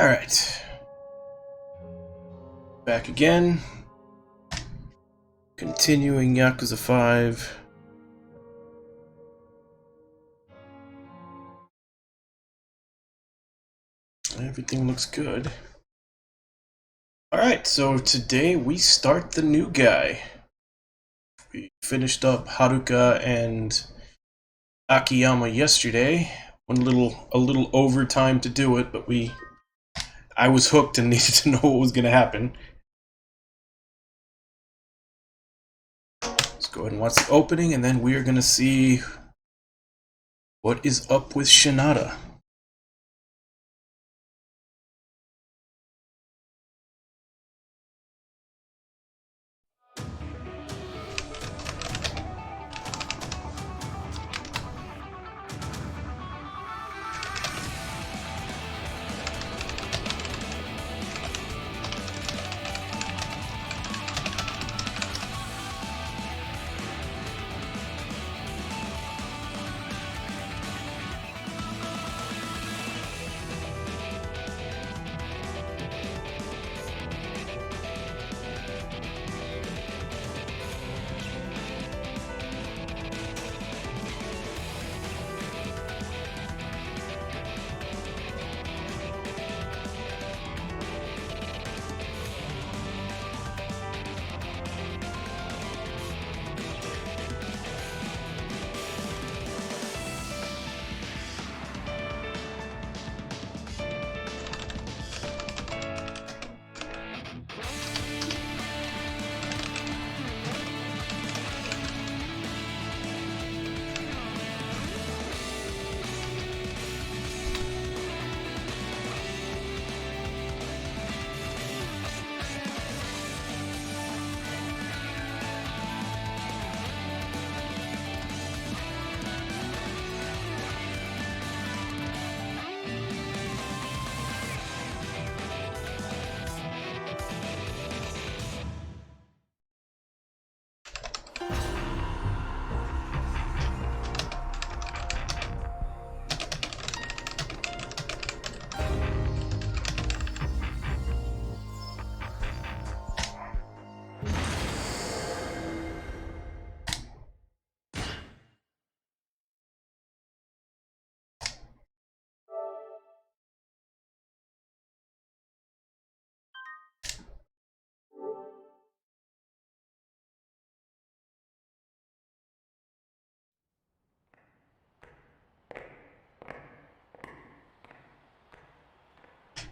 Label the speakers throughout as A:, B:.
A: Alright. Back again. Continuing Yakuza 5. Everything looks good. Alright, so today we start the new guy. We finished up Haruka and Akiyama yesterday. A little overtime to do it, but I was hooked and needed to know what was going to happen. Let's go ahead and watch the opening, and then we are going to see what is up with Shinada.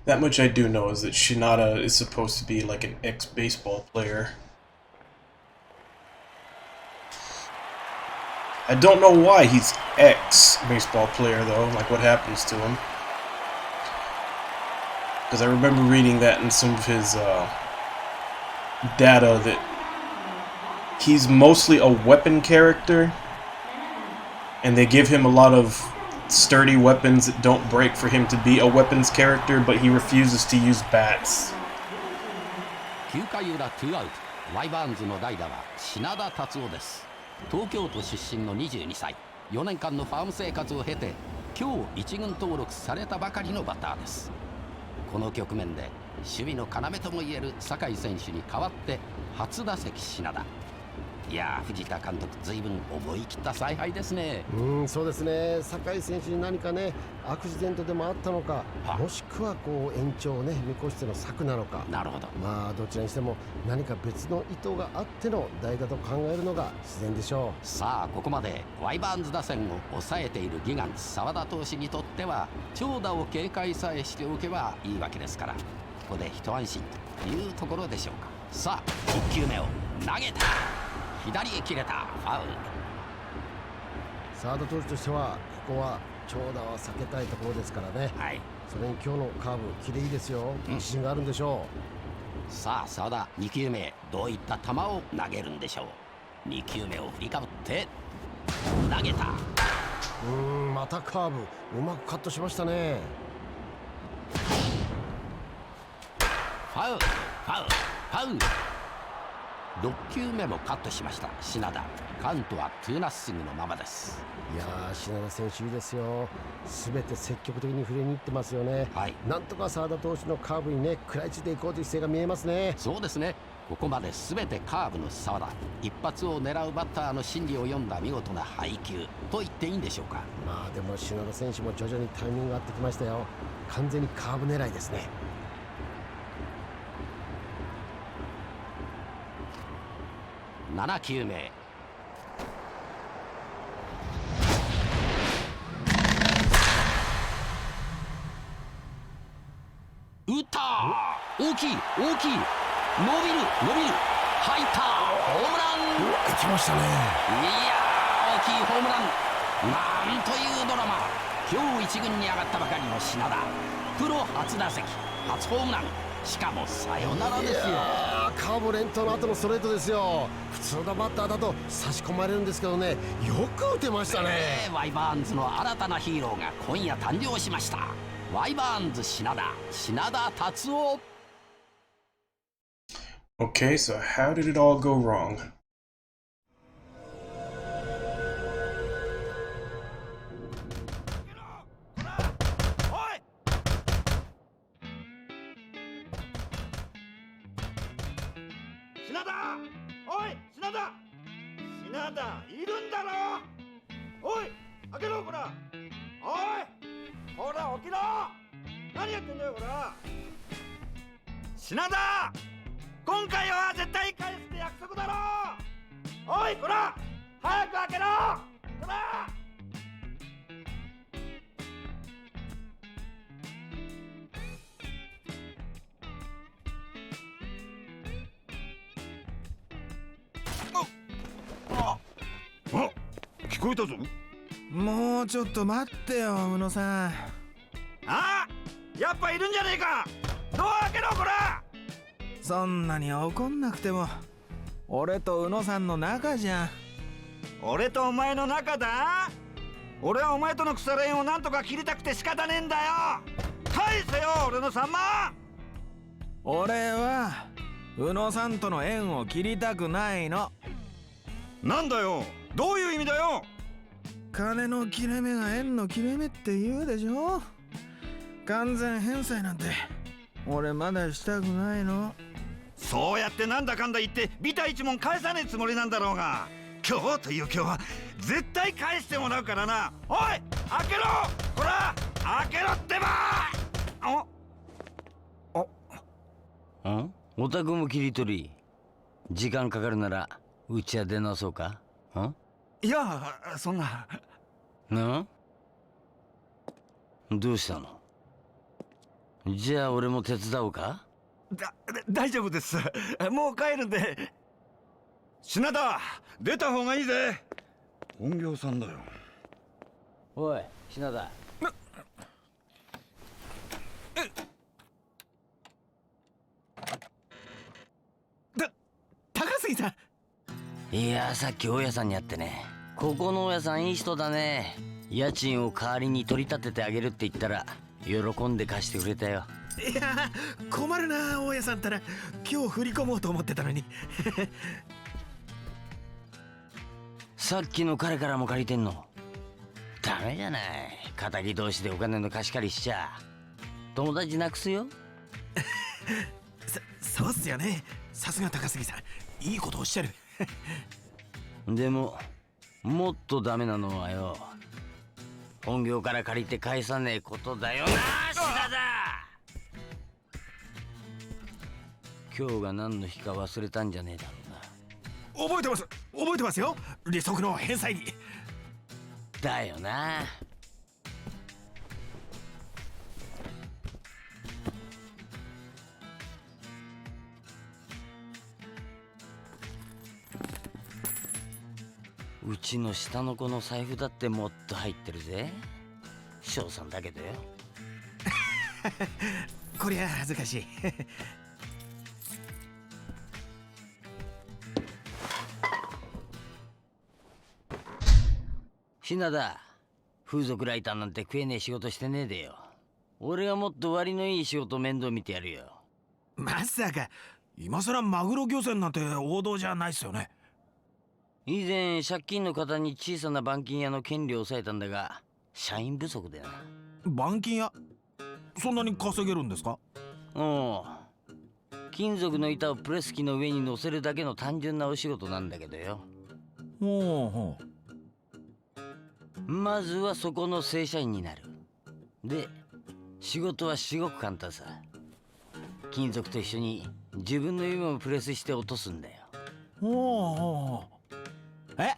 A: That much I do know is that Shinada is supposed to be like an ex-baseball player. I don't know why he's ex-baseball player though, like what happens to him. Because I remember reading that in some of his data that he's mostly a weapon character, and they give him a lot of sturdy weapons that don't break for him to be a weapons character, but he refuses to use bats.
B: 9回裏2アウト、ワイバーンズの代打は品田達夫です。東京都出身の22歳、4年間のファーム生活を経て、今日一軍登録されたばかりのバッターです。この局面で守備の要ともいえる酒井選手に代わって初打席品田。いやー、藤田監督、ずいぶん思い切った采配ですね。
C: そうですね。酒井選手に何かね、アクシデントでもあったのか、もしくはこう延長をね見越しての策なのか。
B: なるほど。
C: まあどちらにしても何か別の意図があっての代打と考えるのが自然でしょう。
B: さあ、ここまでワイバーンズ打線を抑えているギガンツ澤田投手にとっては長打を警戒さえしておけばいいわけですから、ここで一安心というところでしょうか。さあ、1球目を投げた。左へ切れた。ファウル。
C: サード投手としてはここは長打は避けたいところですからね。
B: はい。
C: それに今日のカーブキレいいですよ。自信があるんでしょ
B: う。さあ、澤田2球目どういった球を投げるんでしょう。2球目を振りかぶって投げた。
C: またカーブうまくカットしましたね。
B: ファウルファウルファウル。6球目もカットしました品田。カウントは2ナッシングのままです。
C: いやー、品田選手いいですよ。全て積極的に振りに行ってますよね。
B: はい、
C: なんとか澤田投手のカーブにね食らいついていこうという姿勢が見えますね。
B: そうですね。ここまで全てカーブの澤田。一発を狙うバッターの心理を読んだ見事な配球と言っていいんでしょうか。
C: まあでも品田選手も徐々にタイミングが合ってきましたよ。完全にカーブ狙いですね。
B: 7球目。打った。大きい大きい。伸びる入った。ホームラン。
C: 来ましたね。
B: いやー、大きいホームラン。なんというドラマ。今日一軍に上がったばかりの品田。プロ初打席初ホームラン。しかもサヨナラですよ。
C: カーブ連投の後のストレートですよ。普通のバッターだと差し込まれるんですけどね、よく打てましたね。
B: ワイバーンズの新たなヒーローが今夜誕生しました。ワイバーンズ品田達夫。
A: Okay, so how did it all go wrong?
D: 品田、おい品田、品田いるんだろ。おい開けろこら。おいほら起きろ。何やってんだよこら。品田、今回は絶対返すって約束だろ。おいこら早く開けろこら。あ、聞こえたぞ。
E: もうちょっと待ってよ宇野さん。
D: あ、やっぱいるんじゃねえか。ドア開けろこら。
E: そんなに怒んなくても俺と宇野さんの仲じゃん。
D: 俺とお前の仲だ。俺はお前との腐れ縁をなんとか切りたくて仕方ねえんだよ。返せよ俺の3万。
E: 俺は宇野さんとの縁を切りたくないの。
D: なんだよ、どういう意味だよ。
E: 金の切れ目が縁の切れ目って言うでしょ。完全返済なんて俺まだしたくないの。
D: そうやってなんだかんだ言ってビタ一文返さねえつもりなんだろうが、今日という今日は絶対返してもらうからな。おい開けろこら、開けろってば。
F: ん？お宅も切り取り。時間かかるならうちは出直そうか？
D: いやそんな。
F: どうしたの？じゃあ俺も手伝おうか？
D: 大丈夫です。もう帰るんで。品田出た方がいいぜ。本業さんだよ。
F: おい品田。
E: 高杉さ
F: ん。いやさっき大家さんに会ってね。ここの大家さんいい人だね。家賃を代わりに取り立ててあげるって言ったら喜んで貸してくれたよ。
E: いや困るな大家さんったら今日振り込もうと思ってたのに。
F: さっきの彼からも借りてんの？ダメじゃない。敵同士でお金の貸し借りしちゃ友達なくすよ。
E: そうっすよね。さすが高杉さん、いいことおっしゃる。
F: でももっとダメなのはよ、本業から借りて返さねえことだよな。品田、今日が何の日か忘れたんじゃねえだろうな。
E: 覚えてますよ。利息の返済に。
F: だよな。うちの下の子の財布だってもっと入ってるぜ。翔さんだけどよ。
E: こりゃ恥ずかしい。
F: 品田、風俗ライターなんて食えねえ仕事してねえでよ。俺がもっと割のいい仕事面倒見てやるよ。
E: まさか今さらマグロ漁船なんて王道じゃないっすよね。
F: 以前借金の方に小さな板金屋の権利を抑えたんだが、社員不足でな。
E: 板金屋そんなに稼げるんですか？
F: おう、金属の板をプレス機の上に乗せるだけの単純なお仕事なんだけどよ。
E: ほうほ
F: まずはそこの正社員になる。で、仕事は至極簡単さ。金属と一緒に自分の指もプレスして落とすんだよ。
E: うほうほう。え、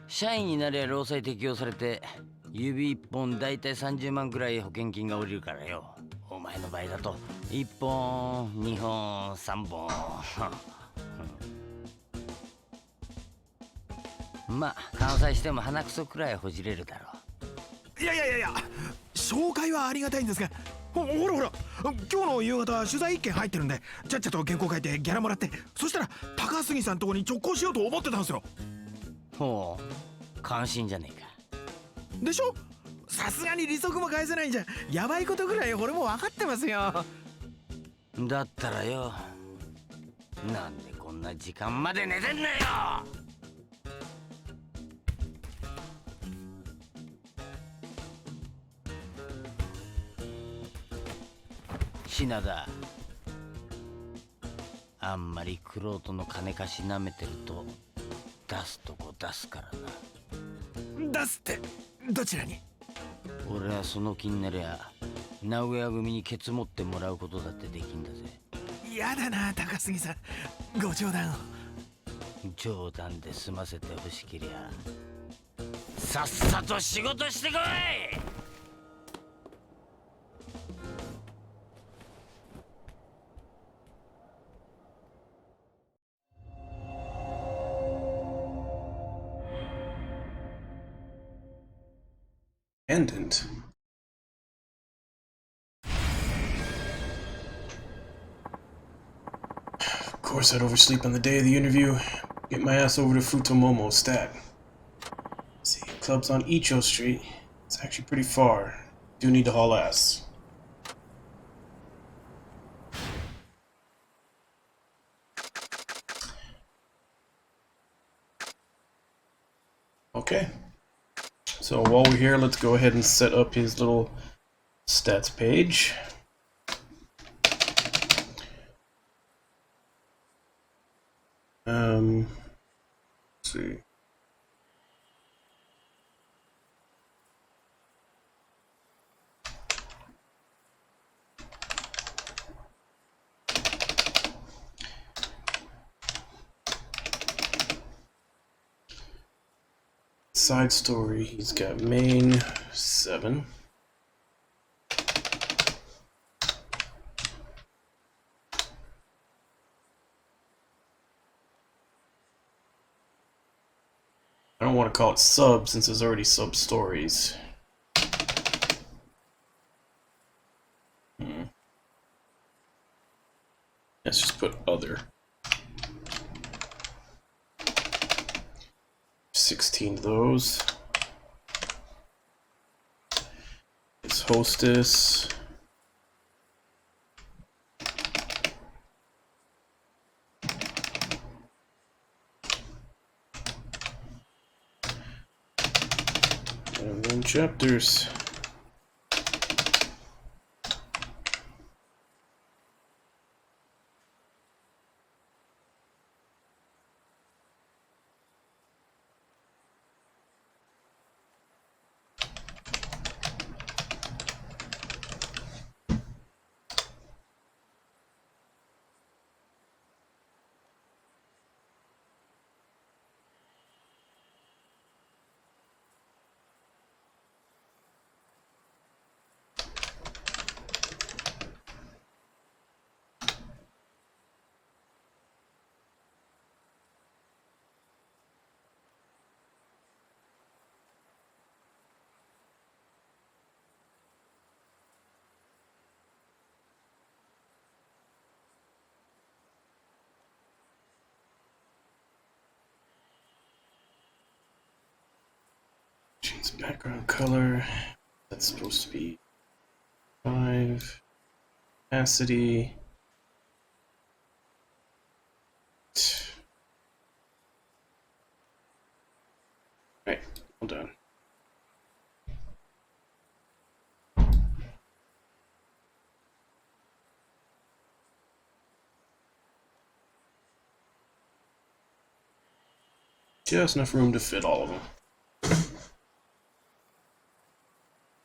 F: 社員になれば労災適用されて、指一本だいたい30万くらい保険金が下りるからよ。お前の場合だと1本2本3本まあ完済しても鼻くそくらいほじれるだろ
E: いやいやいやいや、紹介はありがたいんですが、ほらほら、今日の夕方取材1件入ってるんで、ちゃっちゃと原稿書いてギャラもらって、そしたら高杉さんとこに直行しようと思ってたんですよ。
F: う。ほう、関心じゃねえか。
E: でしょ？さすがに利息も返せないんじゃやばいことぐらい俺も分かってますよ。
F: だったらよ、なんでこんな時間まで寝てんのよ。品田、あんまり玄人の金貸しなめてると出すとこ出すからな。
E: 出すってどちらに？
F: 俺はその気になりゃ名古屋組にケツ持ってもらうことだってできんだぜ。
E: やだな高杉さん、ご冗談を。
F: 冗談で済ませてほしけりゃさっさと仕事してこい。
A: Pendant. Of course, I'd oversleep on the day of the interview. Get my ass over to Futomomo stat. See, club's on Icho Street. It's actually pretty far. Do need to haul ass. Okay. So while we're here, let's go ahead and set up his little stats page. Let's see. Side story, he's got main 7. I don't want to call it sub since there's already sub stories. Let's just put other. 16 of those. It's hostess. And then chapters. Change background color. That's supposed to be 5. Opacity. Just enough room to fit all of them.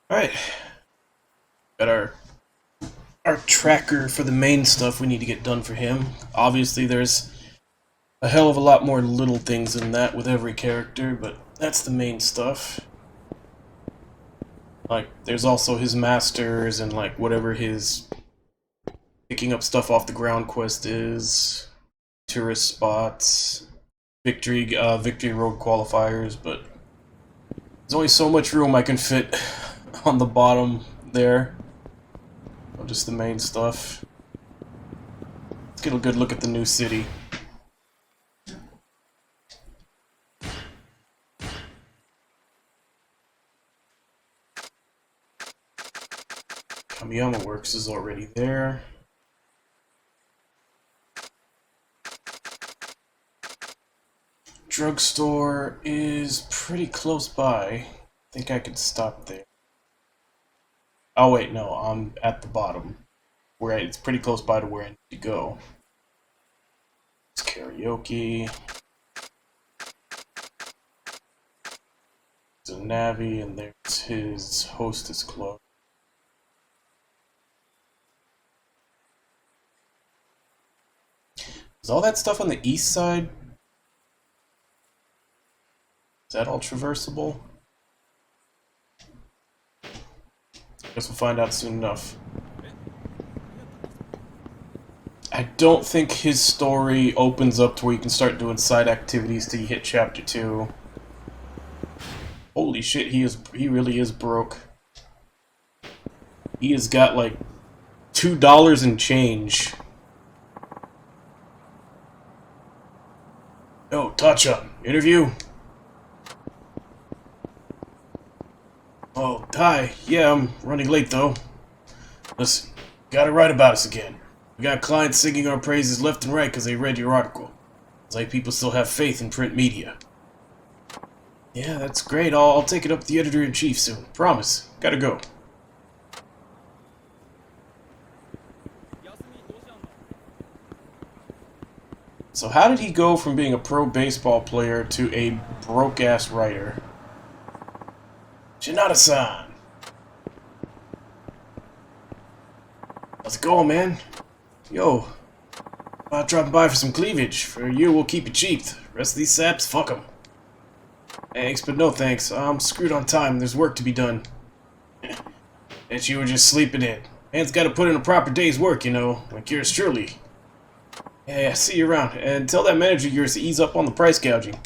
A: Alright. Got our tracker for the main stuff we need to get done for him. Obviously, there's a hell of a lot more little things than that with every character, but that's the main stuff. Like, there's also his masters and, like, whatever his picking up stuff off the ground quest is. Tourist spots. Victory road qualifiers, but there's only so much room I can fit on the bottom there. Just the main stuff. Let's get a good look at the new city. Kamiyama Works is already there. Drugstore is pretty close by. I think I could stop there. Oh wait, no, I'm at the bottom. Where it's pretty close by to where I need to go. It's karaoke. There's a Navi, and there's his hostess club. Is all that stuff on the east side? Is that all traversable? Guess we'll find out soon enough. I don't think his story opens up to where you can start doing side activities till you hit chapter 2. Holy shit, he really is broke. He has got like $2 and change. Yo, Tacha, interview? Oh, hi. Yeah, I'm running late though. Listen, gotta write about us again. We got clients singing our praises left and right because they read your article. It's like people still have faith in print media. Yeah, that's great. I'll take it up with the editor-in-chief soon. Promise. Gotta go. So how did he go from being a pro baseball player to a broke-ass writer? Shinada-san! How's it going, man? Yo, about dropping by for some cleavage. For you, we'll keep it cheap. The rest of these saps, fuck them. Thanks, but no thanks. I'm screwed on time. There's work to be done. Bet you were just sleeping in. Man's gotta put in a proper day's work, you know, like yours truly. Yeah, see you around. And tell that manager of yours to ease up on the price gouging.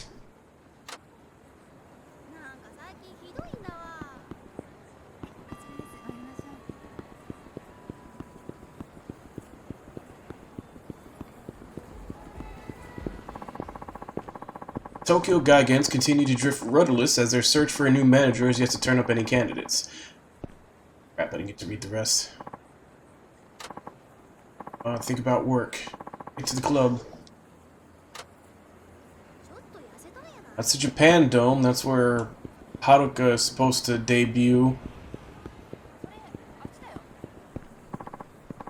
A: Tokyo Gaigans continue to drift rudderless as their search for a new manager has yet to turn up any candidates. Crap, I didn't get to read the rest. Think about work. Get to the club. That's the Japan Dome. That's where Haruka is supposed to debut.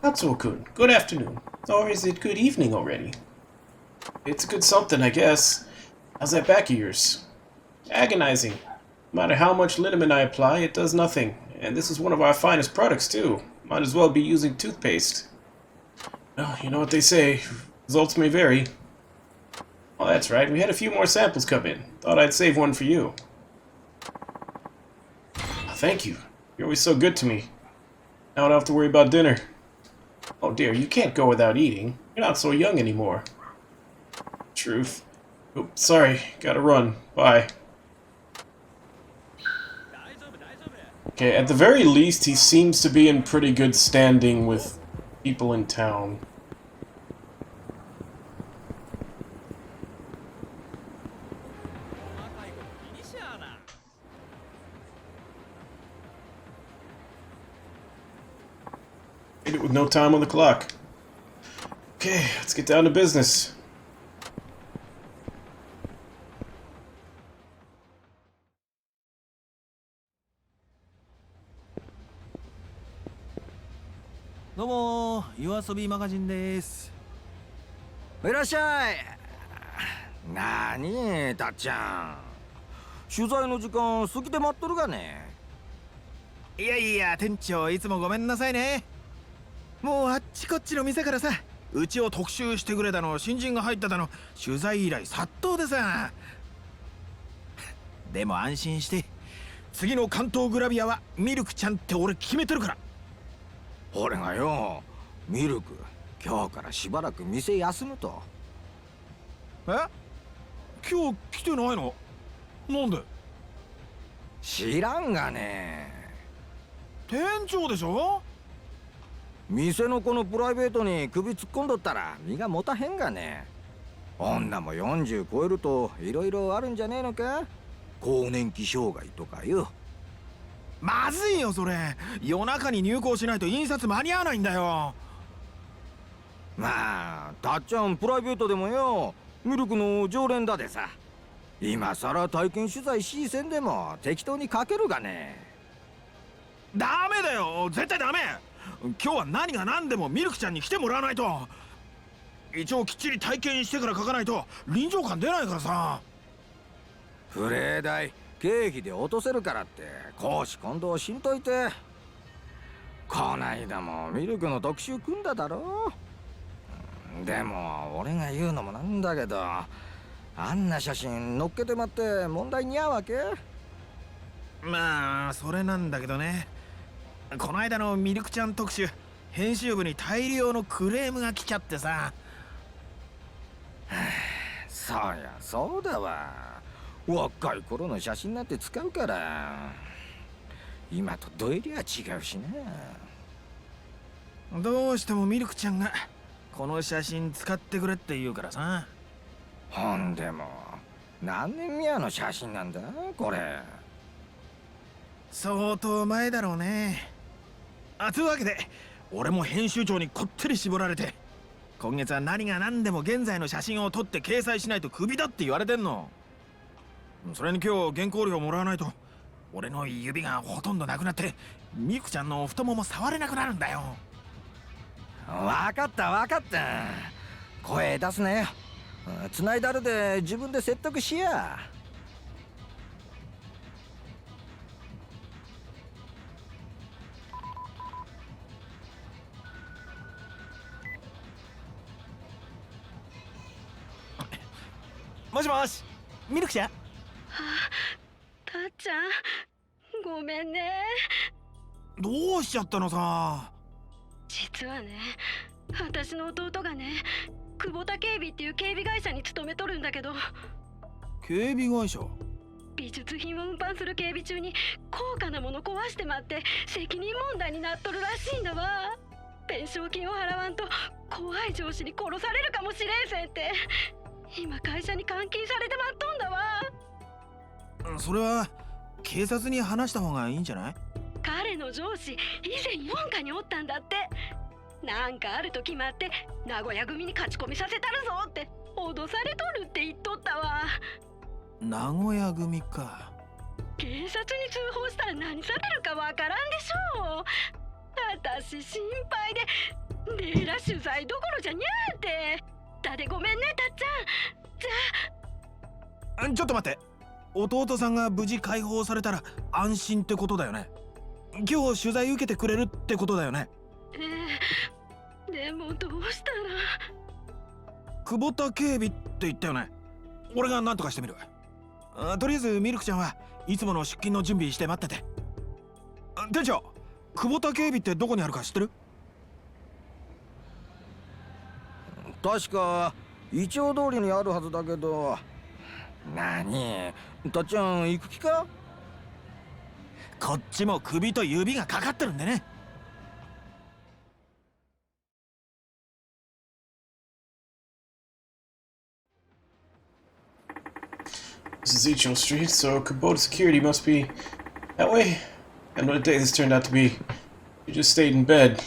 A: Natsuo-kun, good afternoon. Or is it good evening already? It's a good something, I guess. How's that back of yours? Agonizing. No matter how much liniment I apply, it does nothing. And this is one of our finest products, too. Might as well be using toothpaste. Well, you know what they say. Results may vary. Oh, that's right. We had a few more samples come in. Thought I'd save one for you. Oh, thank you. You're always so good to me. Now I don't have to worry about dinner. Oh dear, you can't go without eating. You're not so young anymore. Truth. Oops, sorry. Gotta run. Bye. Okay, at the very least, he seems to be in pretty good standing with people in town. Made it with no time on the clock. Okay, let's get down to business.
E: Domo, 夜遊びマガジンです。
F: いらっしゃい。
E: なにたっちゃん、取材の時間過ぎて待っとるがね。いやいや店長、いつもごめんなさいね。もうあっちこっちの店からさ、うちを特集してくれたの、新人が入っただの、取材依頼殺到でさ。でも安心して、次の関東グラビアはミルクちゃんって俺決めてるから。俺がよ、ミルク今日からしばらく店休むと。え、今日来てないの？なんで？知らんがね。店長でしょ？店の子のプライベートに首突っ込んどったら身が持たへんがね。女も40超えるといろいろあるんじゃねえのか？更年期障害とかよ。まずいよそれ。夜中に入稿しないと印刷間に合わないんだよ。まあたっちゃんプライベートでもよ、ミルクの常連だでさ。今さら体験取材しせんでも適当に書けるがね。ダメだよ、絶対ダメ。今日は何が何でもミルクちゃんに来てもらわないと。一応きっちり体験してから書かないと臨場感出ないからさ。プレー代経費で落とせるからって公私混同しんといて。こないだもミルクの特集組んだだろ。でも俺が言うのもなんだけど、あんな写真載っけてまって問題に合うわけ？まあそれなんだけどね。この間のミルクちゃん特集、編集部に大量のクレームが来ちゃってさ。そりゃそうだわ。若い頃の写真なんて使うから。今とどえりゃ違うしな。どうしてもミルクちゃんがこの写真使ってくれって言うからさ。ほんでも何年目の写真なんだこれ。相当前だろうね。というわけで俺も編集長にこってり絞られて、今月は何が何でも現在の写真を撮って掲載しないとクビだって言われてんの。それに今日原稿料もらわないと俺の指がほとんどなくなってミルクちゃんの太もも触れなくなるんだよ。分かった分かった。声出すなよ。繋いだるで自分で説得しや。もしもし、ミルクちゃん。
G: たっちゃん、ごめんね。
E: どうしちゃったのさ。
G: 実はね、私の弟がね、久保田警備っていう警備会社に勤めとるんだけど、
E: 警備会社？
G: 美術品を運搬する警備中に高価なもの壊してまって責任問題になっとるらしいんだわ。弁償金を払わんと怖い上司に殺されるかもしれんせんって、今会社に監禁されてまっとんだわ。
E: それは警察に話した方がいいんじゃない？
G: 彼の上司、以前四課におったんだって。なんかあると決まって名古屋組に勝ち込みさせたるぞって脅されとるって言っとったわ。
E: 名古屋組か。
G: 警察に通報したら何されるかわからんでしょう。私心配でレーラ取材どころじゃにゃーって。だでごめんねたっちゃん。じゃあ
E: ちょっと待って。弟さんが無事解放されたら安心ってことだよね。今日取材受けてくれるってことだよね。
G: でもどうしたら。
E: 久保田警備って言ったよね。俺が何とかしてみる。とりあえずミルクちゃんはいつもの出勤の準備して待ってて。店長、久保田警備ってどこにあるか知ってる？確かイチョウ通りにあるはずだけど。何、たっちゃん行く気か？こっちも首と指がかかってるんでね。
A: This is Ichigo Street, so Kubota Security must be that way. And what a day this turned out to be. You just stayed in bed.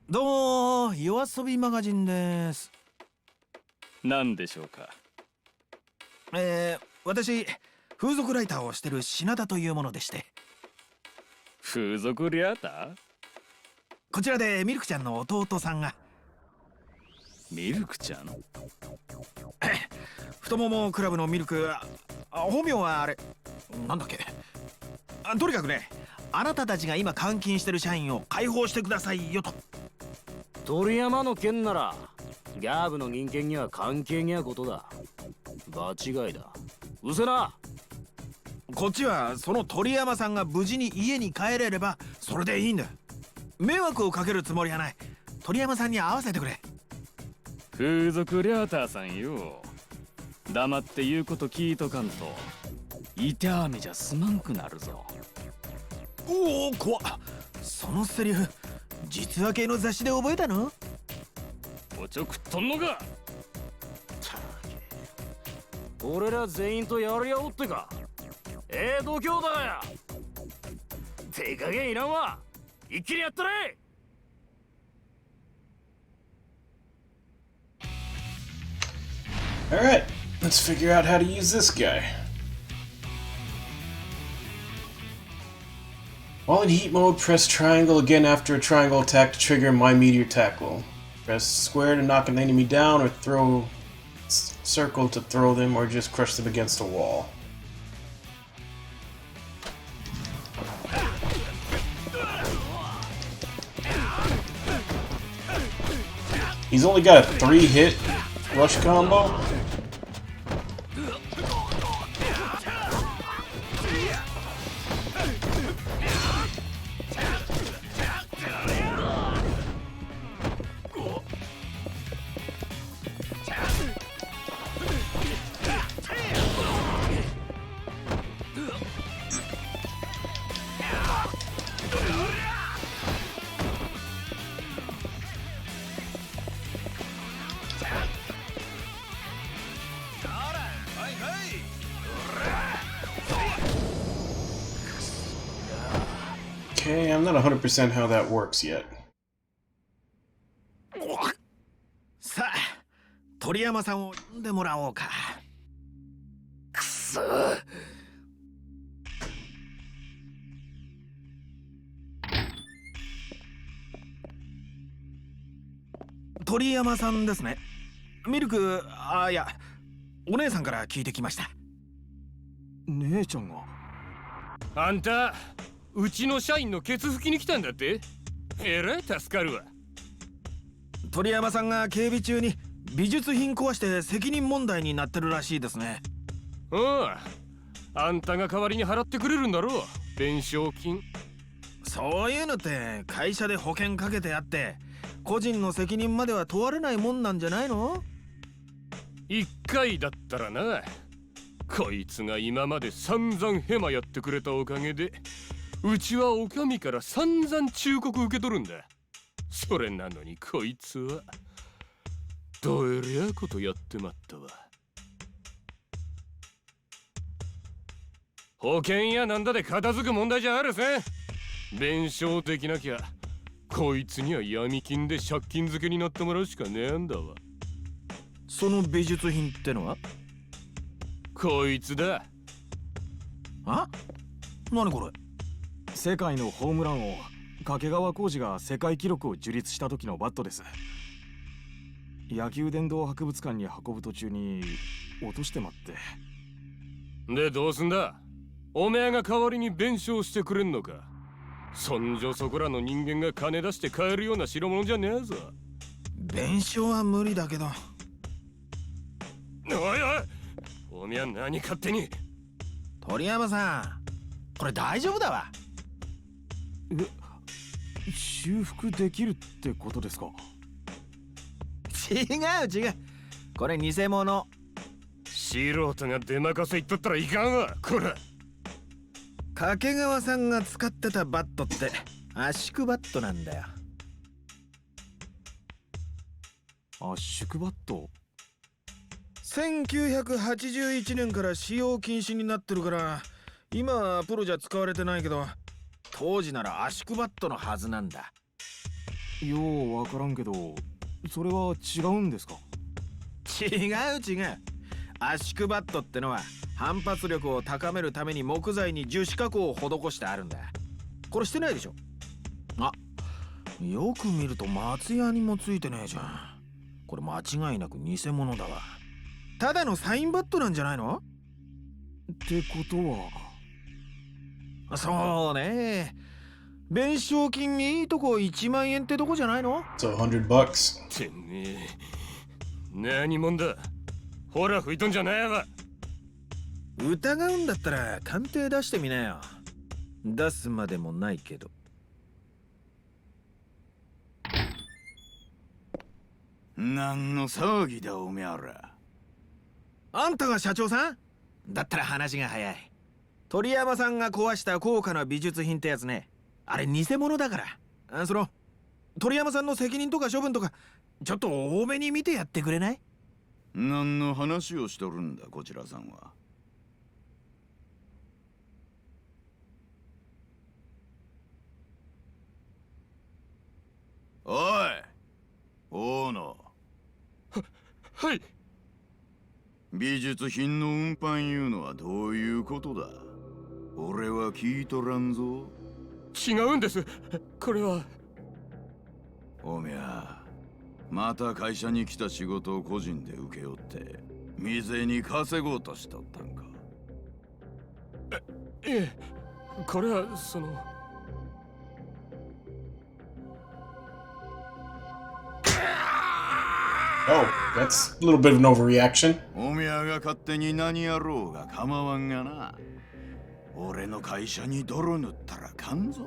E: どうも、夜遊びマガジンです。
H: 何でしょうか。
E: 私、風俗ライターをしてる品田というものでして。
H: 風俗リアター？
E: こちらでミルクちゃんの弟さんが。
H: ミルクちゃん？
E: 太ももクラブのミルク、本名はあれ、なんだっけ。とにかくね、あなたたちが今監禁してる社員を解放してくださいよと。
I: 鳥山の件ならギャーブの人間には関係にゃことだ。場違いだ。うせな。
E: こっちはその鳥山さんが無事に家に帰れればそれでいいんだ。迷惑をかけるつもりはない。鳥山さんに会わせてくれ。
H: 風俗リアターさんよ。黙って言うこと聞いとかんと痛みじゃすまんくなるぞ。
E: おお、怖っ。そのセリフ実話系の雑誌で覚えたの？
H: おちょくっとんのか。
I: 俺ら全員とやり合おうってか。度胸だや。手加減いらんわ。一気にやったれ。
A: Alright, let's figure out how to use this guy. While in heat mode, press triangle again after a triangle attack to trigger my meteor tackle. Press square to knock an enemy down, or throw circle to throw them, or just crush them against a wall. He's only got a 3-hit rush combo. Okay, I'm not 100% how that works yet.
E: さあ、鳥山さんを呼んでもらおうか。くそ。鳥山さんですね。ミルク、いや、お姉さんから聞いてきました。
H: 姉ちゃんが？あんた、うちの社員のケツ拭きに来たんだって？えらい助かるわ。
E: 鳥山さんが警備中に美術品壊して責任問題になってるらしいですね。
H: あんたが代わりに払ってくれるんだろう、弁償金。
E: そういうのって会社で保険かけてあって個人の責任までは問われないもんなんじゃないの？
H: 一回だったらな。こいつが今まで散々ヘマやってくれたおかげでうちはお上から散々忠告受け取るんだ。それなのにこいつはどえりゃことやってまったわ。保険やなんだで片付く問題じゃあるせん。弁償できなきゃこいつには闇金で借金付けになってもらうしかねえんだわ。
E: その美術品ってのは？
H: こいつだ。
E: あ？何これ？
J: 世界のホームラン王掛川浩二が世界記録を樹立した時のバットです。野球殿堂博物館に運ぶ途中に落としてまって。
H: でどうすんだ？おめえが代わりに弁償してくれんのか？そんじょそこらの人間が金出して買えるような代物じゃねえぞ。
E: 弁償は無理だけど。
H: おいおい、おめえは何勝手に。
E: 鳥山さん、これ大丈夫だわ。
J: 修復できるってことですか？
E: 違う。これ偽物。
H: 素人が出任せ言っとったらいかんわ、こら。
E: 掛川さんが使ってたバットって圧縮バットなんだよ。
J: 圧縮バット
E: ？1981年から使用禁止になってるから今はプロじゃ使われてないけど当時なら圧縮バットのはずなんだ。
J: ようわからんけど、それは違うんですか？
E: 違う違う。圧縮バットってのは反発力を高めるために木材に樹脂加工を施してあるんだ。これしてないでしょ。あ、よく見ると松屋にもついてねえじゃん。これ間違いなく偽物だわ。ただのサインバットなんじゃないの？
J: ってことは。
E: そうね。弁償金いいとこ1万円ってとこじゃないの？
A: So $100.
H: てめえ何者だ。ほら吹いとんじゃないわ。
E: 疑うんだったら鑑定出してみなよ。出すまでもないけど。
K: 何の騒ぎだおめゃら。
E: あんたが社長さん？だったら話が早い。鳥山さんが壊した高価な美術品ってやつね。あれ偽物だから。鳥山さんの責任とか処分とかちょっと多めに見てやってくれない？
K: 何の話をしとるんだこちらさんは。おい大野。
H: はい。
K: 美術品の運搬いうのはどういうことだ？俺は聞いとらんぞ。
H: 違うんです。これは。
K: おめゃまた会社に来た仕事を個人で請け負って店に稼ごうとしとったんか？
H: ええ、これはその。
A: Oh, that's a little bit of an overreaction.
K: おめゃが勝手に何やろうが構わんがな。俺の会社に泥塗ったらかんぞ。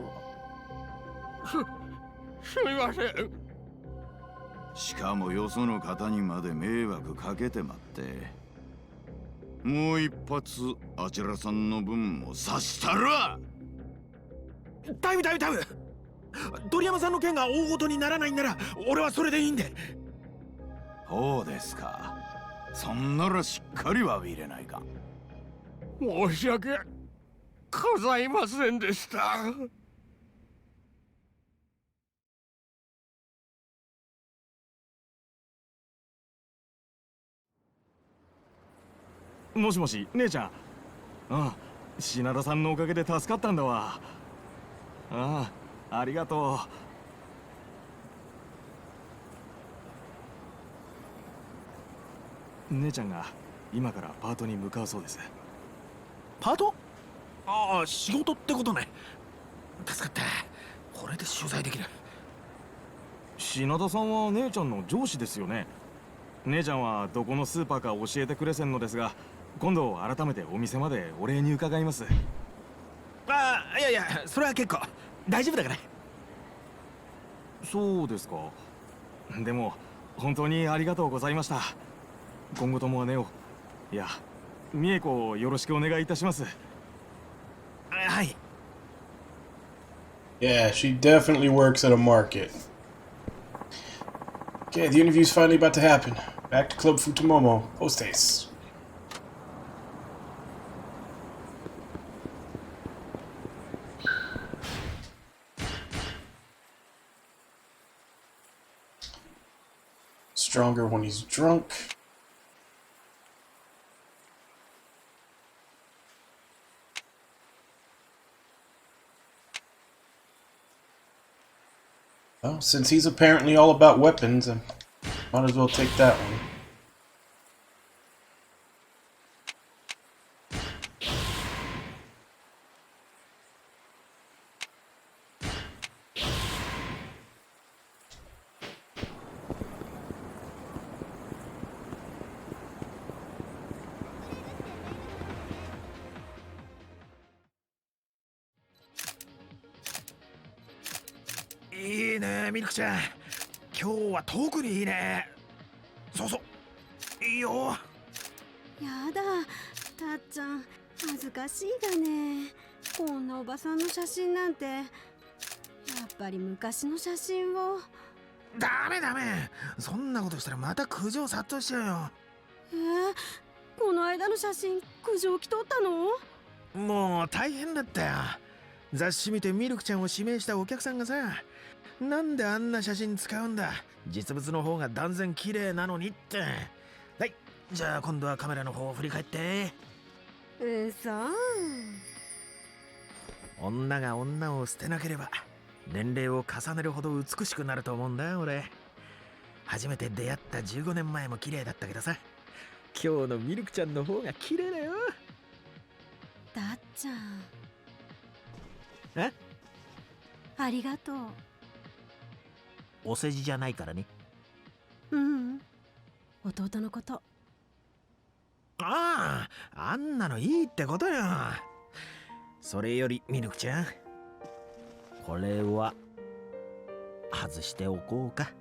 H: すみません。
K: しかもよその方にまで迷惑かけてまって。もう一発あちらさんの分も刺したら。
E: タイム。鳥山さんの件が大ごとにならないんなら俺はそれでいいんで。
K: そうですか。そんならしっかり詫びれないか。
H: 申し訳ございませんでした。
J: もしもし、姉ちゃん。ああ、品田さんのおかげで助かったんだわ。ああ、ありがとう。姉ちゃんが今からパートに向かうそうです。
E: パート？ああ、仕事ってことね。助かった。これで取材できる。
J: 品田さんは姉ちゃんの上司ですよね。姉ちゃんはどこのスーパーか教えてくれせんのですが、今度改めてお店までお礼に伺います。
E: ああ、いやそれは結構大丈夫だから。
J: そうですか。でも本当にありがとうございました。今後とも姉を、いや美恵子をよろしくお願いいたします。
E: はい。
A: Yeah, she definitely works at a market. Okay, the interview's finally about to happen. Back to Club Futomomo. Post haste. Stronger when he's drunk. Well, since he's apparently all about weapons, I might as well take that one.
E: いいね、ミルクちゃん。今日は特にいいね。そういいよ。
G: やだ、たっちゃん恥ずかしいだね。こんなおばさんの写真なんて。やっぱり昔の写真を。
E: ダメ。そんなことしたらまた苦情殺到しちゃうよ。
G: この間の写真苦情来とったの？
E: もう大変だったよ。雑誌見てミルクちゃんを指名したお客さんがさ、なんであんな写真使うんだ、実物の方が断然綺麗なのにって。はい、じゃあ今度はカメラの方を振り返って。
G: 嘘。
E: 女が女を捨てなければ年齢を重ねるほど美しくなると思うんだ俺。初めて出会った15年前も綺麗だったけどさ、今日のミルクちゃんの方が綺麗だよ。
G: だっちゃん。
E: え？
G: ありがとう。
E: お世辞じゃないからね。
G: うん。弟のこと。
E: ああ、あんなのいいってことよ。それよりミルクちゃん、これは外しておこうか。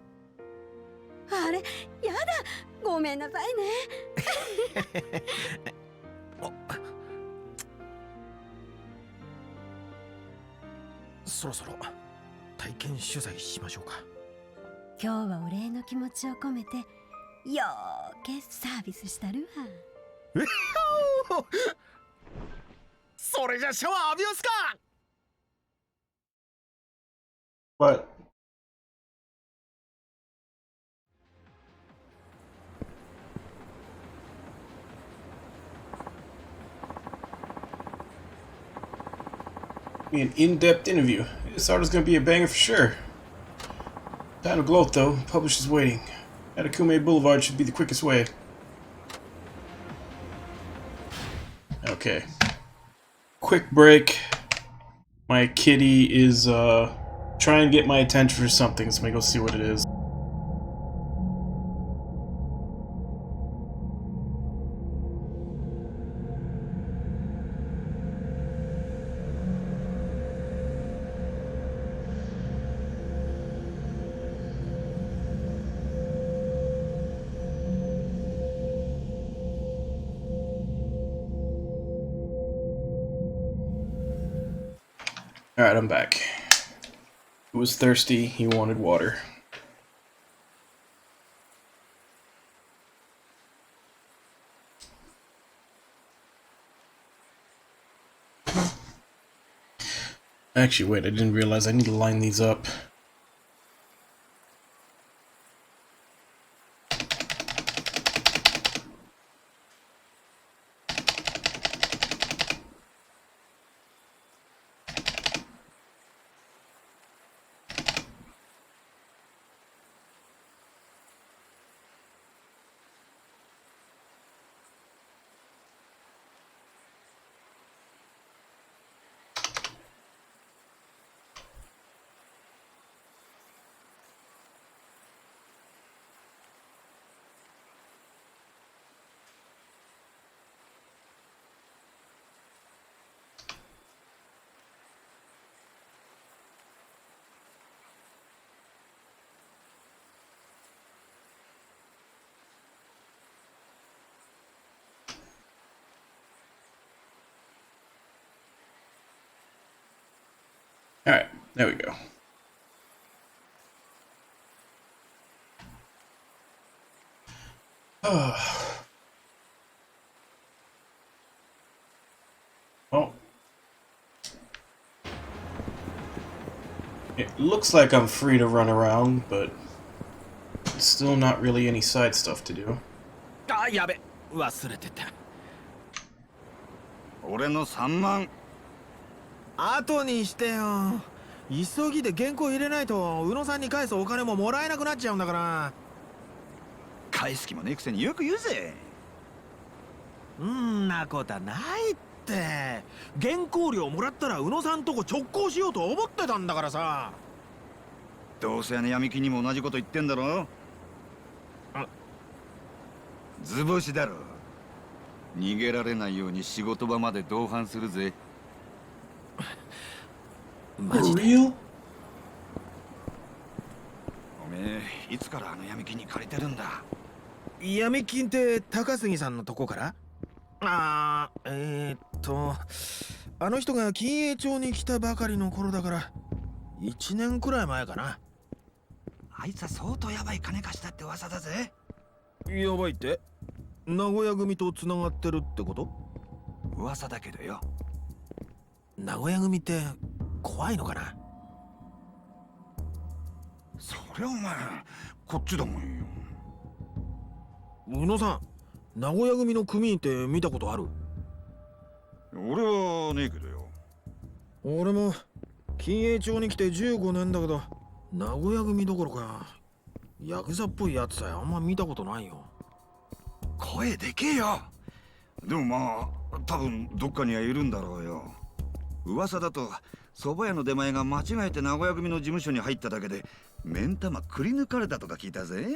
G: あれ、やだ。ごめんなさいね。
E: そろそろ体験取材しましょうか。
G: 今日はお礼の気持ちを込めてよーけサービスしたるわ。
E: それじゃシャワー浴びますか。
A: But be an in-depth interview. This article's gonna be a banger for sure. Time to gloat though. Publisher's waiting. Atakume Boulevard should be the quickest way. Okay. Quick break. My kitty is trying to get my attention for something, so let me go see what it is. Alright, I'm back. He was thirsty, he wanted water. Actually, wait, I didn't realize I need to line these up. Alright, there we go. Oh. It looks like I'm free to run around, but still not really any side stuff to do.
E: あ、やべ、忘れてた。
K: 俺の3万。
E: 後にしてよ。急ぎで原稿入れないと宇野さんに返すお金ももらえなくなっちゃうんだから。
K: 返す気もねえくせによく言うぜ。
E: んなことはないって。原稿料もらったら宇野さんとこ直行しようと思ってたんだからさ。
K: どうせあの闇金にも同じこと言ってんだろ。図星だろ。逃げられないように仕事場まで同伴するぜ。
E: マジで？
A: real?
K: おめえいつからあの闇金に借りてるんだ。
E: 闇金って高杉さんのとこから？あの人が金栄町に来たばかりの頃だから1年くらい前かな。
K: あいつは相当ヤバい金貸したって噂だぜ。
E: やばいって？名古屋組と繋がってるってこと？
K: 噂だけどよ。
E: 名古屋組って怖いのかな。
K: そりゃお前こっちだもんよ。
E: 宇野さん、名古屋組の組員って見たことある？
K: 俺はねえけどよ。
E: 俺も金栄町に来て15年だけど、名古屋組どころかヤクザっぽいやつさえあんま見たことないよ。
K: 声でけえよ。でもまあ多分どっかにはいるんだろうよ。噂だと蕎麦屋の出前が間違えて名古屋組の事務所に入っただけで目ん玉くり抜かれたとか聞いたぜ。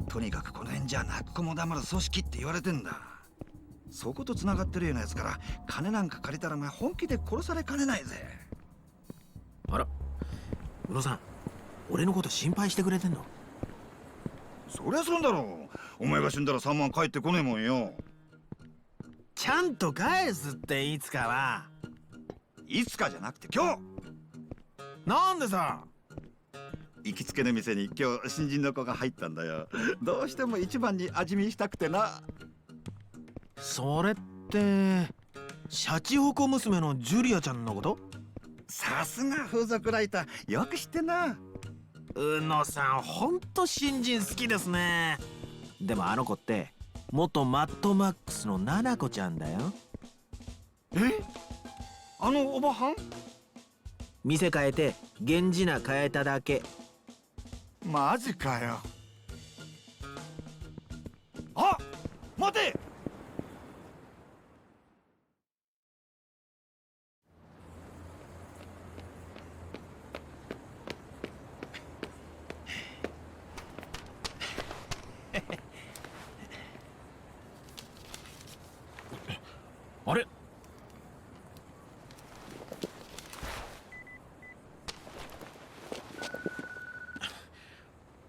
K: とにかくこの辺じゃ泣く子も黙る組織って言われてんだ。そこと繋がってるようなやつから金なんか借りたらお前本気で殺されかねないぜ。
E: あら、宇野さん、俺のこと心配してくれてんの？
K: そりゃそうだろう。お前が死んだら3万返ってこねえもんよ。
E: ちゃんと返すっていつかは。
K: いつかじゃなくて今日。
E: なんでさ。
K: 行きつけの店に今日新人の子が入ったんだよ。どうしても一番に味見したくてな。
E: それってシャチホコ娘のジュリアちゃんのこと？
K: さすが風俗ライター、よく知ってんな。
E: 宇野さん、ほんと新人好きですね。でもあの子って元マッドマックスのナナコちゃんだよ。
K: え？あのおばはん？
E: 店変えて源氏名変えただけ。
K: マジかよ。あ、待て。
E: あれ？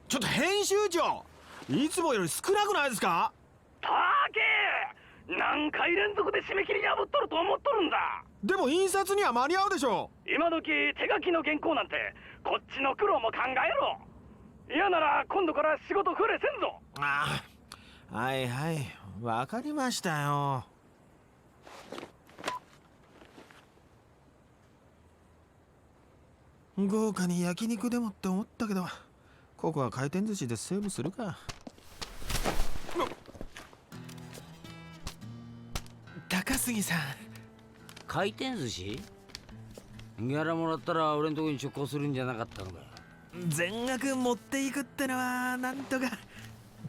E: ちょっと編集長、いつもより少なくないですか？
I: たけ何回連続で締め切り破っとると思っとるんだ。
E: でも印刷には間に合うでしょ。
I: 今時手書きの原稿なんてこっちの苦労も考えろ。嫌なら今度から仕事増えせんぞ。
E: ああ、はいはい、わかりましたよ。豪華に焼肉でもって思ったけど、ここは回転寿司でセーブするか。高杉さん、
F: 回転寿司？ギャラもらったら俺のとこに直行するんじゃなかったのかよ。
E: 全額持っていくってのはなんとか。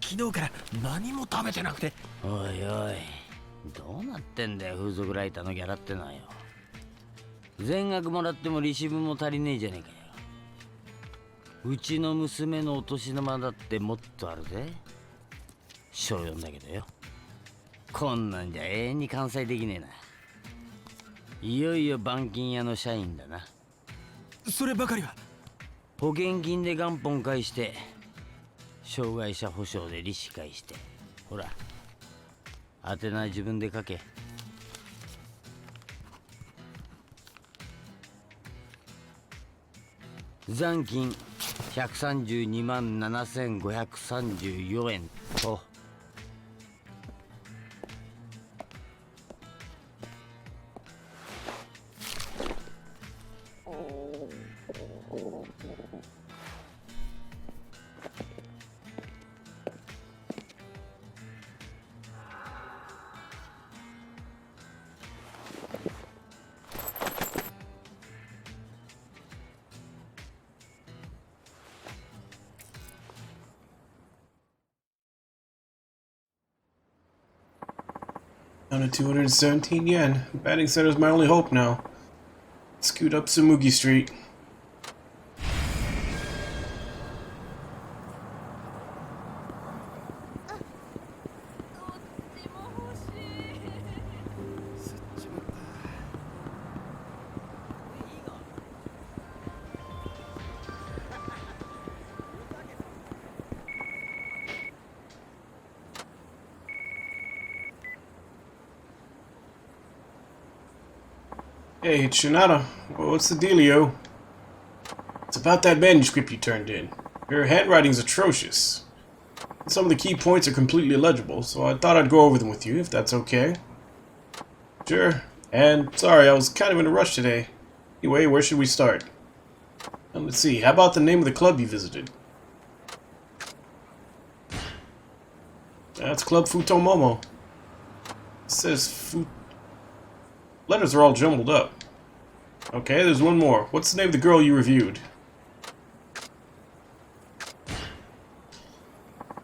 E: 昨日から何も食べてなくて。
F: おいおい、どうなってんだよ風俗ライターのギャラってのはよ。全額もらっても利子分も足りねえじゃねえかよ。うちの娘のお年玉だってもっとあるぜ。小4だけどよ。こんなんじゃ永遠に完済できねえな。いよいよ板金屋の社員だな。
E: そればかりは。
F: 保険金で元本返して障害者保障で利子返して、ほら宛名自分で書け。残金132万7534円と。
A: Down to 217 yen. The batting center is my only hope now. Scoot up Samugi Street. Hey, it's Shinada. What's the dealio? It's about that manuscript you turned in. Your handwriting's atrocious. Some of the key points are completely illegible, so I thought I'd go over them with you, if that's okay. Sure. And sorry, I was kind of in a rush today. Anyway, where should we start? Let's see, how about the name of the club you visited? That's Club Futomomo. It says letters are all jumbled up. Okay, there's one more. What's the name of the girl you reviewed?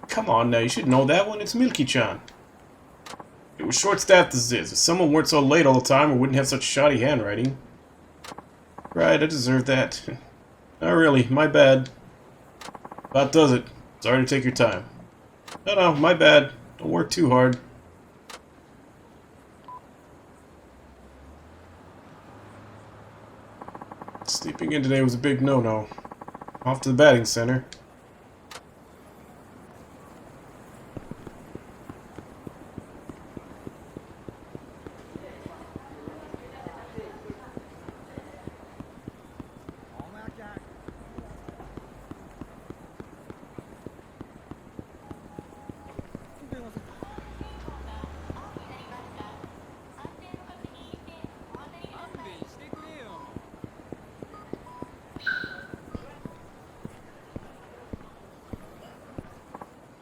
A: Come on now, you should know that one. It's Milky-chan. It was short-staffed as it is. If someone weren't so late all the time, we wouldn't have such shoddy handwriting. Right, I deserve that. Not really, my bad. About does it. Sorry to take your time. No, my bad. Don't work too hard. Sleeping in today was a big no-no. Off to the batting center.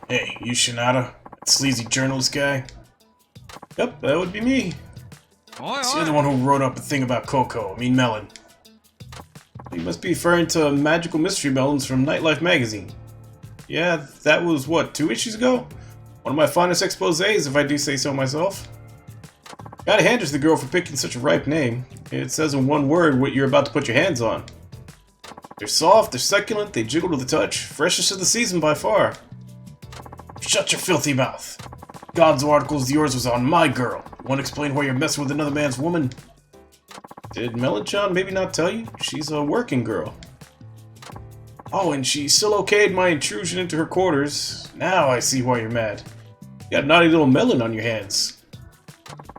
A: Hey, you Shinada? That sleazy journalist guy? Yep, that would be me. You're the one who wrote up a thing about Coco, melon. You must be referring to Magical Mystery Melons from Nightlife magazine. Yeah, that was, what, 2 issues ago? One of my finest exposés, if I do say so myself. Gotta hand it to the girl for picking such a ripe name. It says in one word what you're about to put your hands on. They're soft, they're succulent, they jiggle to the touch. Freshest of the season by far. Shut your filthy mouth. God's articles yours was on my girl. Want to explain why you're messing with another man's woman? Did Melon-chan maybe not tell you? She's a working girl. Oh, and she still okayed my intrusion into her quarters. Now I see why you're mad. You got a naughty little melon on your hands.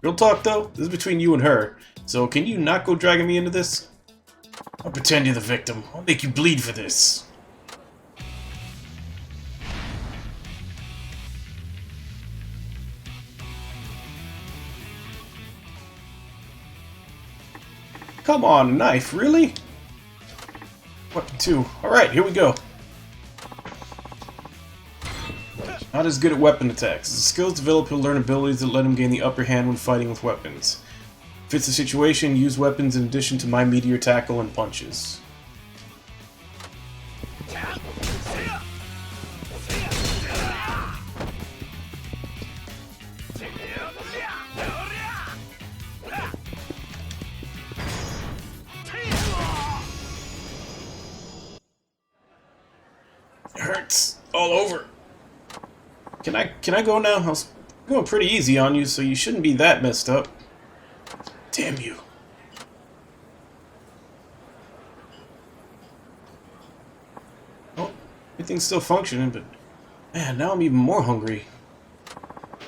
A: Real talk though, this is between you and her. So can you not go dragging me into this? I'll pretend you're the victim. I'll make you bleed for this. Come on, knife, really? Weapon 2. Alright, here we go. Not as good at weapon attacks. As the skills develop, he'll learn abilities that let him gain the upper hand when fighting with weapons. Fits the situation, use weapons in addition to my meteor tackle and punches. It hurts all over. Can I go now? I was going pretty easy on you, so you shouldn't be that messed up. Damn you. Oh, everything's still functioning, but man, now I'm even more hungry.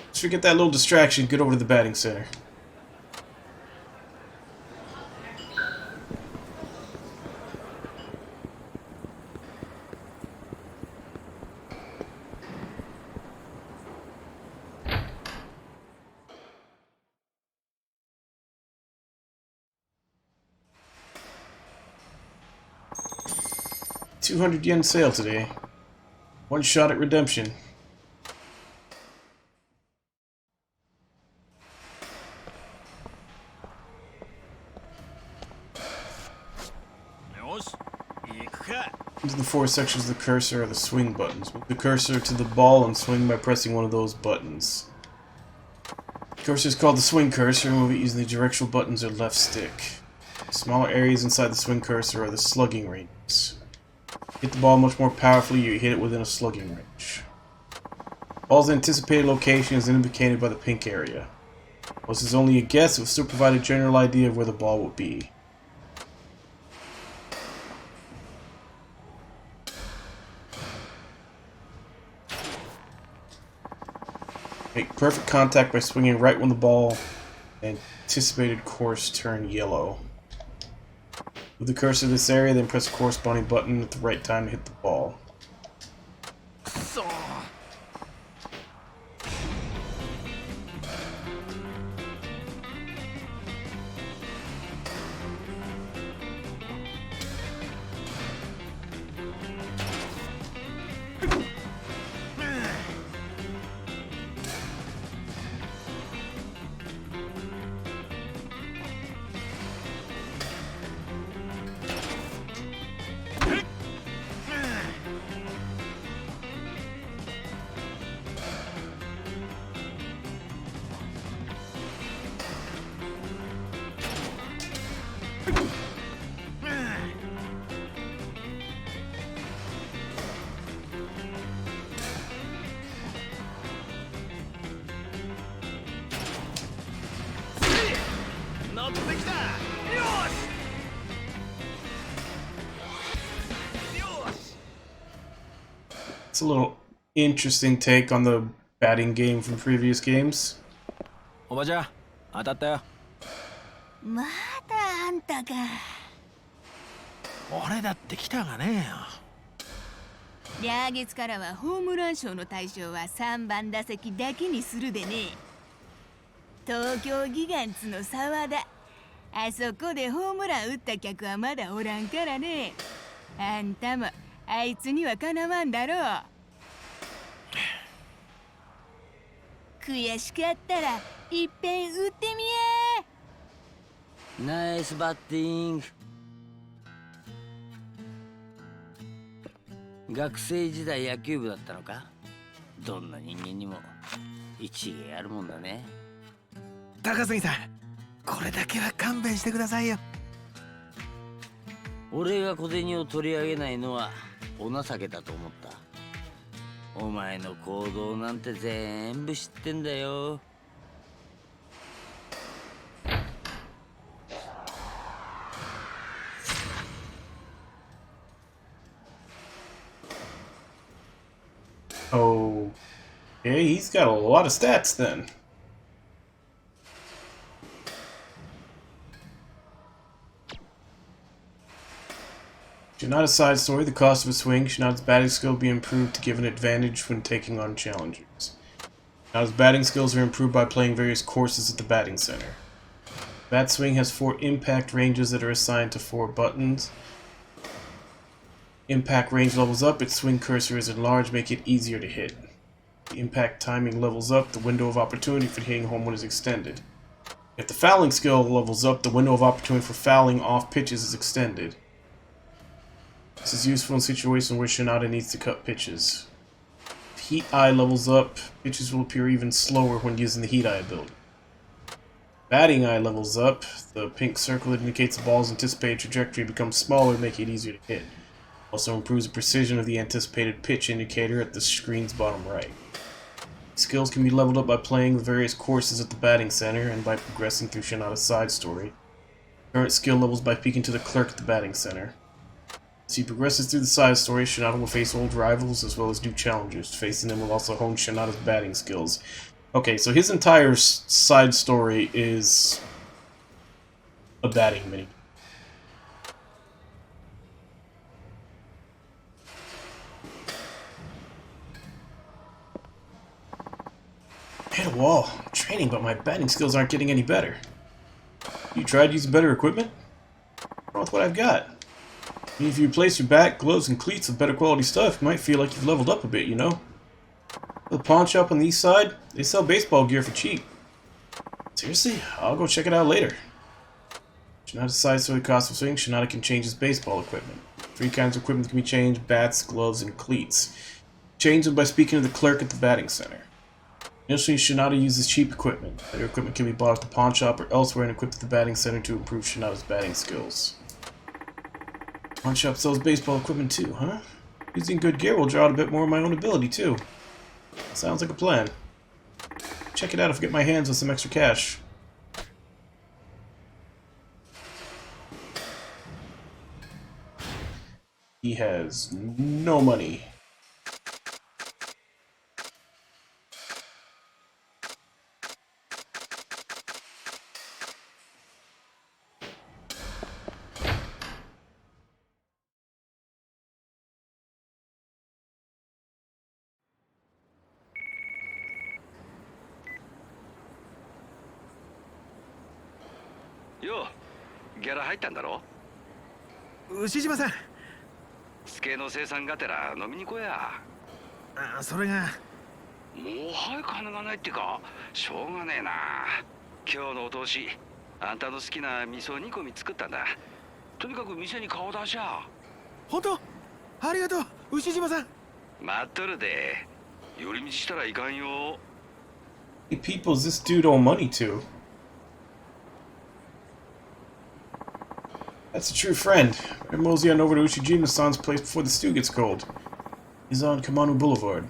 A: Let's forget that little distraction, get over to the batting center. $200 sale today. One shot at redemption. Into the 4 sections of the cursor are the swing buttons. Move the cursor to the ball and swing by pressing one of those buttons. The cursor is called the swing cursor. Move it using the directional buttons or left stick. Smaller areas inside the swing cursor are the slugging ranges. Hit the ball much more powerfully, you hit it within a slugging range. Ball's anticipated location is indicated by the pink area. While this is only a guess, it will still provide a general idea of where the ball will be. Make perfect contact by swinging right when the ball anticipated course turn yellow. Move the cursor to this area, then press the corresponding button at the right time to hit the ball. It's a little interesting take on the batting game from previous games.
J: おばちゃん当たったよ。
L: まだあんたか。
E: 俺だって来たがねえよ。
L: 来月からはホームラン賞の対象は3番打席だけにするでね。東京ギガンツの沢田。あそこでホームラン打った客はまだおらんからね。あんたもあいつにはかなわんだろう。悔しかったらいっぺん打ってみや。
F: ナイスバッティング。学生時代野球部だったのか？どんな人間にも一芸あるもんだね。
E: 高杉さん、これだけは勘弁してくださいよ。
F: 俺が小銭を取り上げないのはお情けだと思った。お前の行動なんて全部知ってんだよ。
A: Oh, okay, he's got a lot of stats then. Shinada's side story, the cost of a swing. Shinada's batting skill will be improved to give an advantage when taking on challengers. Shinada's batting skills are improved by playing various courses at the batting center. Bat swing has 4 impact ranges that are assigned to 4 buttons. Impact range levels up, its swing cursor is enlarged, make it easier to hit. The impact timing levels up, the window of opportunity for hitting home run is extended. If the fouling skill levels up, the window of opportunity for fouling off pitches is extended. This is useful in situations where Shinada needs to cut pitches. If Heat Eye levels up, pitches will appear even slower when using the Heat Eye ability. Batting Eye levels up, the pink circle that indicates the ball's anticipated trajectory becomes smaller, making it easier to hit. Also improves the precision of the anticipated pitch indicator at the screen's bottom right. Skills can be leveled up by playing the various courses at the batting center and by progressing through Shinada's side story. Current skill levels by speaking to the clerk at the batting center. As he progresses through the side story, Shinada will face old rivals as well as new challengers. Facing them will also hone Shinada's batting skills. Okay, so his entire side story is a batting mini. Hit a wall. I'm training, but my batting skills aren't getting any better. You tried using better equipment? What's wrong with what I've got? I mean, if you replace your bat, gloves, and cleats with better quality stuff, you might feel like you've leveled up a bit, you know? The pawn shop on the east side, they sell baseball gear for cheap. Seriously? I'll go check it out later. Shinada decides so the cost of swing, Shinada can change his baseball equipment. 3 kinds of equipment can be changed: bats, gloves, and cleats. Change them by speaking to the clerk at the batting center. Initially, Shinada uses cheap equipment. Better equipment can be bought at the pawn shop or elsewhere and equipped at the batting center to improve Shinada's batting skills. Pawn shop sells baseball equipment too, huh? Using good gear will draw out a bit more of my own ability too. Sounds like a plan. Check it out if I get my hands on some extra cash. He has no money.
M: Yo, ギャラ入ったんだろ？
E: 牛島さん。
M: 助の生産がてら飲みに来や。
E: それが。
M: もうはい金がないってか、しょうがねえな。今日のお通し、あんたの好きな味噌煮込み作ったんだ。とにかく店に顔出しゃ。
E: 本当？ありがとう、牛島さん。
M: 待っとるで。寄り道したらいかんよ。
A: People is this dude owe money to? That's a true friend. Better mosey on over to Ushijima-san's place before the stew gets cold. He's on Kamanu Boulevard.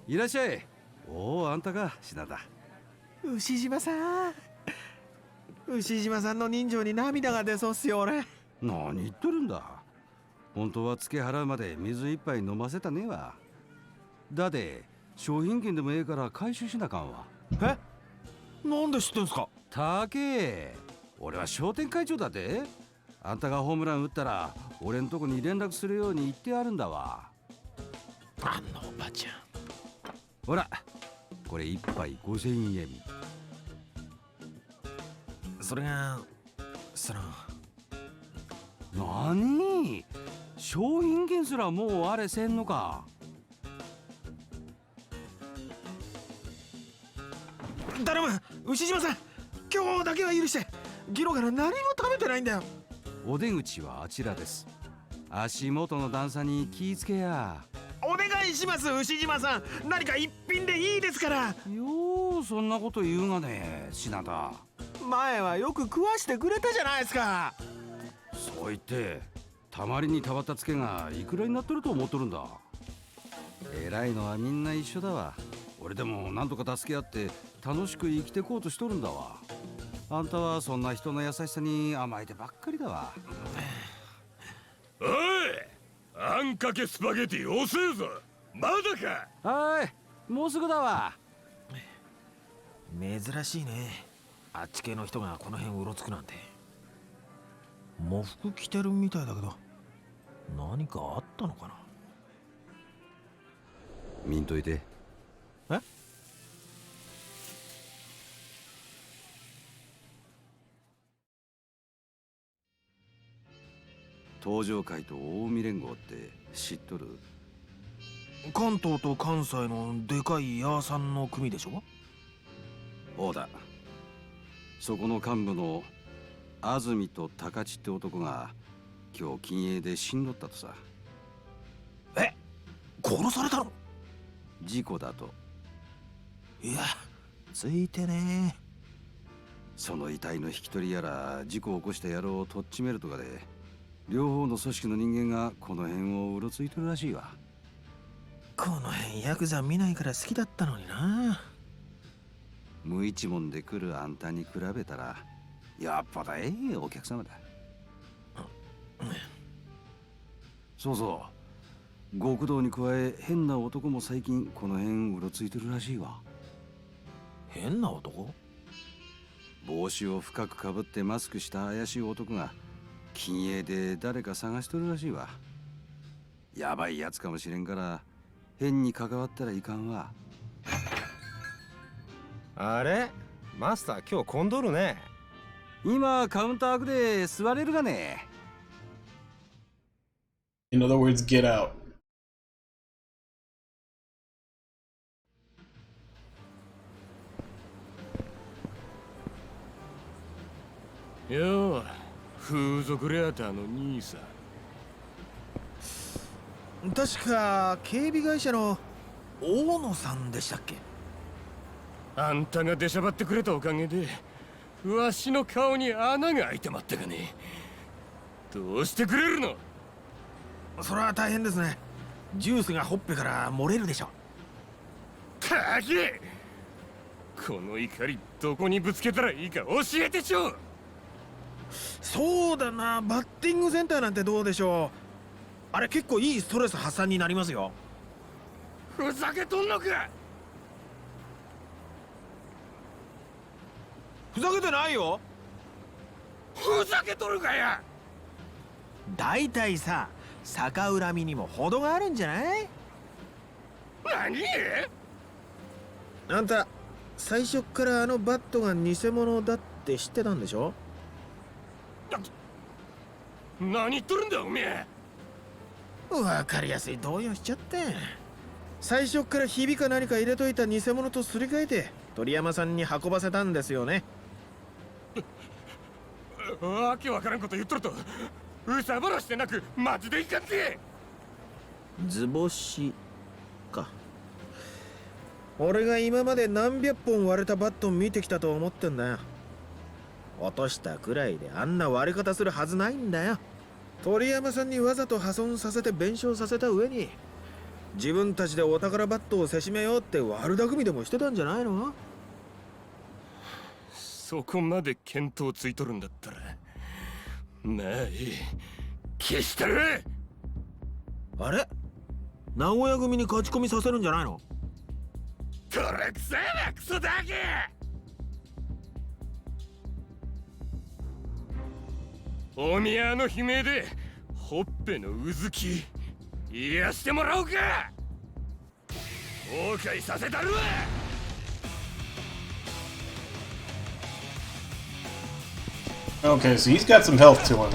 M: いらっしゃい。おお、あんたか、品田。
E: 牛島さん。牛島さんの人情に涙が出そうっすよ、俺。
M: 何言ってるんだ。本当は付け払うまで水一杯飲ませたねえわ。だって商品券でもええから回収しなあかんわ。
E: え、なんで知ってんすか。
M: たけ、俺は商店会長だって。あんたがホームラン打ったら俺んとこに連絡するように言ってあるんだわ。
E: あんのおばちゃん。
M: ほら、これ一杯5000円。
E: それが
M: 何、商品券すらもうあれせんのか。
E: 頼む、牛島さん。今日だけは許して。ギロから何も食べてないんだよ。
M: お出口はあちらです。足元の段差に気ぃつけや。
E: お願いします、牛島さん。何か一品でいいですから。
M: ようそんなこと言うがね、品田。
E: 前はよく食わしてくれたじゃないですか。
M: そう言ってたまりにたまったツケがいくらになってると思っとるんだ。偉いのはみんな一緒だわ。俺でも何とか助け合って楽しく生きてこうとしとるんだわ。あんたはそんな人の優しさに甘えてばっかりだわ。
H: おい、あんかけスパゲティ遅えぞ。まだ
M: か。はい、もうすぐだわ。
E: 珍しいね、あっち系の人がこの辺うろつくなんて。喪服着てるみたいだけど何かあったのかな。
M: 見んといて。
E: え、
M: 東上会と近江連合って知っとる？
E: 関東と関西のでかいヤーさんの組でしょ。
M: そうだ。そこの幹部の安住と高知って男が今日禁煙で死んどったとさ。
E: え、殺されたの？
M: 事故だと。
E: いや、ついてねえ。
M: その遺体の引き取りやら事故を起こした野郎をとっちめるとかで、両方の組織の人間がこの辺をうろついてるらしいわ。
E: この辺ヤクザ見ないから好きだったのにな。
M: 無一文で来るあんたに比べたらやっぱだええお客様だ。そうそう、極道に加え変な男も最近この辺うろついてるらしいわ。
E: 変な男？
M: 帽子を深くかぶってマスクした怪しい男が禁煙で誰か探しとるらしいわ。やばいやつかもしれんから変に関わったらいかんわ。
N: あれ、マスター今日混んどるね。
M: 今カウンターで座れるがね。
A: In other words, get out.
H: よう、風俗レアターの兄さん。
E: 確か警備会社の大野さんでしたっけ。
H: あんたが出しゃばってくれたおかげでわしの顔に穴が開いてまったがね。どうしてくれるの？
E: それは大変ですね。ジュースがほっぺから漏れるでしょ。
H: たけ、この怒りどこにぶつけたらいいか教えてちょ。
E: そうだな、バッティングセンターなんてどうでしょう。あれ結構いいストレス発散になりますよ。
H: ふざけとんのか。
E: ふざけてないよ。
H: ふざけとるかや。
E: だいたいさ、逆恨みにも程があるんじゃない？
H: 何？
E: あんた最初っからあのバットが偽物だって知ってたんでしょ？
H: 何言っとるんだおめえ。
E: わかりやすい動揺しちゃって。最初っからひびか何か入れといた偽物とすり替えて鳥山さんに運ばせたんですよね。
H: わけわからんこと言っとるとうさばらしてなくマジでいかんて。
E: 図星か。俺が今まで何百本割れたバット見てきたと思ってんだよ。落としたくらいであんな割れ方するはずないんだよ。鳥山さんにわざと破損させて弁償させた上に自分たちでお宝バットをせしめようって悪巧みでもしてたんじゃないの？
H: そこまで見当ついとるんだったらまあいい、消したる。
E: あれ、名古屋組に勝ち込みさせるんじゃないの？
H: これくせえなクソだけ。お宮の悲鳴でほっぺのうずき癒してもらおうか。後悔させたるわ。
A: Okay, so he's got some health to him.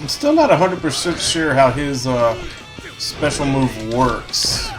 A: I'm still not 100% sure how his special move works.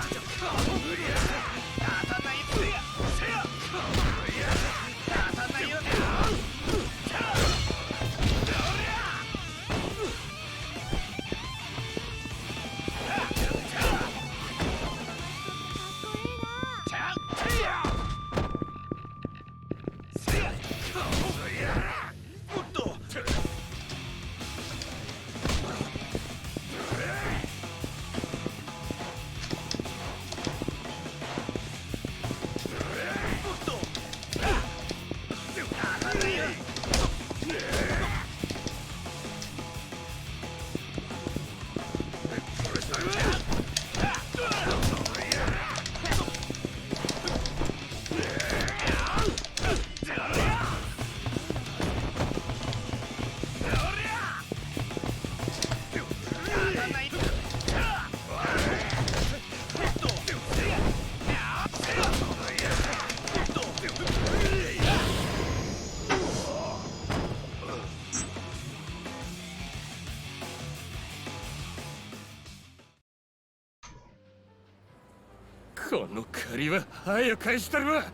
H: この借りは早く返したるわ。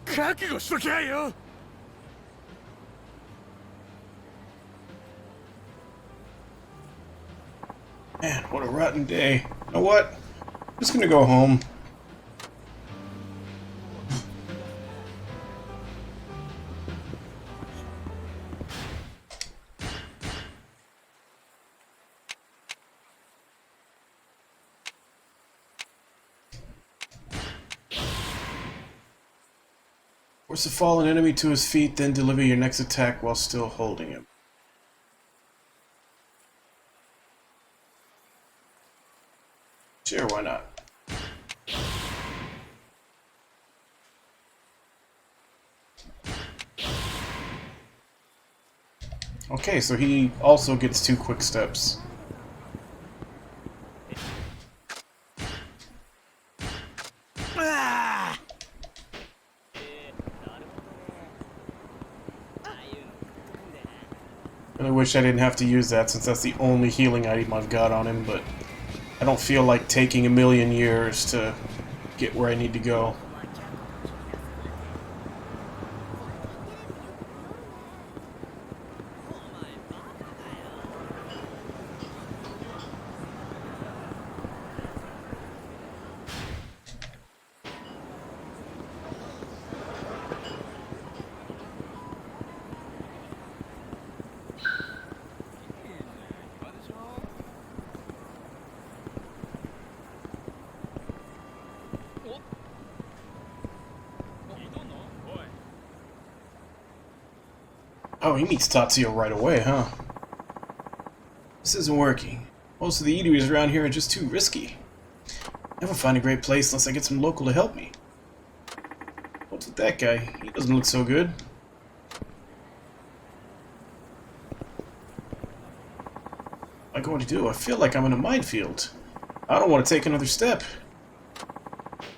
H: 覚悟しときゃよ。
A: Man, what a rotten day. You know what? I'm just gonna go home. Force a fallen enemy to his feet, then deliver your next attack while still holding him. Sure, why not? Okay, so he also gets 2 quick steps. Really wish I didn't have to use that since that's the only healing item I've got on him, but I don't feel like taking a million years to get where I need to go. Oh, he meets Tatsuya right away, huh? This isn't working. Most of the eateries around here are just too risky. Never find a great place unless I get some local to help me. What's with that guy? He doesn't look so good. What am I going to do? I feel like I'm in a minefield. I don't want to take another step.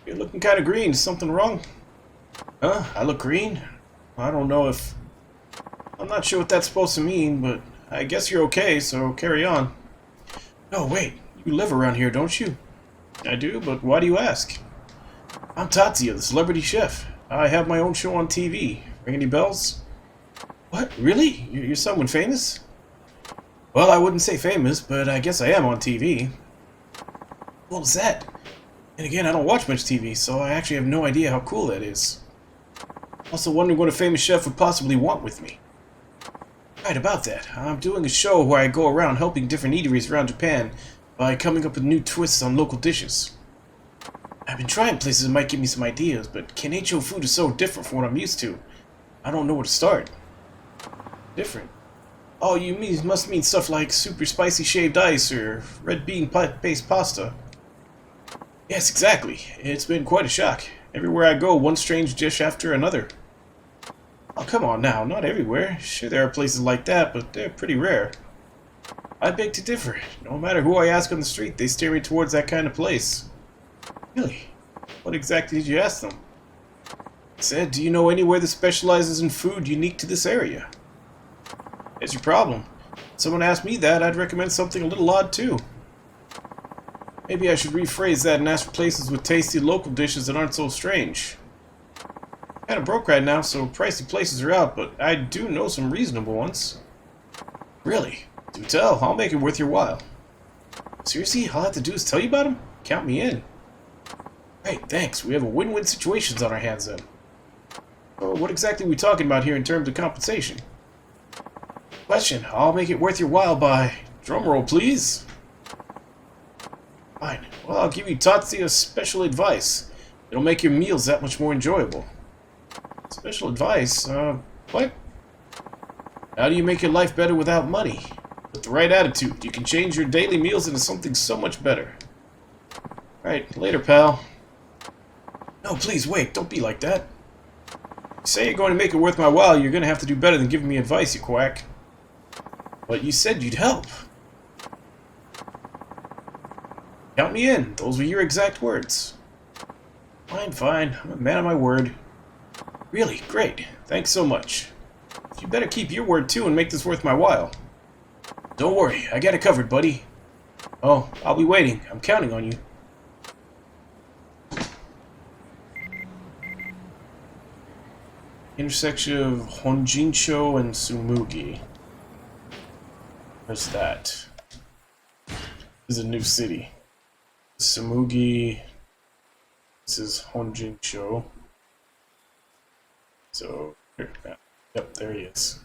A: You're looking kind of green. Is something wrong? Huh? I look green? I don't know if... I'm not sure what that's supposed to mean, but I guess you're okay, so carry on. No, wait. You live around here, don't you? I do, but why do you ask? I'm Tatsuya, the celebrity chef. I have my own show on TV. Ring any bells? What? Really? You're someone famous? Well, I wouldn't say famous, but I guess I am on TV. What was that? And again, I don't watch much TV, so I actually have no idea how cool that is. Also wondering what a famous chef would possibly want with me. Right, about that. I'm doing a show where I go around helping different eateries around Japan by coming up with new twists on local dishes. I've been trying places that might give me some ideas, but Kenicho food is so different from what I'm used to. I don't know where to start. Different? Oh, must mean stuff like super spicy shaved ice or red bean-based pasta. Yes, exactly. It's been quite a shock. Everywhere I go, one strange dish after another. Oh, come on now, not everywhere. Sure, there are places like that, but they're pretty rare. I beg to differ. No matter who I ask on the street, they steer me towards that kind of place. Really? What exactly did you ask them? I said, do you know anywhere that specializes in food unique to this area? That's your problem. If someone asked me that, I'd recommend something a little odd too. Maybe I should rephrase that and ask for places with tasty local dishes that aren't so strange. Kind of broke right now, so pricey places are out, but I do know some reasonable ones. Really? Do tell. I'll make it worth your while. Seriously? All I have to do is tell you about them? Count me in. Great, thanks. We have a win-win situations on our hands then. So what exactly are we talking about here in terms of compensation? Question. I'll make it worth your while by... Drumroll, please. Fine. Well, I'll give you Tatsuya's special advice. It'll make your meals that much more enjoyable. Special advice? What? How do you make your life better without money? With the right attitude, you can change your daily meals into something so much better. Right, later, pal. No, please, wait, don't be like that. You say you're going to make it worth my while, you're going to have to do better than giving me advice, you quack. But you said you'd help. Count me in. Those were your exact words. Fine, fine. I'm a man of my word. Really? Great. Thanks so much. You better keep your word too and make this worth my while. Don't worry. I got it covered, buddy. Oh, I'll be waiting. I'm counting on you. Intersection of Honjincho and Tsumugi. Where's that? This is a new city. Tsumugi. This is Honjincho. So, yep, there he is.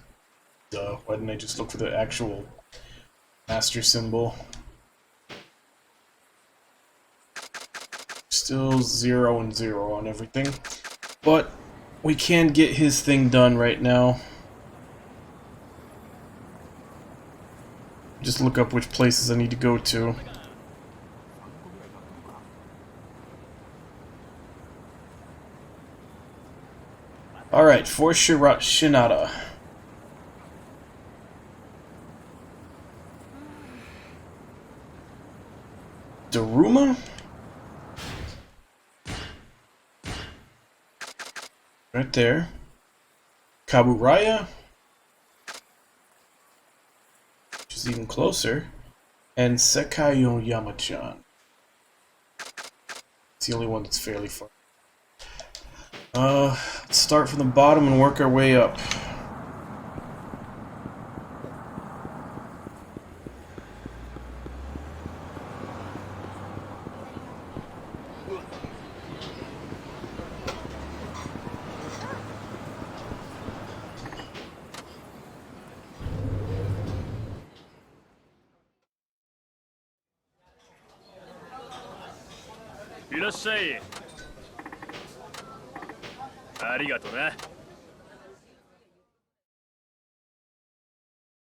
A: Why didn't I just look for the actual master symbol? Still 0 and 0 on everything. But we can get his thing done right now. Just look up which places I need to go to. Alright, for Shinada. Daruma? Right there. Kaburaya? Which is even closer. And Sekayo Yamachan. It's the only one that's fairly far. Let's start from the bottom and work our way up.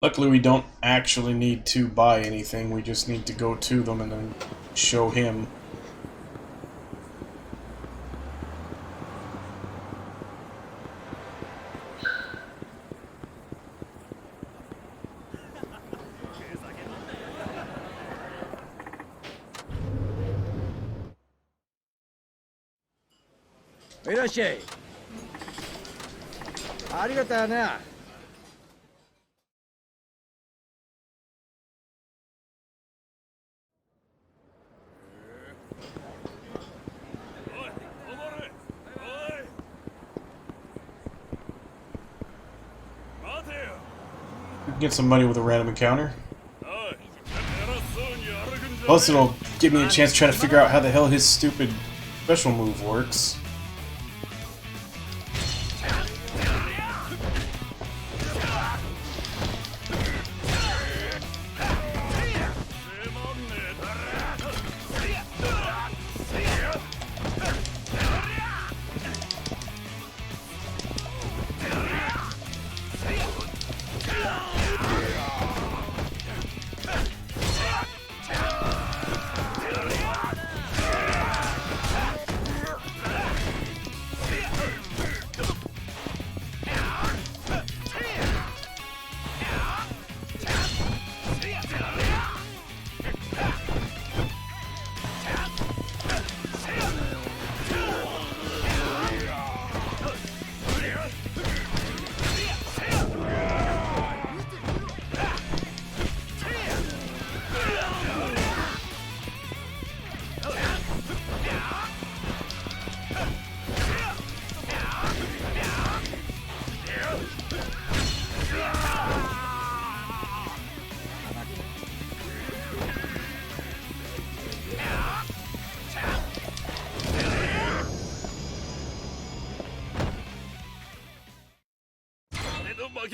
A: Luckily, we don't actually need to buy anything. We just need to go to them and then show him. We can get some money with a random encounter. Plus, it'll give me a chance to try to figure out how the hell his stupid special move works.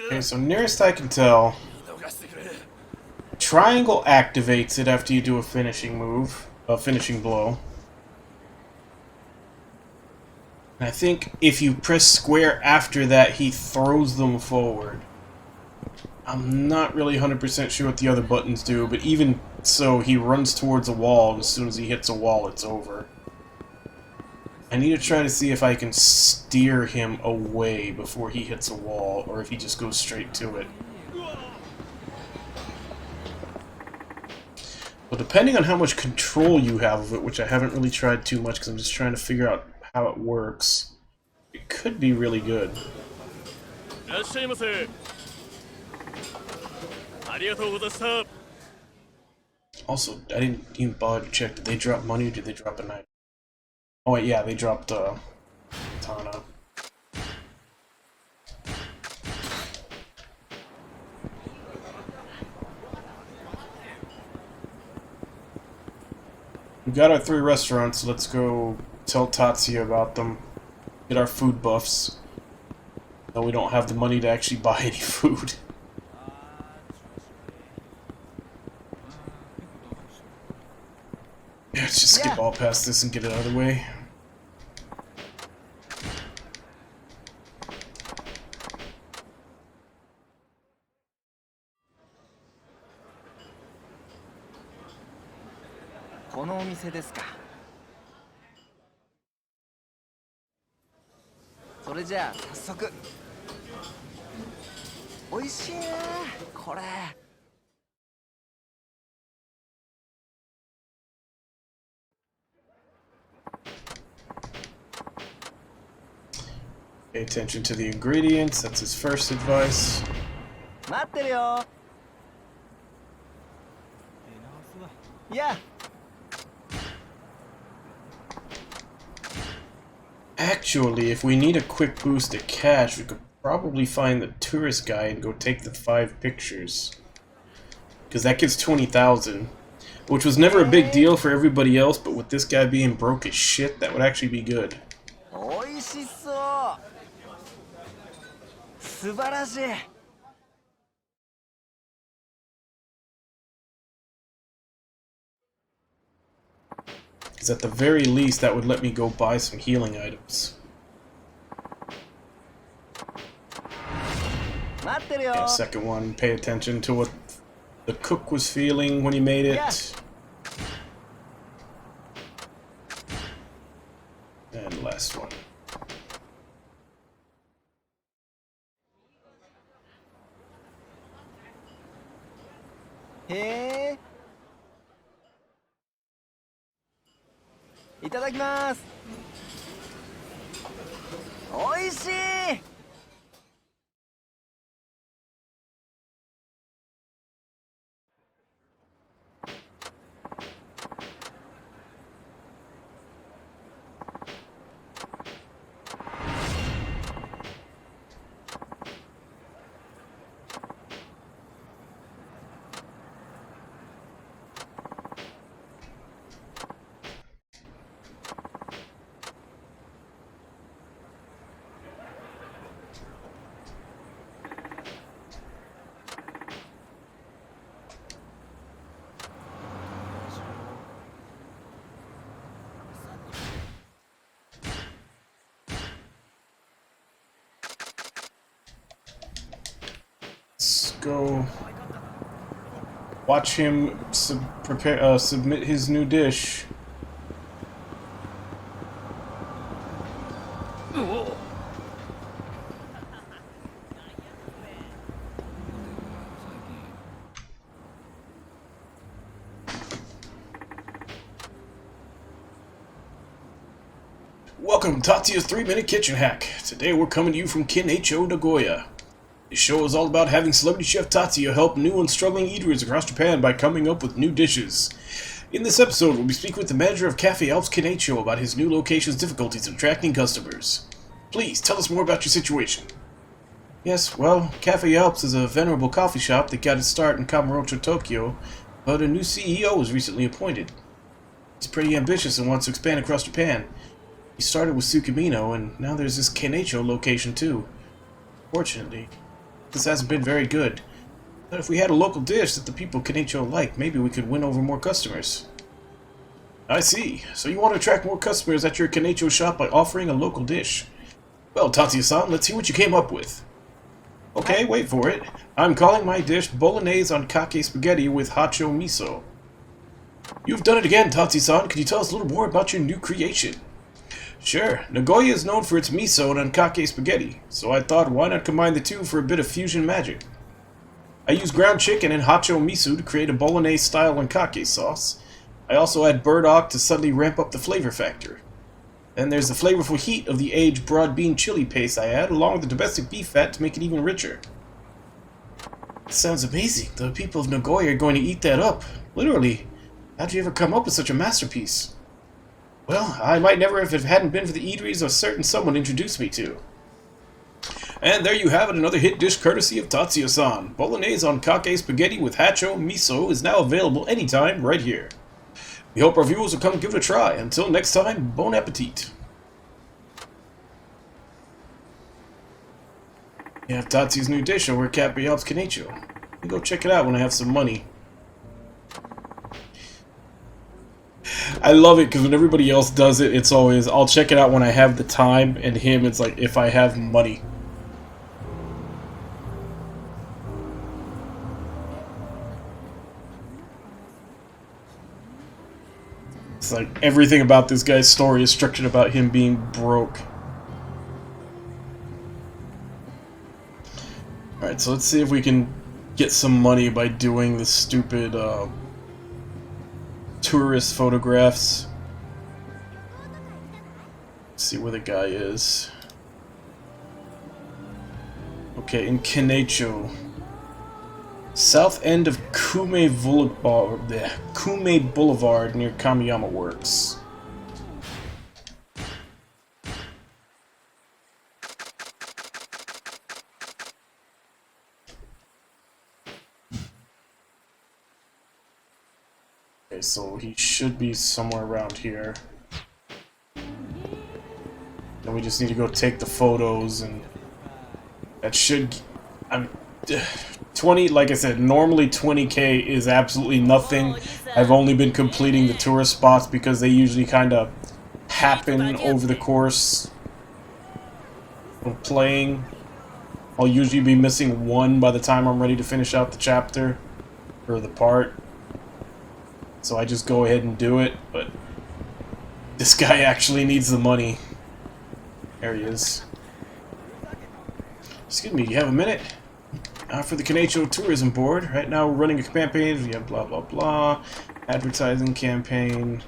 A: Okay, so nearest I can tell, triangle activates it after you do a finishing move, a finishing blow. And I think if you press square after that, he throws them forward. I'm not really 100% sure what the other buttons do, but even so, he runs towards a wall, and as soon as he hits a wall, it's over. I need to try to see if I can steer him away before he hits a wall, or if he just goes straight to it. Well, depending on how much control you have of it, which I haven't really tried too much because I'm just trying to figure out how it works, it could be really good. Also, I didn't even bother to check. Did they drop money or did they drop a knife? Oh wait, yeah, they dropped Tana. We got our 3 restaurants, so let's go tell Tatsuya about them. Get our food buffs. Though we don't have the money to actually buy any food. Yeah, let's just skip all past this and get it out of the way.
O: それじゃあ早速。美味しいなこれ。
A: Pay attention to the ingredients. That's his first advice.
O: 待ってるよ。いや。
A: Actually, if we need a quick boost of cash, we could probably find the tourist guy and go take the 5 pictures. Because that gives 20,000. Which was never a big deal for everybody else, but with this guy being broke as shit, that would actually be good.
O: 美味しそう。素晴らしい。
A: Because at the very least, that would let me go buy some healing items. And second one, pay attention to what the cook was feeling when he made it. And last one.
O: Hey. いただきます。美味しい。
A: Go watch him submit his new dish. Welcome, Tatsuya's 3-minute kitchen hack. Today we're coming to you from Kineicho, Nagoya. This show is all about having celebrity chef Tatsuya help new and struggling eateries across Japan by coming up with new dishes. In this episode, we'll be speaking with the manager of Cafe Alps Kineicho about his new location's difficulties in attracting customers. Please, tell us more about your situation. Yes, well, Cafe Alps is a venerable coffee shop that got its start in Kamurocho, Tokyo, but a new CEO was recently appointed. He's pretty ambitious and wants to expand across Japan. He started with Tsukimino, and now there's this Kineicho location too. Fortunately, this hasn't been very good. But if we had a local dish that the people of Kineicho like, maybe we could win over more customers. I see. So you want to attract more customers at your Kineicho shop by offering a local dish. Well, Tatsuya-san, let's see what you came up with. Okay, wait for it. I'm calling my dish Bolognese on Kake Spaghetti with Hacho Miso. You've done it again, Tatsuya-san. Could you tell us a little more about your new creation? Sure, Nagoya is known for its miso and ankake spaghetti, so I thought why not combine the two for a bit of fusion magic. I used ground chicken and hacho miso to create a bolognese-style ankake sauce. I also add burdock to suddenly ramp up the flavor factor. Then there's the flavorful heat of the aged broad bean chili paste I add, along with the domestic beef fat to make it even richer. It sounds amazing. The people of Nagoya are going to eat that up. Literally. How'd you ever come up with such a masterpiece? Well, I might never if it hadn't been for the eateries a certain someone introduced me to. And there you have it, another hit dish courtesy of Tatsuya-san. Bolognese on Kake Spaghetti with Hacho Miso is now available anytime right here. We hope our viewers will come give it a try. Until next time, bon appetit. You have Tatsuya's new dish over at Cafe Alps Kineicho. I'll go check it out when I have some money. I love it because when everybody else does it, it's always, I'll check it out when I have the time, and him, it's like, if I have money. It's like, everything about this guy's story is structured about him being broke. Alright, so let's see if we can get some money by doing the stupid tourist photographs. Let's see where the guy is. Okay, in Kenecho. South end of Kume Boulevard near Kamiyama Works. Okay, so he should be somewhere around here. Then we just need to go take the photos, and that should... 20, like I said, normally 20k is absolutely nothing. I've only been completing the tourist spots because they usually kind of happen over the course of playing. I'll usually be missing one by the time I'm ready to finish out the chapter, or the part. So I just go ahead and do it, but this guy actually needs the money. There he is. Excuse me, do you have a minute? For the Kenecho Tourism Board. Right now we're running a campaign. We have blah blah blah. Advertising campaign.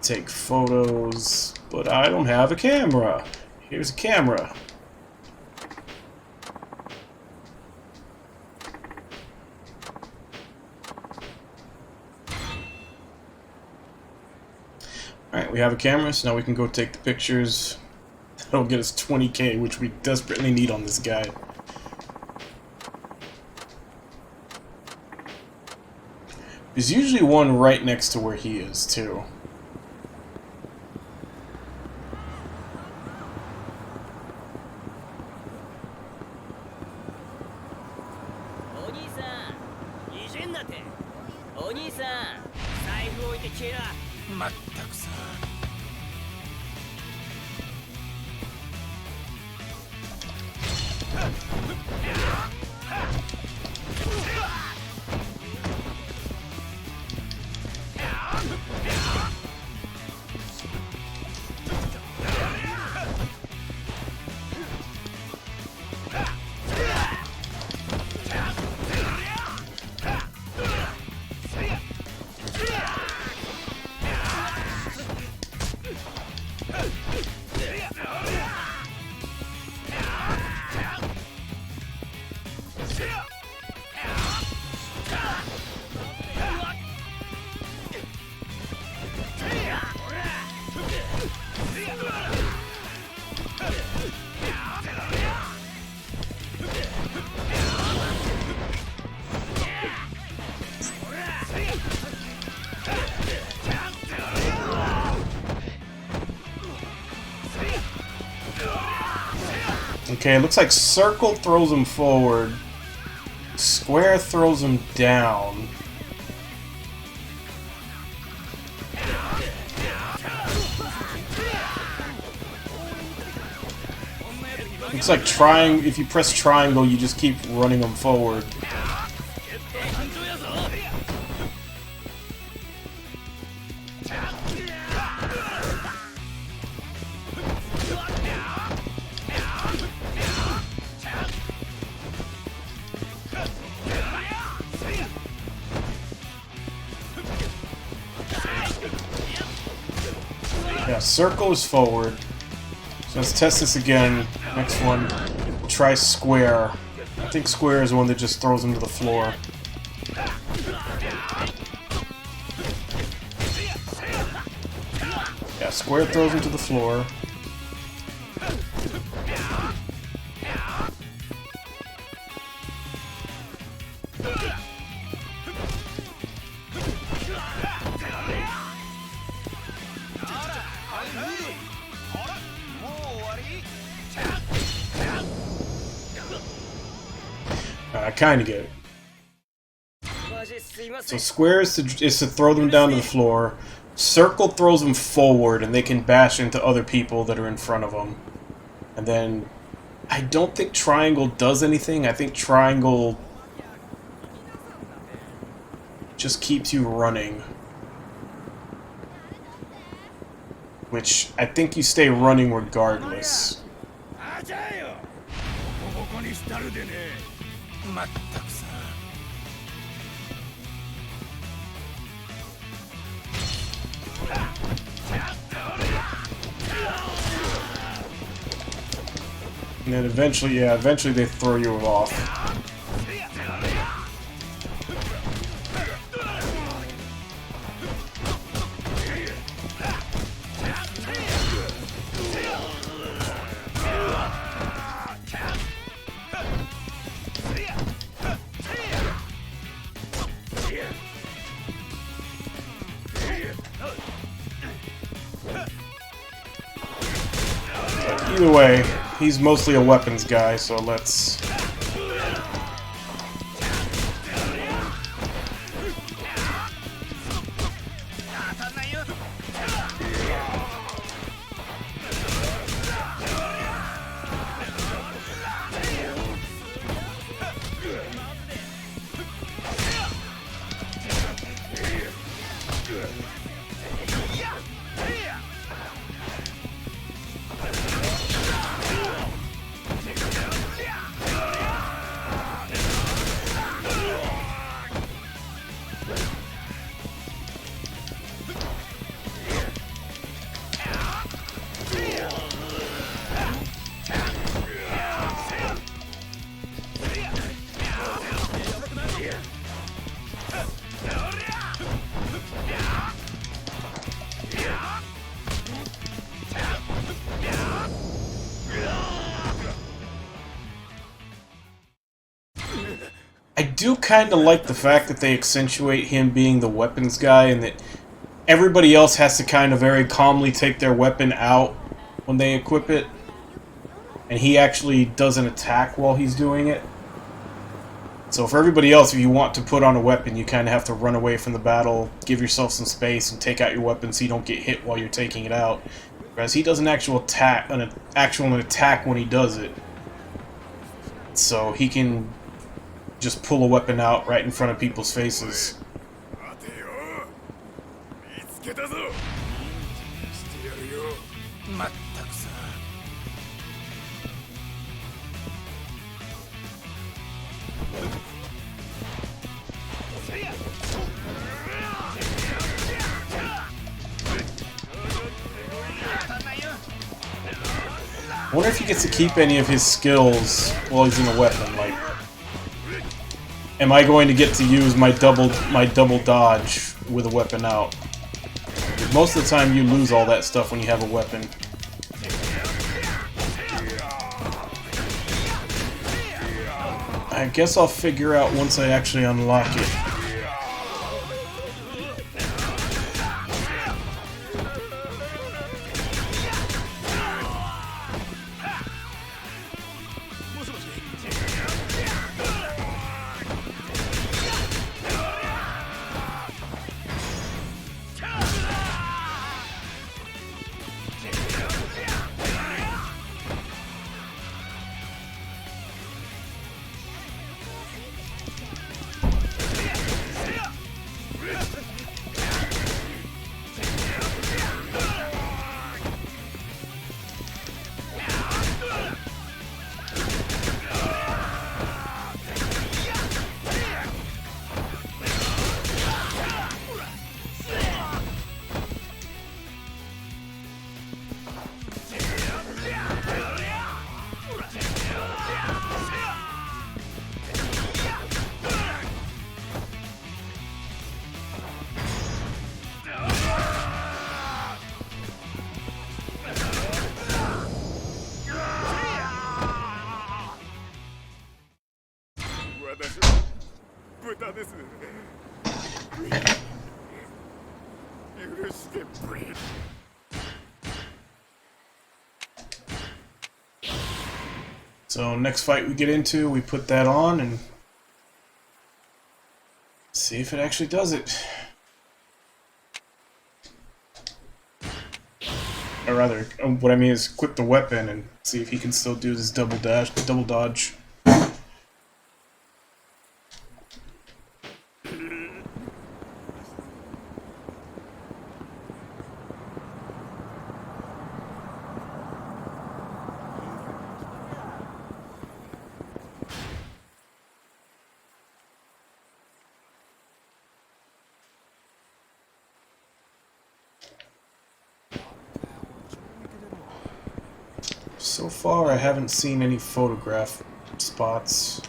A: Take photos. But I don't have a camera. Here's a camera. Alright, we have a camera, so now we can go take the pictures. That'll get us 20k, which we desperately need on this guy. There's usually one right next to where he is, too. Okay, it looks like circle throws him forward. Square throws him down. Looks like if you press triangle, you just keep running them forward. Yeah, circle is forward. So let's test this again. Next one, we'll try square. I think square is the one that just throws him to the floor. Yeah, square throws him to the floor. I kind of get it. So square is to throw them down to the floor. Circle throws them forward, and they can bash into other people that are in front of them. And then, I don't think triangle does anything. I think triangle just keeps you running. Which, I think you stay running regardless.
E: まったくさ。
A: And then eventually, yeah, eventually they throw you off. Either way, he's mostly a weapons guy, so let's... I do kind of like the fact that they accentuate him being the weapons guy and that everybody else has to kind of very calmly take their weapon out when they equip it. And he actually doesn't attack while he's doing it. So for everybody else, if you want to put on a weapon, you kind of have to run away from the battle, give yourself some space, and take out your weapon so you don't get hit while you're taking it out. Whereas he does an actual attack when he does it. So he can just pull a weapon out right in front of people's faces. I wonder if he gets to keep any of his skills while he's in a weapon. Like, am I going to get to use my double dodge with a weapon out? Most of the time, you lose all that stuff when you have a weapon. I guess I'll figure out once I actually unlock it. So next fight we get into, we put that on and see if it actually does it. Or rather, what I mean is equip the weapon and see if he can still do this double dodge. So far, I haven't seen any photograph spots.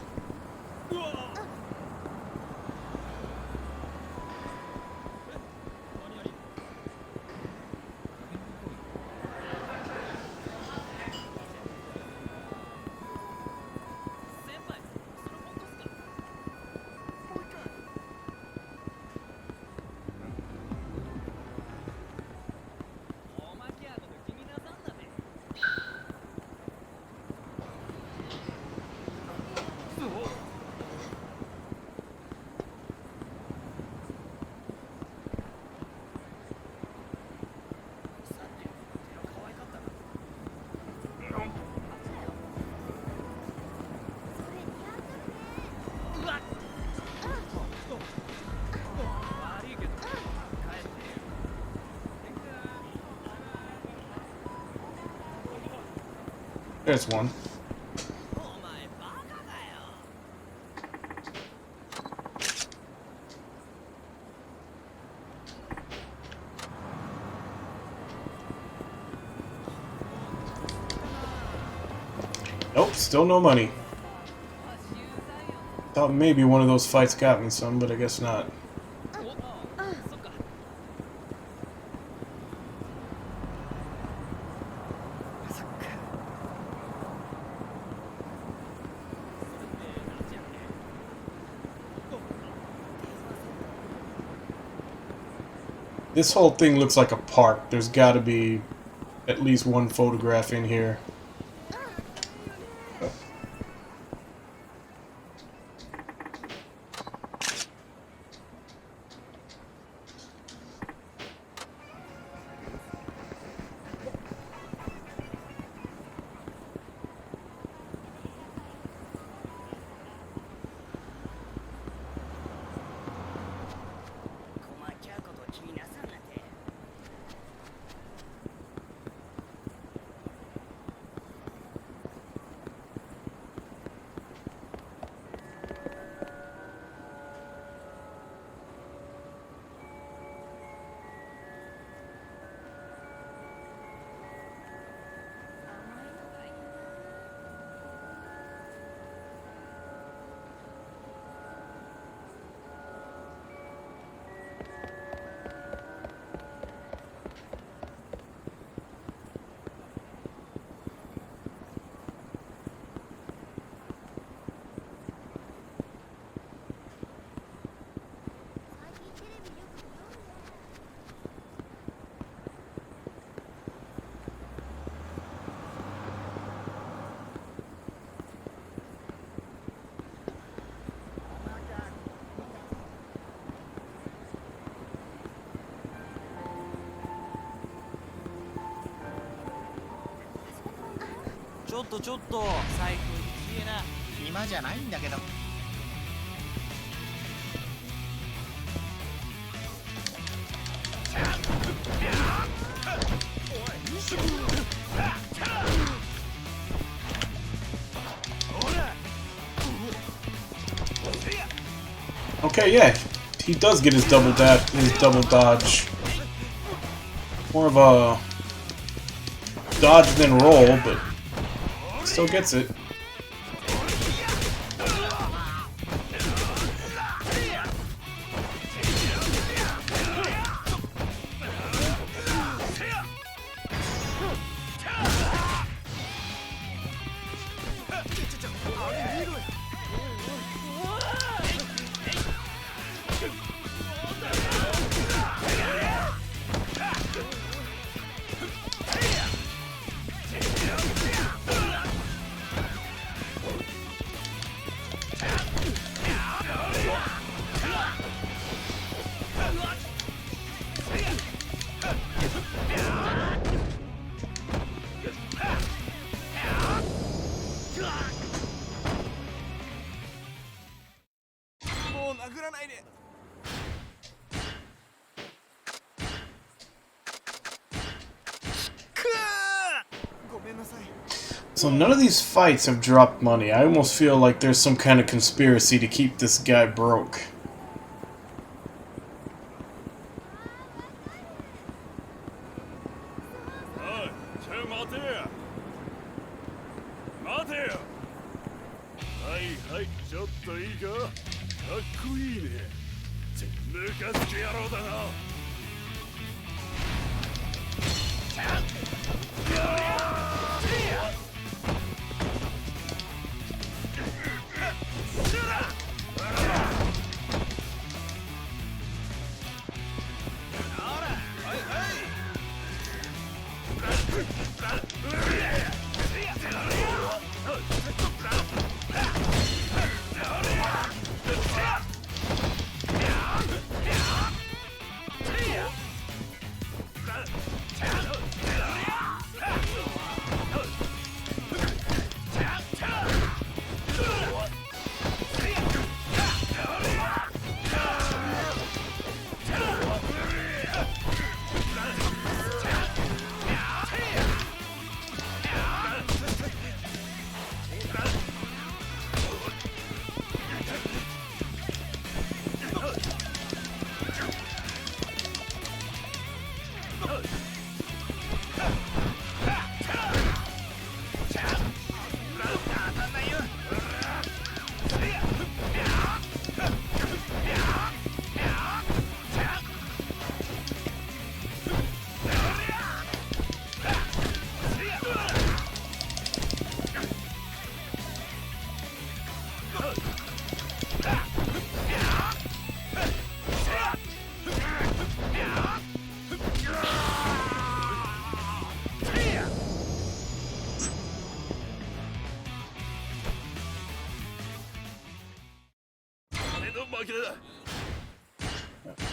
A: There's one. Nope, still no money. Thought maybe one of those fights got me some, but I guess not. This whole thing looks like a park. There's got to be at least one photograph in here.
O: ちょっと最高に綺麗な暇じゃないんだけど。
A: Okay, yeah, he does get his double dodge. More of a dodge than roll, but still gets it. So none of these fights have dropped money. I almost feel like there's some kind of conspiracy to keep this guy broke.
H: はい、ちょっといいか。かっこいいね。抜かしてやろうだな。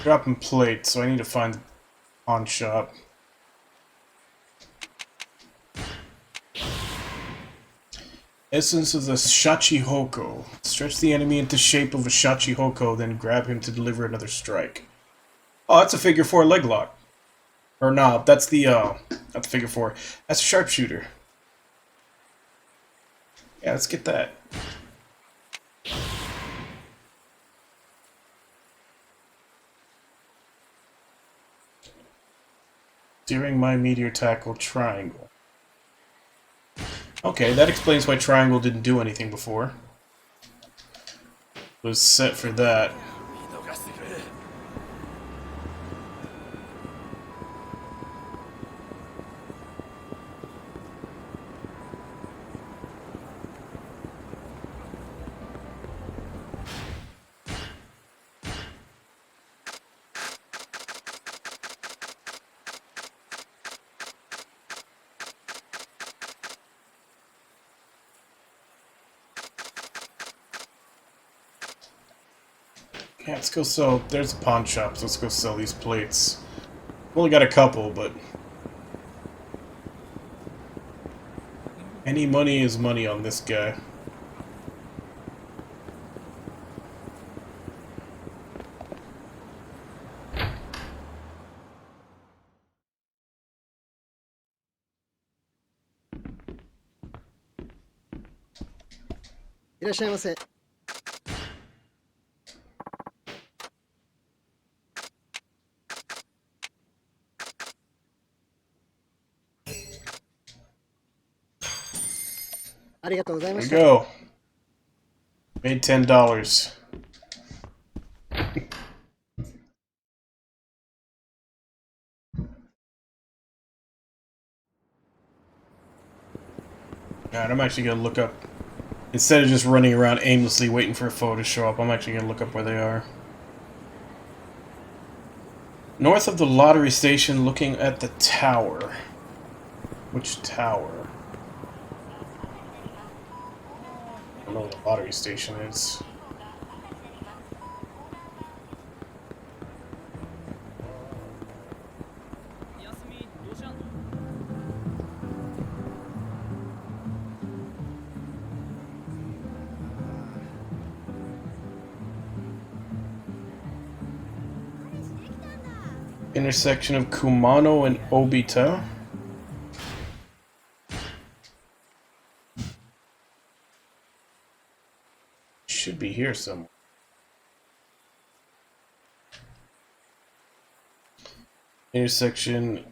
A: Dropping plates, so I need to find the pawn shop. Essence of the Shachihoko. Stretch the enemy into shape of a Shachihoko, then grab him to deliver another strike. Oh, that's a figure 4 leg lock. Or nah, that's the not the figure 4. That's a sharpshooter. Yeah, let's get that. During my meteor tackle triangle. Okay, that explains why triangle didn't do anything before. It was set for that. Yeah, let's go sell. There's a pawn shop, so let's go sell these plates. I've only got a couple, but any money is money on this guy.
C: Irashaimase. ありがとうございま
A: There
C: し
A: we
C: た。
A: go. Made $10. Alright, I'm actually gonna look up. Instead of just running around aimlessly waiting for a foe to show up, I'm actually gonna look up where they are. North of the lottery station, looking at the tower. Which tower? I don't know where the lottery station is. Intersection of Kumano and Obita. Should be here somewhere. Intersection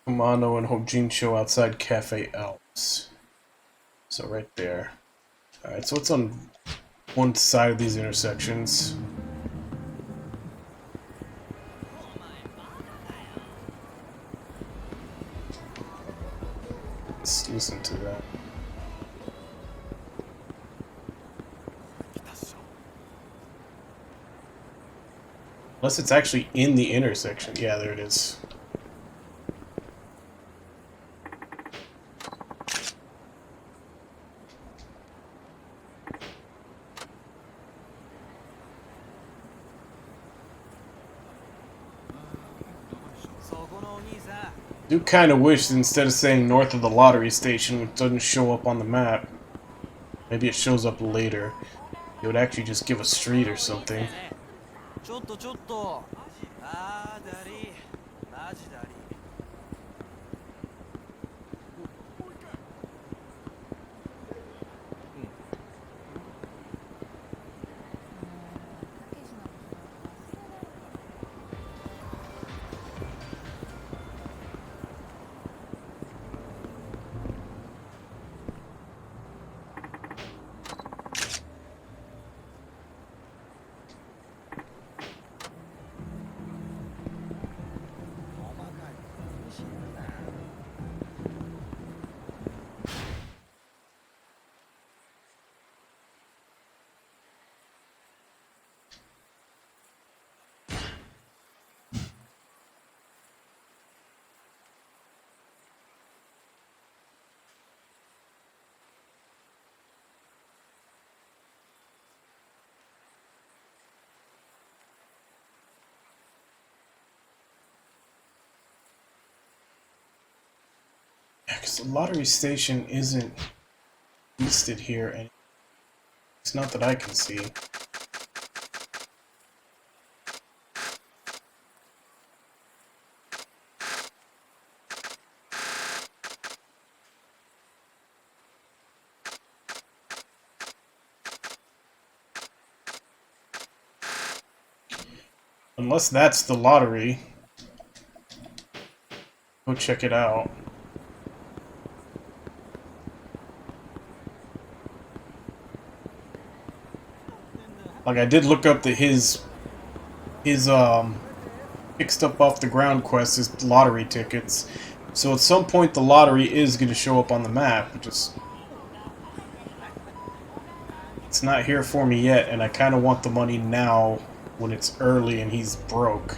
A: Kumano and Hojincho outside Cafe Alps. So right there. Alright, so it's on one side of these intersections. Let's listen to that. Unless it's actually in the intersection. Yeah, there it is. I do kind of wish that instead of saying north of the lottery station, which doesn't show up on the map, maybe it shows up later, it would actually just give a street or something.
O: ちょっとちょっとあーだりマジだり
A: Because the lottery station isn't listed here, and it's not that I can see. Unless that's the lottery. Go check it out. Like, I did look up that his fixed up off the ground quest is lottery tickets. So at some point the lottery is going to show up on the map. Just it's not here for me yet, and I kind of want the money now when it's early and he's broke.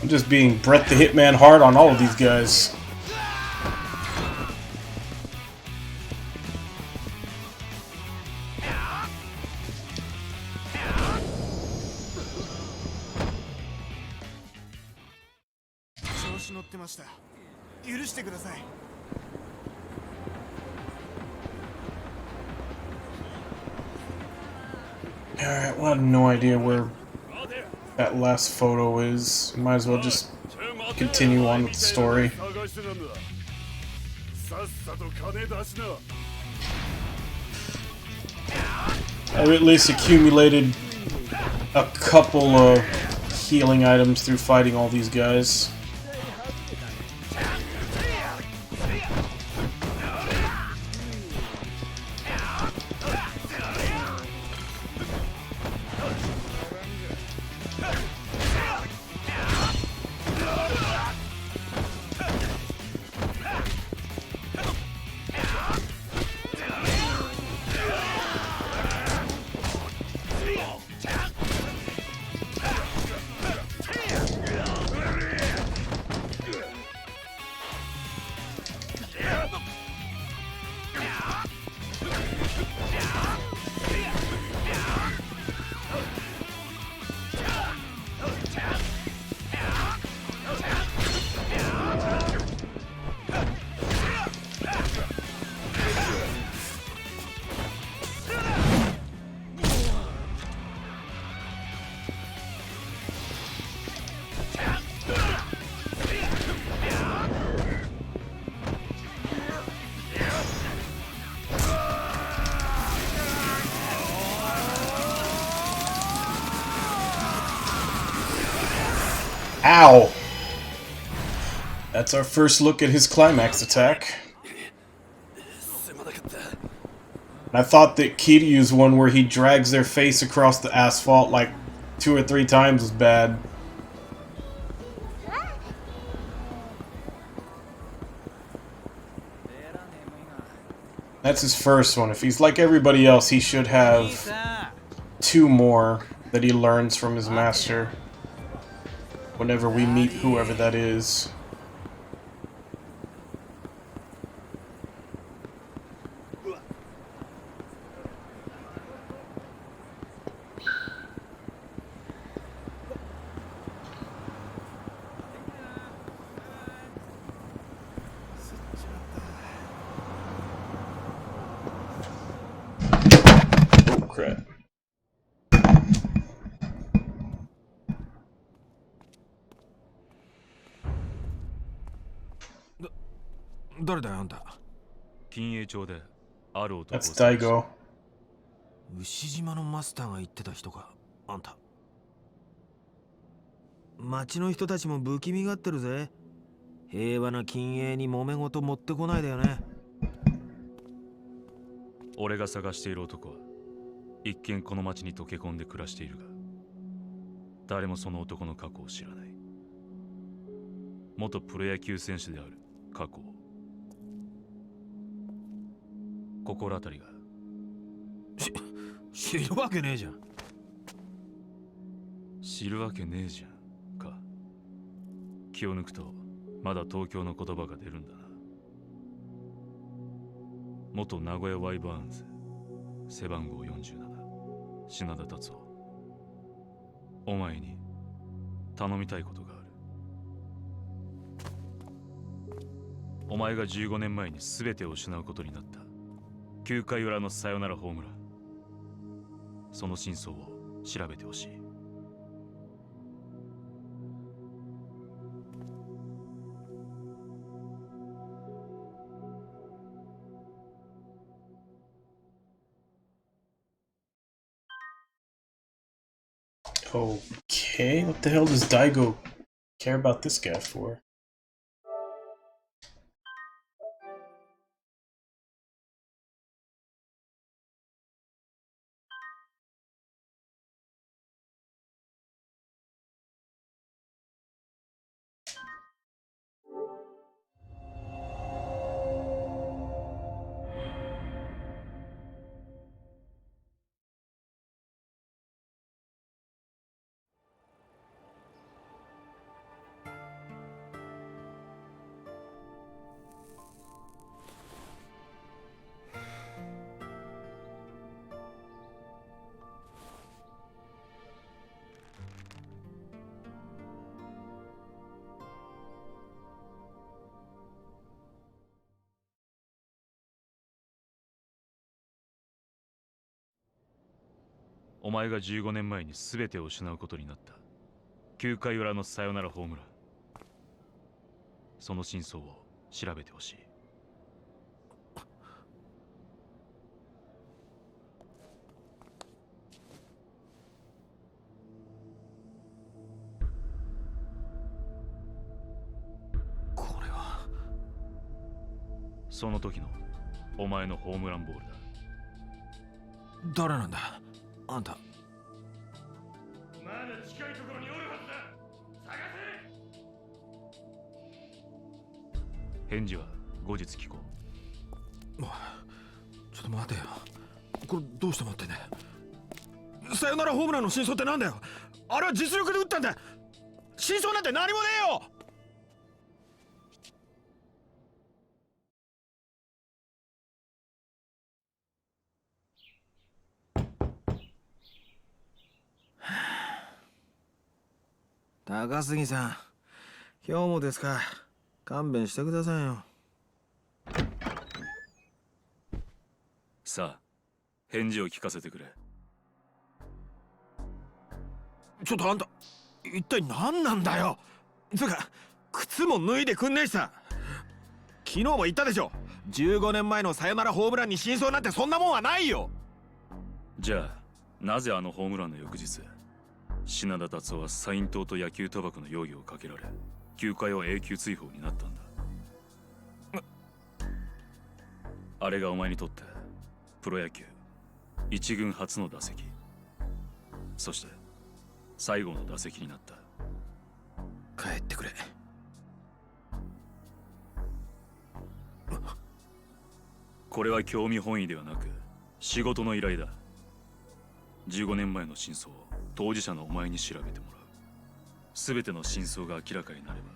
A: I'm just being Brett the Hitman hard on all of these guys. Alright, well, I have no idea where that last photo is. Might as well just continue on with the story. I've at least accumulated a couple of healing items through fighting all these guys. Ow! That's our first look at his climax attack. And I thought that Kiryu's one where he drags their face across the asphalt like 2 or 3 times was bad. That's his first one. If he's like everybody else, he should have 2 more that he learns from his master whenever we meet whoever that is. Oh, crap. That's Daigo.
E: 牛島のマスターが言ってた人か、あんた。町の人たちも不気味がってるぜ。平和な禁営に揉め事持ってこないだよね。
P: 俺が探している男は一見この町に溶け込んで暮らしているが、誰もその男の過去を知らない。元プロ野球選手である過去を。心当たりが。
E: 知るわけねえじゃん。
P: 知るわけねえじゃんか。気を抜くとまだ東京の言葉が出るんだな。元名古屋ワイバーンズ背番号47品田達夫。お前に頼みたいことがある。お前が15年前に全てを失うことになった9回裏のサヨナラホームラン、その真相を調べてほしい。
A: Okay, what the hell does Daigo care about this guy for?
P: お前が15年前に全てを失うことになった9回裏のサヨナラホームラン、その真相を調べてほしい。
E: これは
P: その時のお前のホームランボールだ。
E: 誰なんだあんた。
H: まだ近いところにおるはずだ。探せ。
P: 返事は後日聞こ
E: ちょっと待てよ。これどうして待ってんだよ。サヨナラホームランの真相ってなんだよ。あれは実力で打ったんだ。真相なんて何もねえよ。高杉さん、今日もですか。勘弁してくださいよ。
P: さあ、返事を聞かせてくれ。
E: ちょっとあんた、一体何なんだよ。つうか、靴も脱いでくんねえしさ。昨日も言ったでしょ。15年前のサヨナラホームランに真相なんてそんなもんはないよ。
P: じゃあ、なぜあのホームランの翌日、品田達夫はサイン島と野球賭博の容疑をかけられ、球界を永久追放になったんだ。あれがお前にとってプロ野球一軍初の打席、そして最後の打席になった。
E: 帰ってくれ。
P: これは興味本位ではなく仕事の依頼だ。15年前の真相を当事者のお前に調べてもらう。全ての真相が明らかになれば、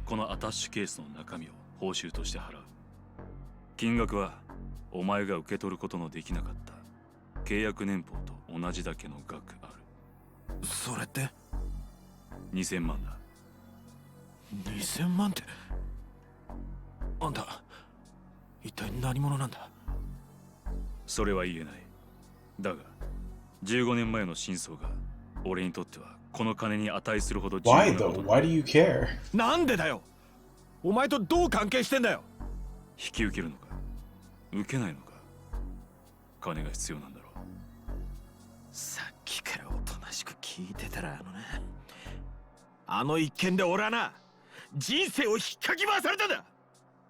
P: このアタッシュケースの中身を報酬として払う。金額はお前が受け取ることのできなかった契約年俸と同じだけの額ある。
E: それって
P: 2000万だ。
E: 2000万って。あんた一体何者なんだ。
P: それは言えない。だが15年前の真相が俺にとってはこの金に値するほど重要な
A: Why
P: こと
A: though?
P: だ。
A: Why do you care?
E: なんでだよ。お前とどう関係してんだよ。
P: 引き受けるのか受けないのか、金が必要なんだろう。
E: さっきからおとなしく聞いてたらあの一件で俺はな、人生を引っかき回されたんだ。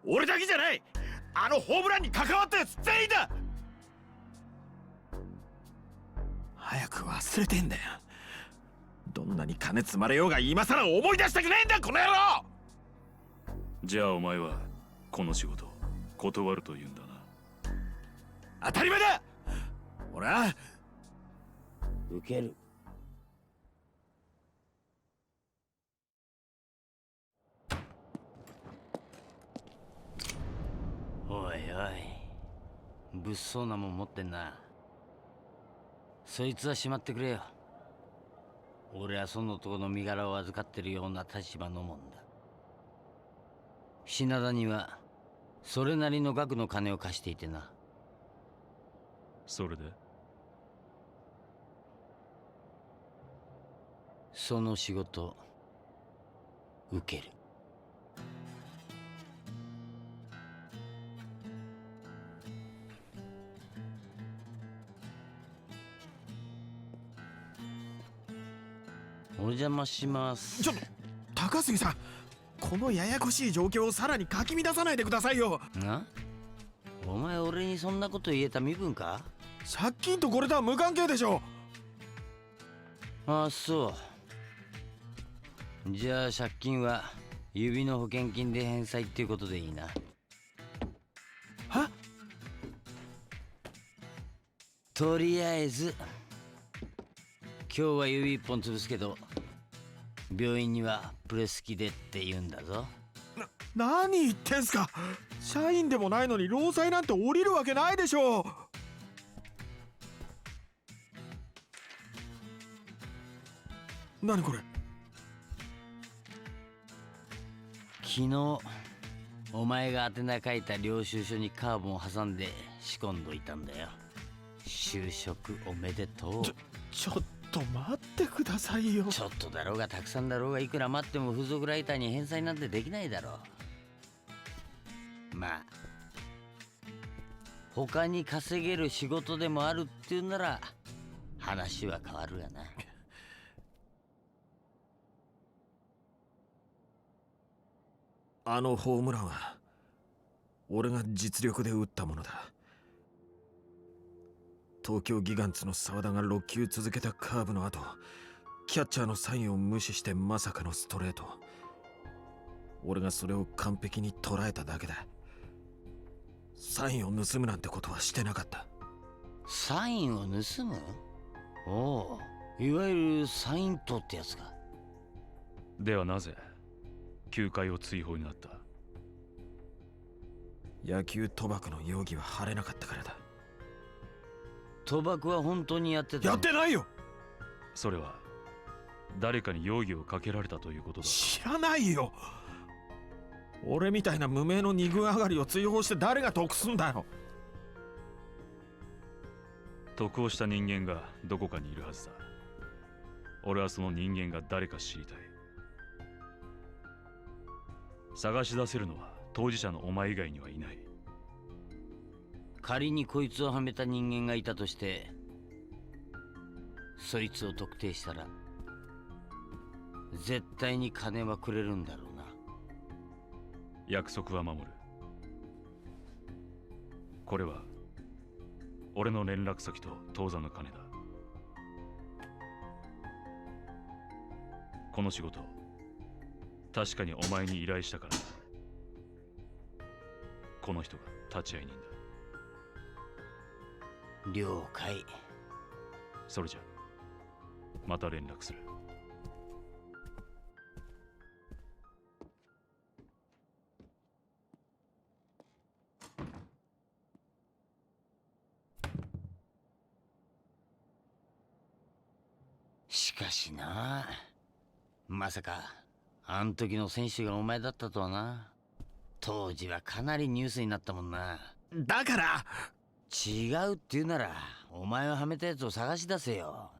E: 俺だけじゃない、あのホームランに関わったやつ全員だ。早く忘れてんだよ。どんなに金積まれようが今さら思い出したくないんだこの野郎。
P: じゃあお前はこの仕事を断ると言うんだな。
E: 当たり前だ。俺は
F: 受ける。おいおい、物騒なもん持ってんな。そいつはしまってくれよ。俺はその男の身柄を預かってるような立場のもんだ。品田にはそれなりの額の金を貸していてな。
P: それで
F: その仕事受ける。お邪魔します。
E: ちょっと高杉さん、このややこしい状況をさらにかき乱さないでくださいよ。
F: な、お前俺にそんなこと言えた身分か。
E: 借金とこれとは無関係でしょ。
F: ああそう。じゃあ借金は指の保険金で返済っていうことでいいな。
E: は？
F: とりあえず今日は指一本潰すけど、病院にはプレス機でって言うんだぞ。
E: 何言ってんすか。社員でもないのに労災なんて降りるわけないでしょう。何これ。
F: 昨日お前が宛名書いた領収書にカーボンを挟んで仕込んどいたんだよ。就職おめでとう。
E: ちょっと待ってくださいよ。
F: ちょっとだろうがたくさんだろうがいくら待っても風俗ライターに返済なんてできないだろう。まあ他に稼げる仕事でもあるっていうなら話は変わるがな。
E: あのホームランは俺が実力で打ったものだ。東京ギガンツの澤田が6球続けたカーブの後、キャッチャーのサインを無視してまさかのストレート。俺がそれを完璧に捉えただけだ。サインを盗むなんてことはしてなかった。
F: サインを盗む？おう、いわゆるサイン盗ってやつか。
P: ではなぜ球界を追放になった？
E: 野球賭博の容疑は晴れなかったからだ。
F: 賭博は本当にやってた？
E: やってないよ。
P: それは誰かに容疑をかけられたということだ。
E: 知らないよ。俺みたいな無名の二軍上がりを追放して誰が得すんだよ。
P: 得をした人間がどこかにいるはずだ。俺はその人間が誰か知りたい。探し出せるのは当事者のお前以外にはいない。
F: 仮にこいつをはめた人間がいたとして、そいつを特定したら絶対に金はくれるんだろうな。
P: 約束は守る。これは俺の連絡先と当座の金だ。この仕事確かにお前に依頼したからだ。この人が立ち会い人だ。
F: 了解。
P: それじゃまた連絡する。
F: しかしな、まさかあん時の選手がお前だったとはな。当時はかなりニュースになったもんな。
E: だから
F: 違うって言うならお前をはめたやつを探し出せよ。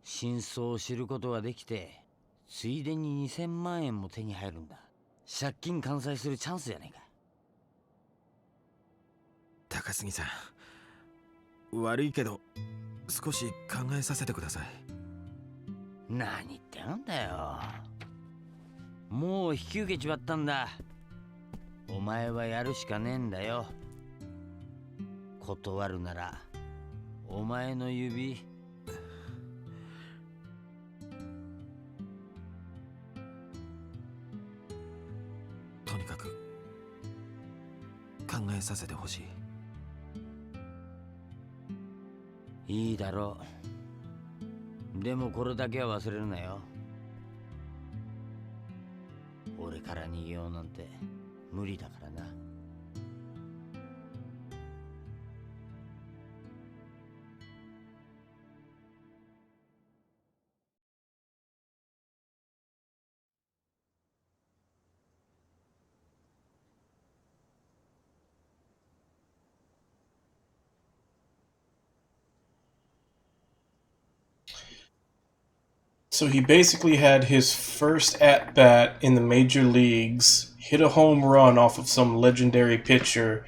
F: 真相を知ることができて、ついでに2000万円も手に入るんだ。借金完済するチャンスじゃねえか。
E: 高杉さん、悪いけど少し考えさせてください。
F: 何言ってんだよ。もう引き受けちまったんだ。お前はやるしかねえんだよ。断るならお前の指。
E: とにかく考えさせてほしい。
F: いいだろう。でもこれだけは忘れるなよ。俺から逃げようなんて無理だからな。
A: So he basically had his first at bat in the major leagues, hit a home run off of some legendary pitcher,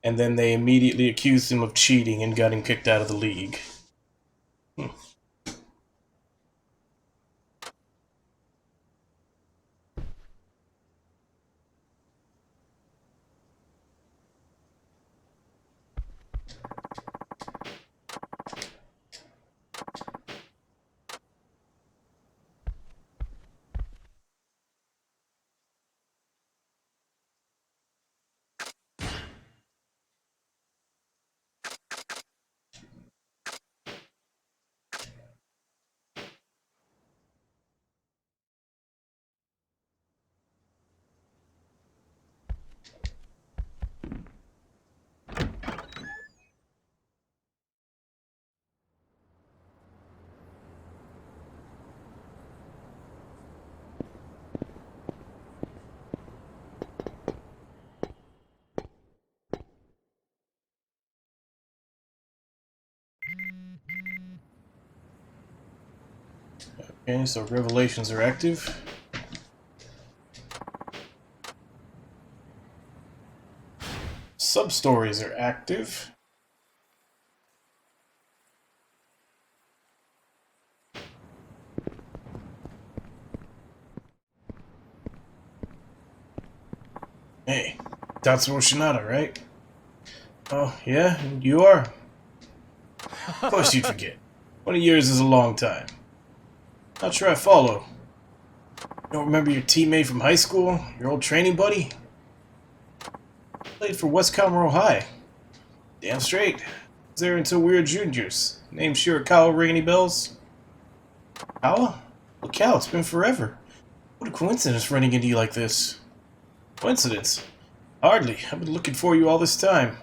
A: and then they immediately accused him of cheating and got him kicked out of the league. Okay, so revelations are active. Sub-stories are active. Hey, Tatsuo Shinada, right? Oh, yeah? You are? Of course you'd forget. 20 years is a long time. Not sure I follow. You don't remember your teammate from high school? Your old training buddy? Played for West Comro High. Damn straight. Was there until we were juniors. Name Shirakawa ring any bells? Kawa? Look out, it's been forever. What a coincidence running into you like this. Coincidence? Hardly. I've been looking for you all this time.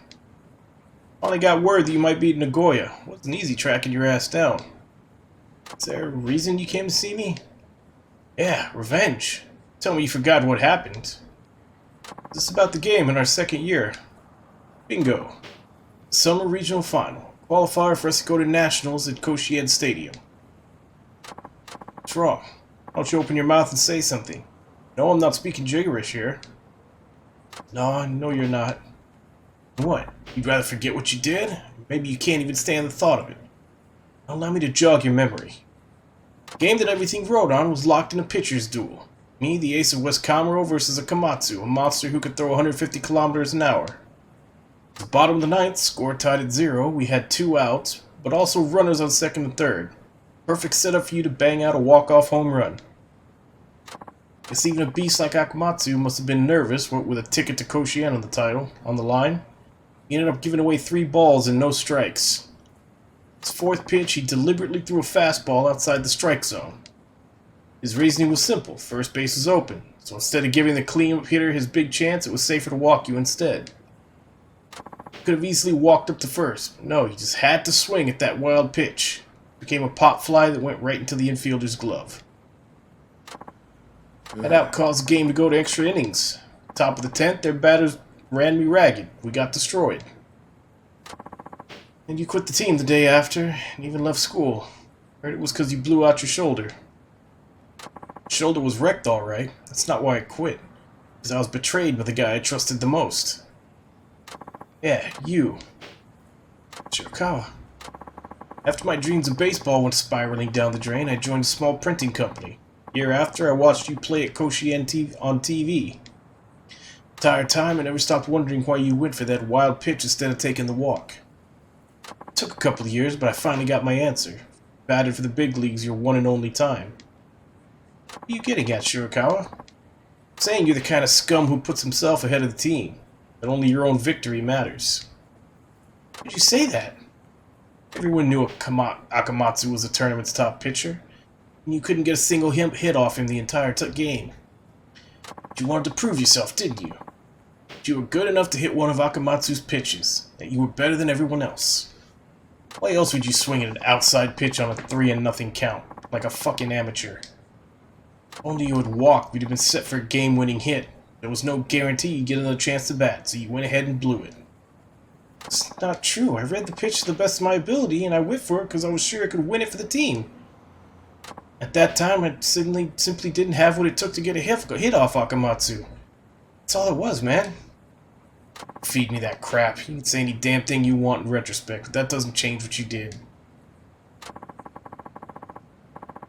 A: Finally got word that you might be in Nagoya. Wasn't easy tracking your ass down. Is there a reason you came to see me? Yeah, revenge. Tell me you forgot what happened. This is about the game in our second year. Bingo. Summer Regional Final. Qualifier for us to go to Nationals at Koshien Stadium. What's wrong? Why don't you open your mouth and say something? No, I'm not speaking gibberish here. No, you're not. What? You'd rather forget what you did? Maybe you can't even stand the thought of it. Allow me to jog your memory. The game that everything rode on was locked in a pitcher's duel. Me, the ace of West Comro, versus a Komatsu, a monster who could throw 150 kilometers an hour. At the bottom of the ninth, score tied at 0, we had 2 outs, but also runners on second and third. Perfect setup for you to bang out a walk-off home run. Guess even a beast like Akamatsu must have been nervous with a ticket to Koshien on the line. He ended up giving away 3 balls and no strikes. His 4th pitch, he deliberately threw a fastball outside the strike zone. His reasoning was simple. First base was open, so instead of giving the cleanup hitter his big chance, it was safer to walk you instead. Could have easily walked up to first, but no, he just had to swing at that wild pitch. It became a pop fly that went right into the infielder's glove. That out caused the game to go to extra innings. Top of the 10th, their batters ran me ragged. We got destroyed. And you quit the team the day after, and even left school. Heard it was because you blew out your shoulder. Shoulder was wrecked alright. That's not why I quit. Because I was betrayed by the guy I trusted the most. Yeah, you. Shirakawa. After my dreams of baseball went spiraling down the drain, I joined a small printing company. Year after, I watched you play at Koshien on TV. Entire time, I never stopped wondering why you went for that wild pitch instead of taking the walk. It took a couple of years, but I finally got my answer. Batted for the big leagues your one and only time. What are you getting at, Shirakawa? I'm saying you're the kind of scum who puts himself ahead of the team. That only your own victory matters. Why did you say that? Everyone knew Akamatsu was the tournament's top pitcher. And you couldn't get a single hit off him the entire game. But you wanted to prove yourself, didn't you? That you were good enough to hit one of Akamatsu's pitches. That you were better than everyone else. Why else would you swing at an outside pitch on a 3-0 count? Like a fucking amateur. If only you had walked, we'd have been set for a game-winning hit. There was no guarantee you'd get another chance to bat, so you went ahead and blew it. It's not true. I read the pitch to the best of my ability, and I went for it because I was sure I could win it for the team. At that time, I simply didn't have what it took to get a hit off Akamatsu. That's all it was, man. Feed me that crap. You can say any damn thing you want in retrospect, but that doesn't change what you did.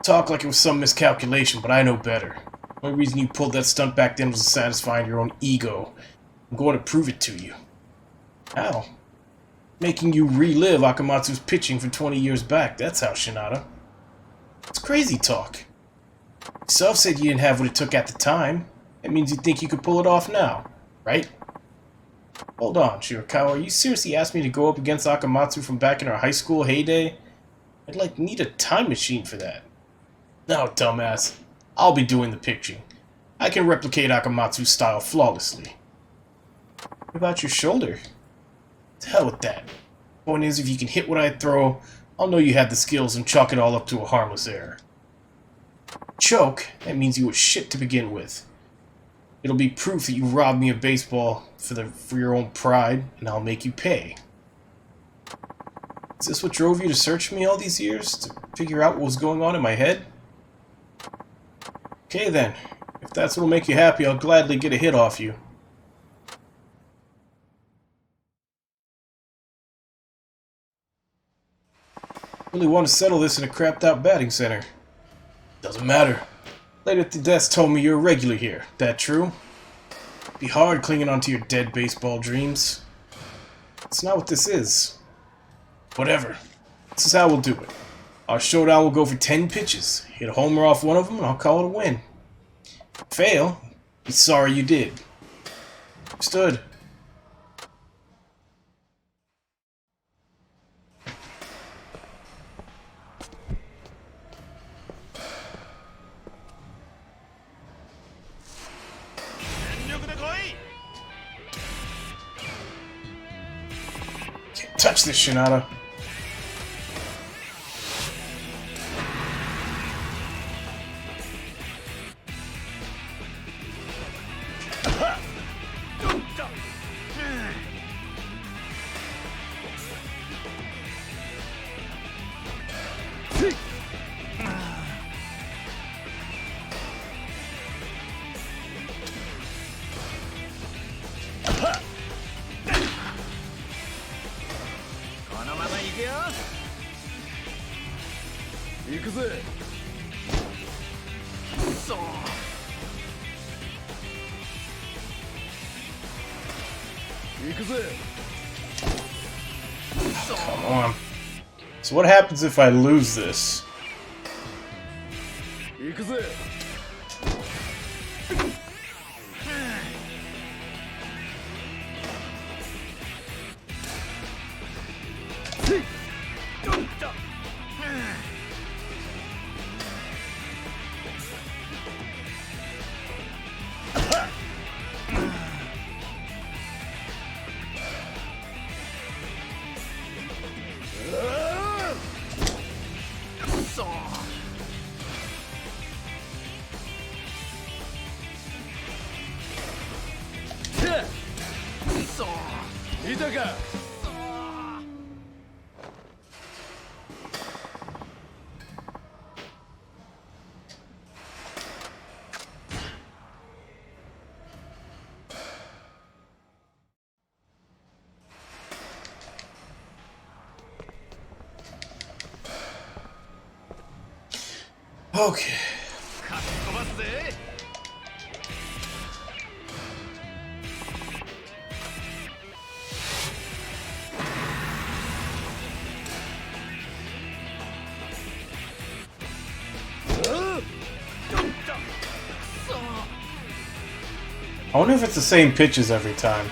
A: Talk like it was some miscalculation, but I know better. The only reason you pulled that stunt back then was to satisfy your own ego. I'm going to prove it to you. How? Making you relive Akamatsu's pitching from 20 years back. That's how, Shinada. It's crazy talk. Yourself said you didn't have what it took at the time. That means you think you could pull it off now, right? Hold on, Shirakawa. Are you seriously asking me to go up against Akamatsu from back in our high school heyday? I'd need a time machine for that. No, dumbass. I'll be doing the pitching. I can replicate Akamatsu's style flawlessly. What about your shoulder? To hell with that. Point is, if you can hit what I throw, I'll know you had the skills and chalk it all up to a harmless error. Choke? That means you were shit to begin with. It'll be proof that you robbed me of baseball for your own pride, and I'll make you pay. Is this what drove you to search me all these years? To figure out what was going on in my head? Okay then. If that's what'll make you happy, I'll gladly get a hit off you. Really want to settle this in a crapped out batting center. Doesn't matter. Lady at the desk told me you're a regular here. That true? Be hard clinging onto your dead baseball dreams. It's not what this is. Whatever. This is how we'll do it. Our showdown will go for 10 pitches. Hit a homer off one of them and I'll call it a win. Fail? Be sorry you did. Understood. Can't touch this, Shinada. Come on. So what happens if I lose this? Okay. I wonder if it's the same pitches every time.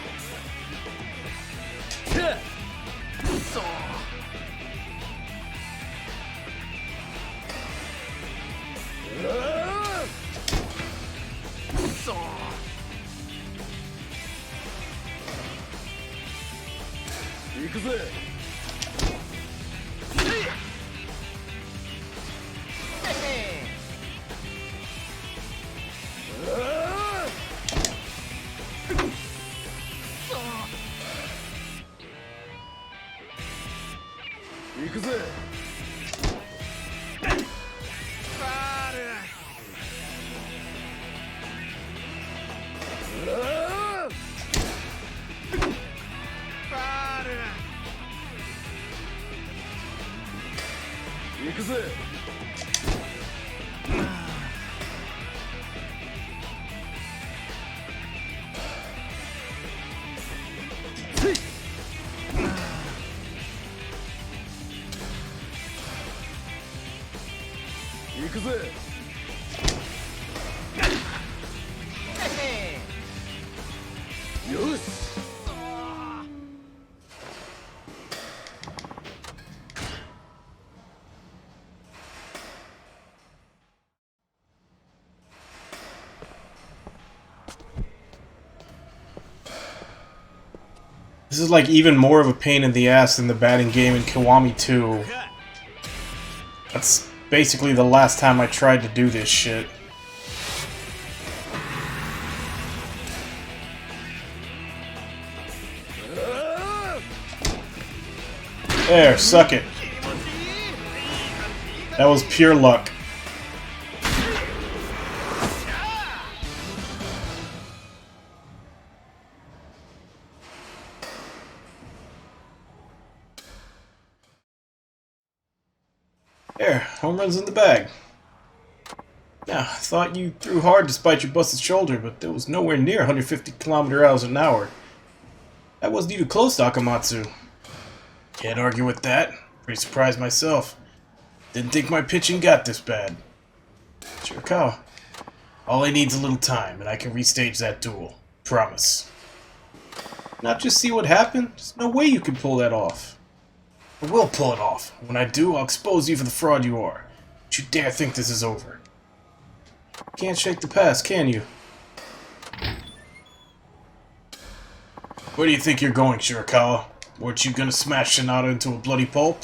A: This is like even more of a pain in the ass than the batting game in Kiwami 2. That's basically the last time I tried to do this shit. There, suck it. That was pure luck. There, home run's in the bag. Now, I thought you threw hard despite your busted shoulder, but that was nowhere near 150 km an hour. That wasn't even close to Akamatsu. Can't argue with that. Pretty surprised myself. Didn't think my pitching got this bad. Shirakawa, all I need's a little time, and I can restage that duel. Promise. Not just see what happened? There's no way you can pull that off. I will pull it off. When I do, I'll expose you for the fraud you are. Don't you dare think this is over. Can't shake the past, can you? Where do you think you're going, Shirakawa? Weren't you gonna smash Shinada into a bloody pulp?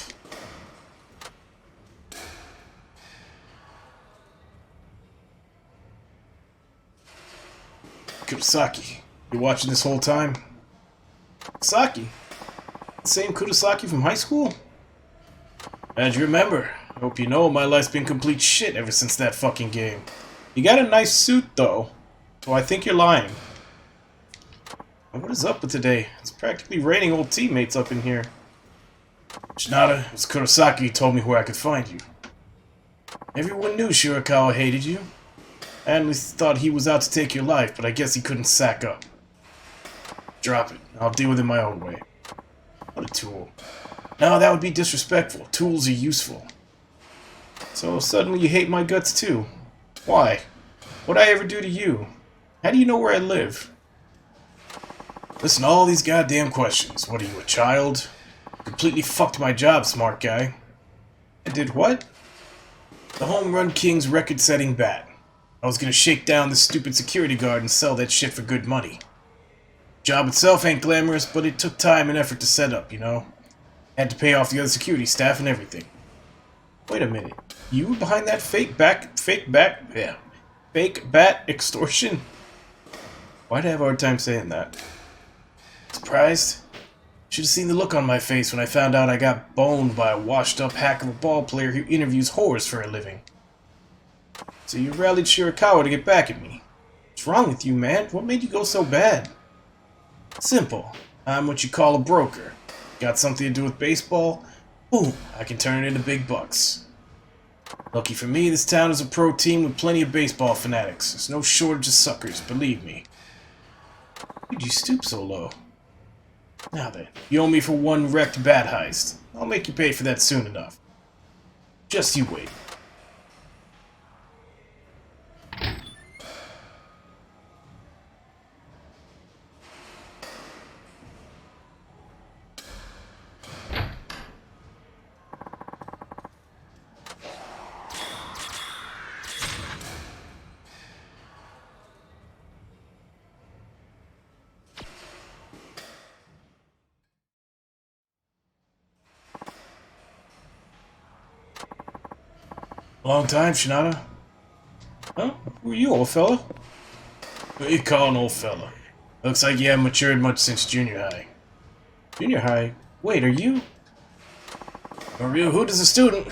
A: Kurosaki, you watching this whole time? Kurosaki? The same Kurosaki from high school? Glad you remember. I hope you know my life's been complete shit ever since that fucking game. You got a nice suit, though, so I think you're lying. What is up with today? It's practically raining old teammates up in here. Shinada, it was Kurosaki who told me where I could find you. Everyone knew Shirakawa hated you. I at least thought he was out to take your life, but I guess he couldn't sack up. Drop it. I'll deal with it my own way. What a tool. No, that would be disrespectful. Tools are useful. So suddenly you hate my guts too. Why? What'd I ever do to you? How do you know where I live? Listen to all these goddamn questions. What are you, a child? Completely fucked my job, smart guy. I did what? The Home Run King's record-setting bat. I was gonna shake down this stupid security guard and sell that shit for good money. Job itself ain't glamorous, but it took time and effort to set up, you know? Had to pay off the other security staff and everything. Wait a minute. You were behind that fake bat extortion? Why'd I have a hard time saying that? Surprised? Should have seen the look on my face when I found out I got boned by a washed-up hack of a ball player who interviews whores for a living. So you rallied Shirakawa to get back at me. What's wrong with you, man? What made you go so bad? Simple. I'm what you call a broker. Got something to do with baseball? Boom, I can turn it into big bucks. Lucky for me, this town is a pro team with plenty of baseball fanatics. There's no shortage of suckers, believe me. Why'd you stoop so low? Now then, you owe me for one wrecked bat heist. I'll make you pay for that soon enough. Just you wait. Long time, Shinada. Huh? Who are you, old fella? What you call an old fella? Looks like you haven't matured much since junior high. Junior high? Wait, are you? A real hoot as a student.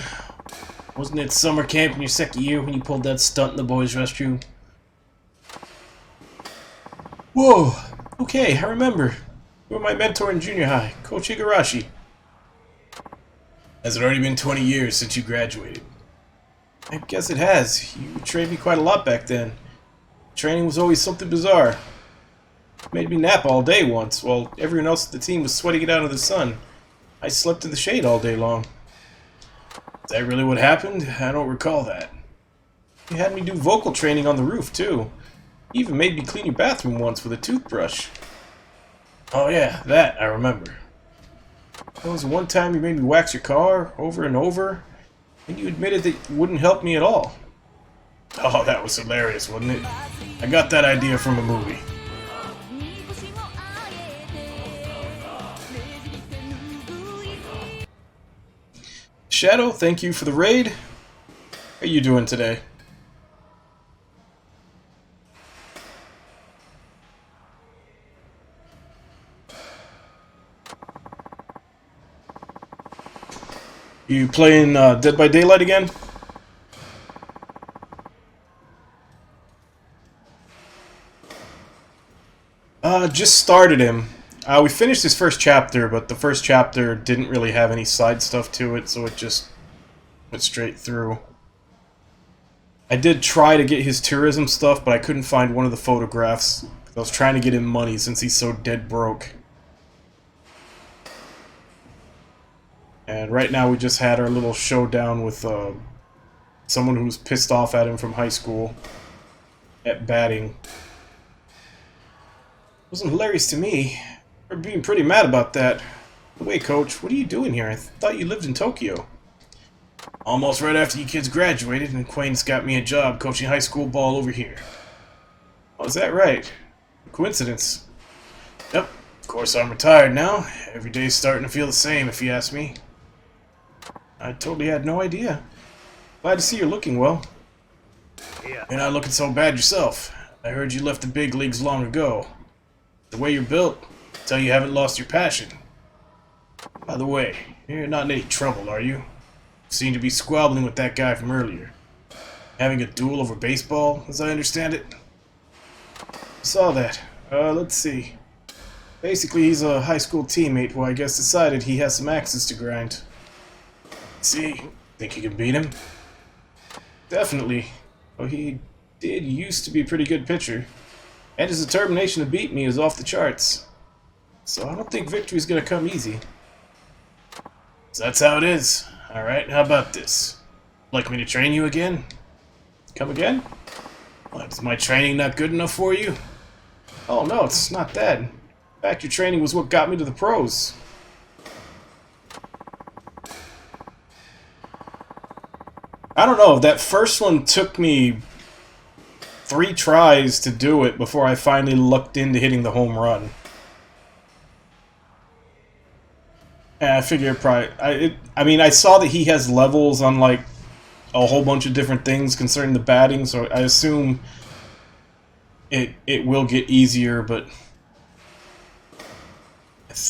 A: Wasn't it summer camp in your second year when you pulled that stunt in the boys' restroom? Whoa! Okay, I remember. You were my mentor in junior high, Coach Igarashi. Has it already been 20 years since you graduated? I guess it has. You trained me quite a lot back then. Training was always something bizarre. Made me nap all day once, while everyone else at the team was sweating it out of the sun. I slept in the shade all day long. Is that really what happened? I don't recall that. You had me do vocal training on the roof, too. You even made me clean your bathroom once with a toothbrush. Oh yeah, that I remember. There was one time you made me wax your car over and over, and you admitted that it wouldn't help me at all. Oh, that was hilarious, wasn't it? I got that idea from a movie. Shadow, thank you for the raid. How are you doing today? You playing Dead by Daylight again? Just started him. We finished his first chapter, but the first chapter didn't really have any side stuff to it, so it just Went straight through. I did try to get his tourism stuff, but I couldn't find one of the photographs. I was trying to get him money since he's so dead broke. And right now we just had our little showdown with someone who was pissed off at him from high school at batting. It wasn't hilarious to me. We're being pretty mad about that. Wait, Coach, what are you doing here? I thought you lived in Tokyo. Almost right after you kids graduated, an acquaintance got me a job coaching high school ball over here. Oh, is that right? Coincidence. Yep, of course I'm retired now. Every day's starting to feel the same, if you ask me. I totally had no idea. Glad to see you're looking well. You're not looking so bad yourself. I heard you left the big leagues long ago. The way you're built, tell you haven't lost your passion. By the way, you're not in any trouble, are you? You seem to be squabbling with that guy from earlier. Having a duel over baseball, as I understand it? Saw that. Let's see. Basically, he's a high school teammate who I guess decided he has some axes to grind. See, think you can beat him? Definitely. Well, he did used to be a pretty good pitcher. And his determination to beat me is off the charts. So I don't think victory's gonna come easy. So that's how it is. Alright, how about this? Like me to train you again? Come again? What, is my training not good enough for you? Oh no, it's not that. In fact, your training was what got me to the pros. I don't know, that first one took me 3 tries to do it before I finally lucked into hitting the home run. And I figure probably... I mean, I saw that he has levels on, like, a whole bunch of different things concerning the batting, so I assume it will get easier, but...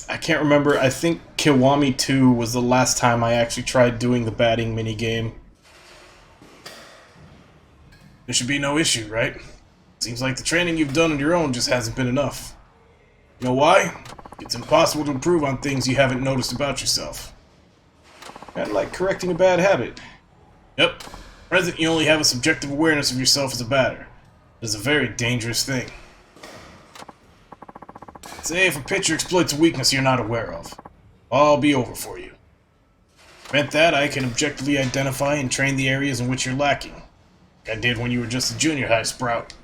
A: I can't remember. I think Kiwami 2 was the last time I actually tried doing the batting minigame. There should be no issue, right? Seems like the training you've done on your own just hasn't been enough. You know why? It's impossible to improve on things you haven't noticed about yourself. Kinda like correcting a bad habit. Yep. At present, you only have a subjective awareness of yourself as a batter. It is a very dangerous thing. Say if a pitcher exploits a weakness you're not aware of, I'll be over for you. Prevent that, I can objectively identify and train the areas in which you're lacking. Like I did when you were just a junior high sprout.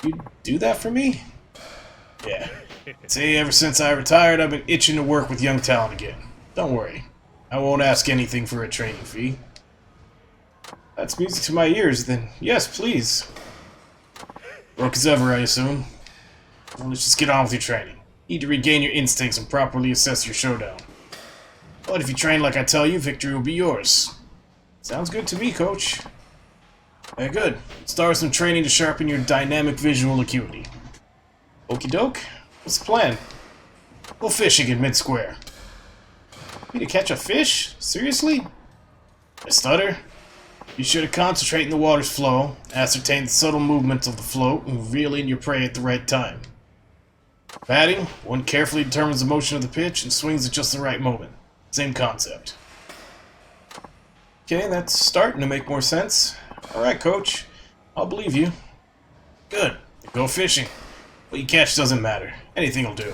A: You do that for me? Yeah. Say ever since I retired, I've been itching to work with young talent again. Don't worry. I won't ask anything for a training fee. That's music to my ears, then yes, please. Broke as ever, I assume. Well, let's just get on with your training. You need to regain your instincts and properly assess your showdown. But if you train like I tell you, victory will be yours. Sounds good to me, Coach. Very good. Start with some training to sharpen your dynamic visual acuity. Okie doke. What's the plan? Go fishing in mid-square. Me to catch a fish? Seriously? I stutter. Be sure to concentrate in the water's flow, ascertain the subtle movements of the float, and reel in your prey at the right time. Batting, one carefully determines the motion of the pitch and swings at just the right moment. Same concept. Okay, that's starting to make more sense. Alright, Coach. I'll believe you. Good. Go fishing. What you catch doesn't matter. Anything will do.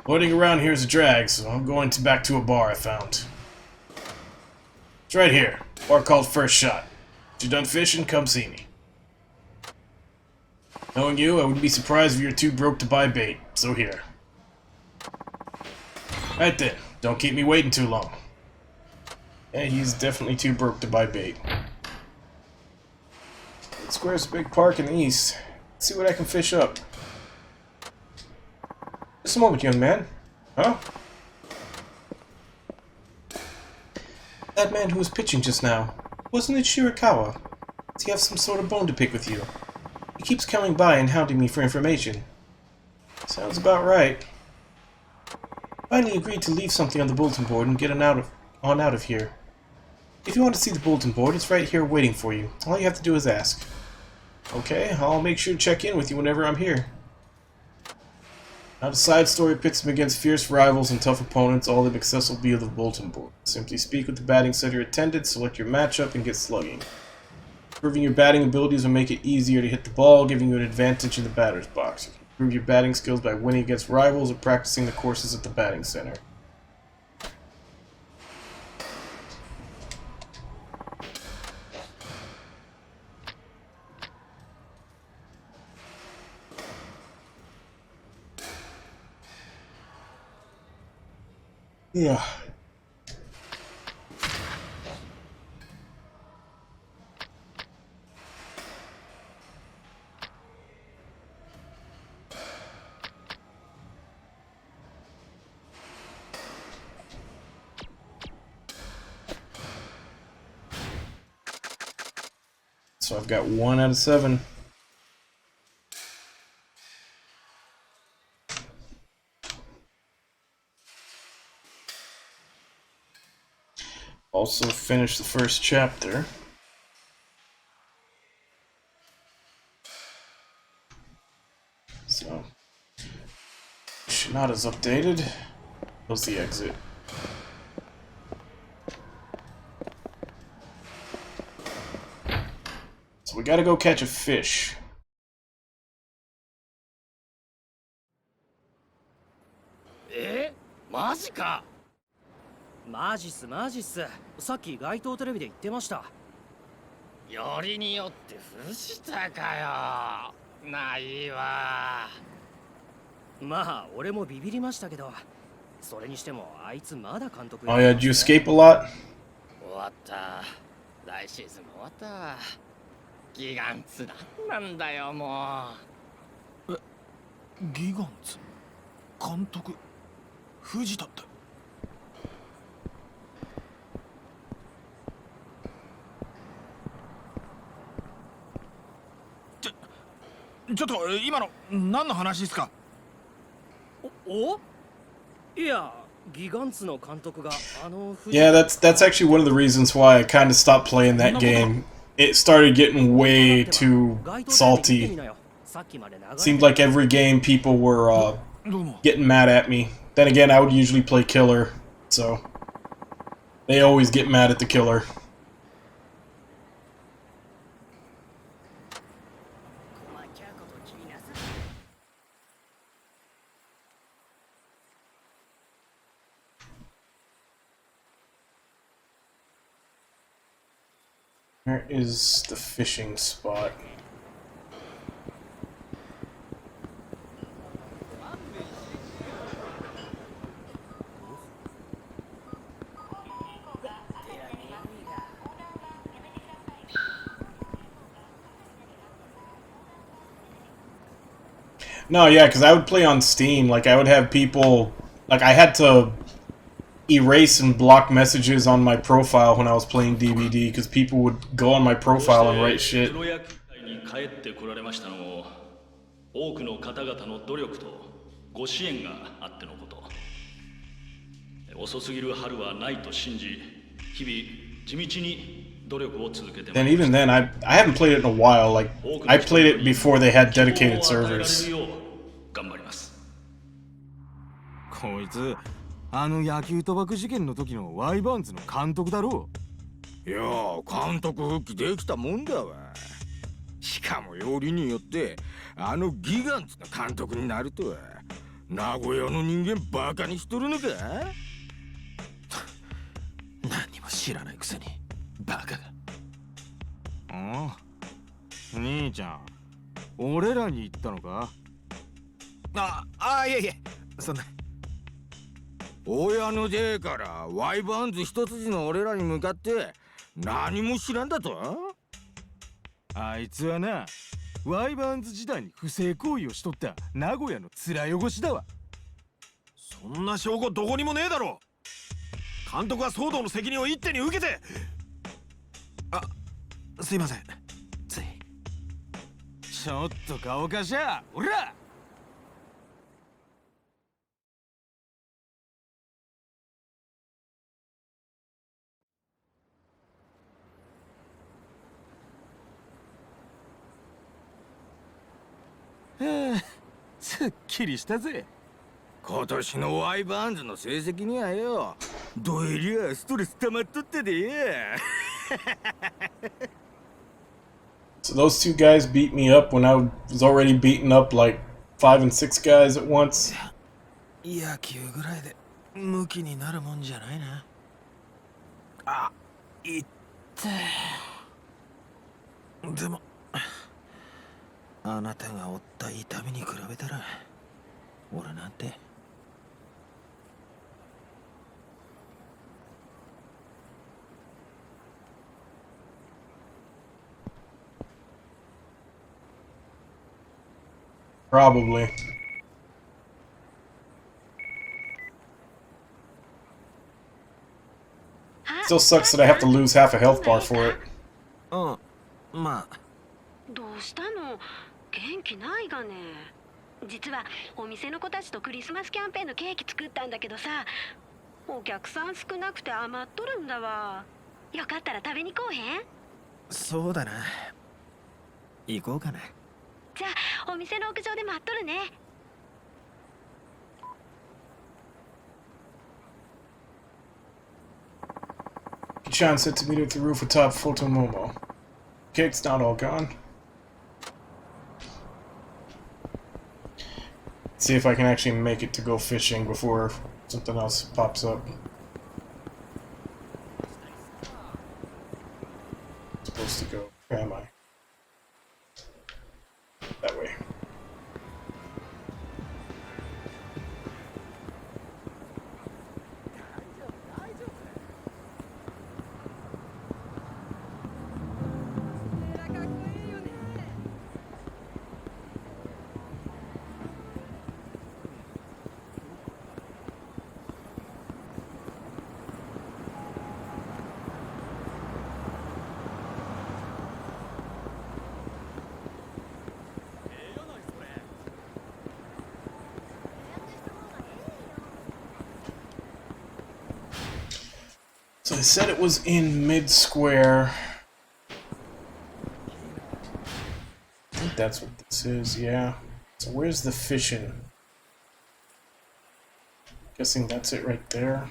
A: Floating around here is a drag, so I'm going back to a bar I found. It's right here. Bar called First Shot. If you're done fishing, come see me. Knowing you, I wouldn't be surprised if you're too broke to buy bait, so here. Right then. Don't keep me waiting too long. Yeah, he's definitely too broke to buy bait. Square's a big park in the east. Let's see what I can fish up. Just a moment, young man. Huh? That man who was pitching just now, wasn't it Shirakawa? Does he have some sort of bone to pick with you? He keeps coming by and hounding me for information. Sounds about right. Finally agreed to leave something on the bulletin board and get on out of here. If you want to see the bulletin board, it's right here waiting for you. All you have to do is ask. Okay, I'll make sure to check in with you whenever I'm here. Now the side story pits him against fierce rivals and tough opponents, all the accessible of the bulletin board. Simply speak with the batting center attendant, select your matchup, and get slugging. Improving your batting abilities will make it easier to hit the ball, giving you an advantage in the batter's box. You can improve your batting skills by winning against rivals or practicing the courses at the batting center. Yeah. So I've got 1 out of 7. Also finished the first chapter. So Shinada's updated. Close the exit. So we gotta go catch a fish.
I: マジか。マジっすマジっす。さっき街頭テレビで言ってました。よりによって藤田かよ。ないわ。まあ俺もビビりましたけど、それにしてもあいつまだ監督。
A: Oh yeah, did you escape a lot?
I: 終わった。来シーズンも終わった。ギガンツなんだよもう。
E: ギガンツ監督藤田って。ちょっと今の何の話ですか？
I: お？いや、ギガンツの監督が
A: Yeah, that's actually one of the reasons why I kind of stopped playing that game. It started getting way too salty. Seemed like every game people were getting mad at me. Then again, I would usually play killer, so they always get mad at the killer. Where is the fishing spot? No, yeah, because I would play on Steam. Like, I would have people... Like, I had to erase and block messages on my profile when I was playing DBD, because people would go on my profile and write shit.
Q: 多くの方々の努力とご支援があってのこと。遅すぎる春はないと信じ、日々地道に努力を続けてまいりました。
A: And even then, I haven't played it in a while. Like, I played it before they had dedicated servers.
Q: 頑張ります。
J: こいつ、野球賭博事件の時のワイバーンズの監督だろう。
E: いや、監督復帰できたもんだわ。しかもよりによってギガンツの監督になるとは名古屋の人間バカにしとるのか？何にも知らないくせにバカが。
J: ああ、兄ちゃん、俺らに言ったのか？
E: いえいえ、そんな。親の出からワイバーンズ一筋の俺らに向かって何も知らんだと？
J: あいつはな、ワイバーンズ時代に不正行為をしとった名古屋の面汚しだわ。
E: そんな証拠どこにもねえだろ。監督は騒動の責任を一手に受けて。すいません。つい。
J: ちょっと顔かしゃ、おら。すっきりしたぜ。
E: 今年のワイバーンズの成績にはよ、どえりゃストレス溜まっとったで。
A: So those two guys beat me up when I was already beating up like 5 and 6 guys at once.
E: 野球ぐらいでムキになるもんじゃないな。あ、いって。でもあなたが負った痛みに比べたら俺なんて。
A: Probably. Still sucks that I have to lose half a health bar for it.
G: うん、まあ。どうしたの？元気ないがね。実はお店の子たちとクリスマスキャンペーンのケーキ作ったんだけどさ、お客さん少なくて余っとるんだわ。よかったら食べに来おへん？
E: そうだな。行こうかな。
G: じゃあお店の屋上で待っとるね。
A: John said to meet at the roof atop Photomomo. Cake's not all gone. See if I can actually make it to go fishing before something else pops up. Supposed to go. Where am I? That way. So they said it was in mid-square. I think that's what this is, yeah. So where's the fishing? Guessing that's it right there.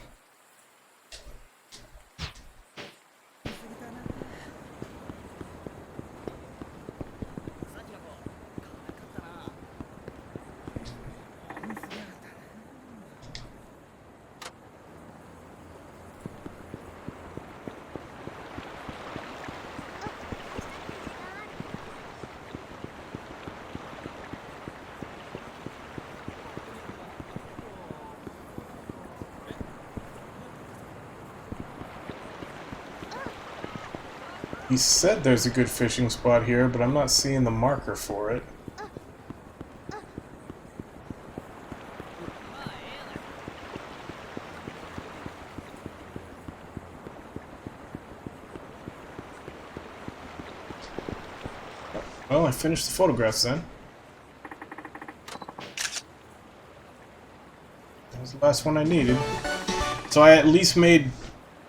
A: He said there's a good fishing spot here, but I'm not seeing the marker for it. Well, I finished the photographs then. That was the last one I needed. So I at least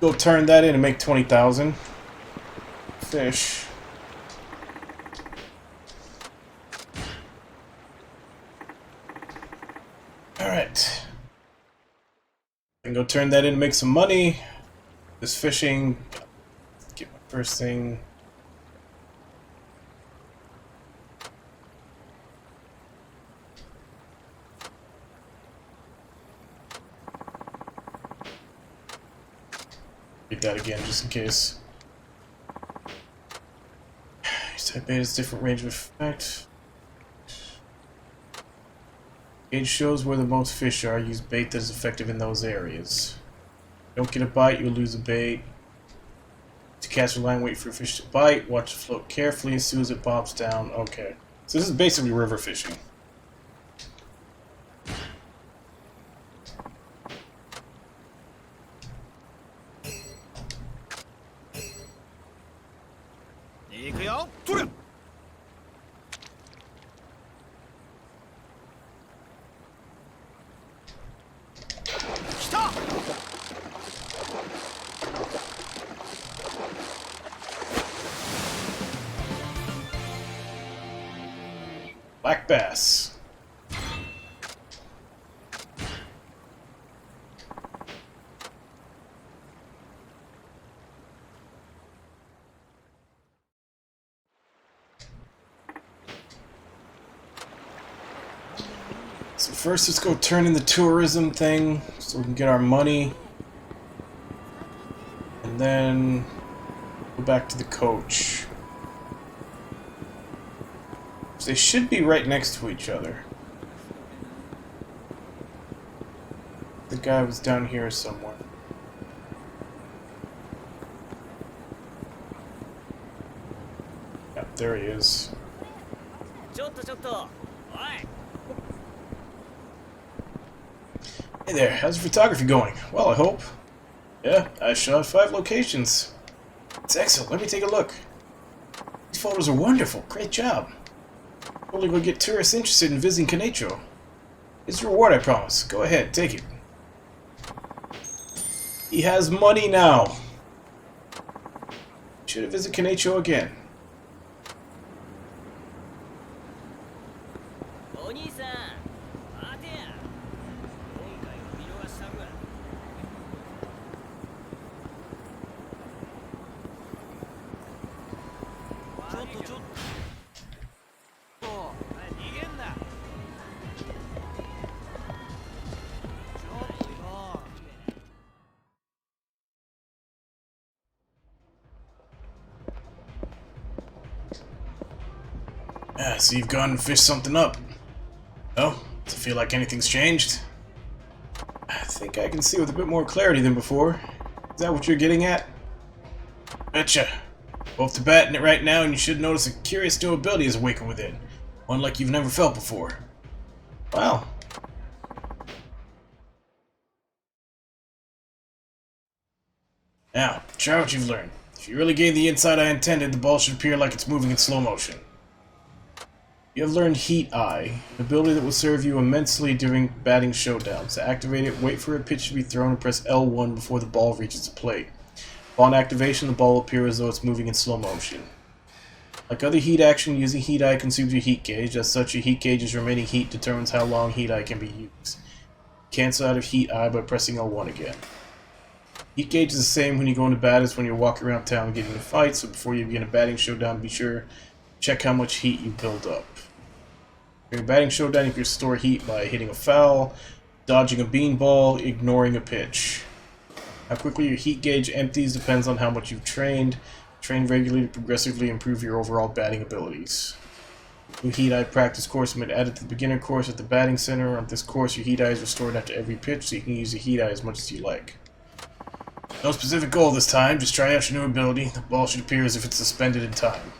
A: go turn that in and make 20,000. Fish. Alright. I can go turn that in and make some money. This fishing. Get my first thing. Read that again just in case. Type beta has different range of effect. Gauge shows where the most fish are. Use bait that is effective in those areas. Don't get a bite, you'll lose a bait. To cast your line, wait for a fish to bite. Watch it float carefully as soon as it bobs down. Okay. So this is basically river fishing. Black bass. So first, let's go turn in the tourism thing so we can get our money. And then go back to the coach. So they should be right next to each other. The guy was down here somewhere. Yep, there he is. Hey there, how's your photography going? Well, I hope. Yeah, I shot 5 locations. It's excellent, let me take a look. These photos are wonderful, great job. Totally gonna get tourists interested in visiting Kanecho. It's your reward, I promise. Go ahead, take it. He has money now. Should have visited Kanecho again. Ah, so you've gone and fished something up. Oh, does it feel like anything's changed? I think I can see with a bit more clarity than before. Is that what you're getting at? Betcha. Both to bat in it right now, and you should notice a curious new ability is awakened within. One like you've never felt before. Wow. Now, try what you've learned. If you really gain the insight I intended, the ball should appear like it's moving in slow motion. You have learned Heat Eye, an ability that will serve you immensely during batting showdowns. To activate it, wait for a pitch to be thrown and press L1 before the ball reaches the plate. Upon activation, the ball will appear as though it's moving in slow motion. Like other heat action, using Heat Eye consumes your heat gauge. As such, your heat gauge's remaining heat determines how long Heat Eye can be used. Cancel out of Heat Eye by pressing L1 again. Heat gauge is the same when you go into bat as when you're walking around town getting in a fight, so before you begin a batting showdown, be sure to check how much heat you build up. During a batting showdown, you can store heat by hitting a foul, dodging a beanball, ignoring a pitch. How quickly your heat gauge empties depends on how much you've trained. Train regularly to progressively improve your overall batting abilities. New Heat Eye practice course has been added to the beginner course at the batting center. On this course, your Heat Eye is restored after every pitch, so you can use your Heat Eye as much as you like. No specific goal this time, just try out your new ability. The ball should appear as if it's suspended in time.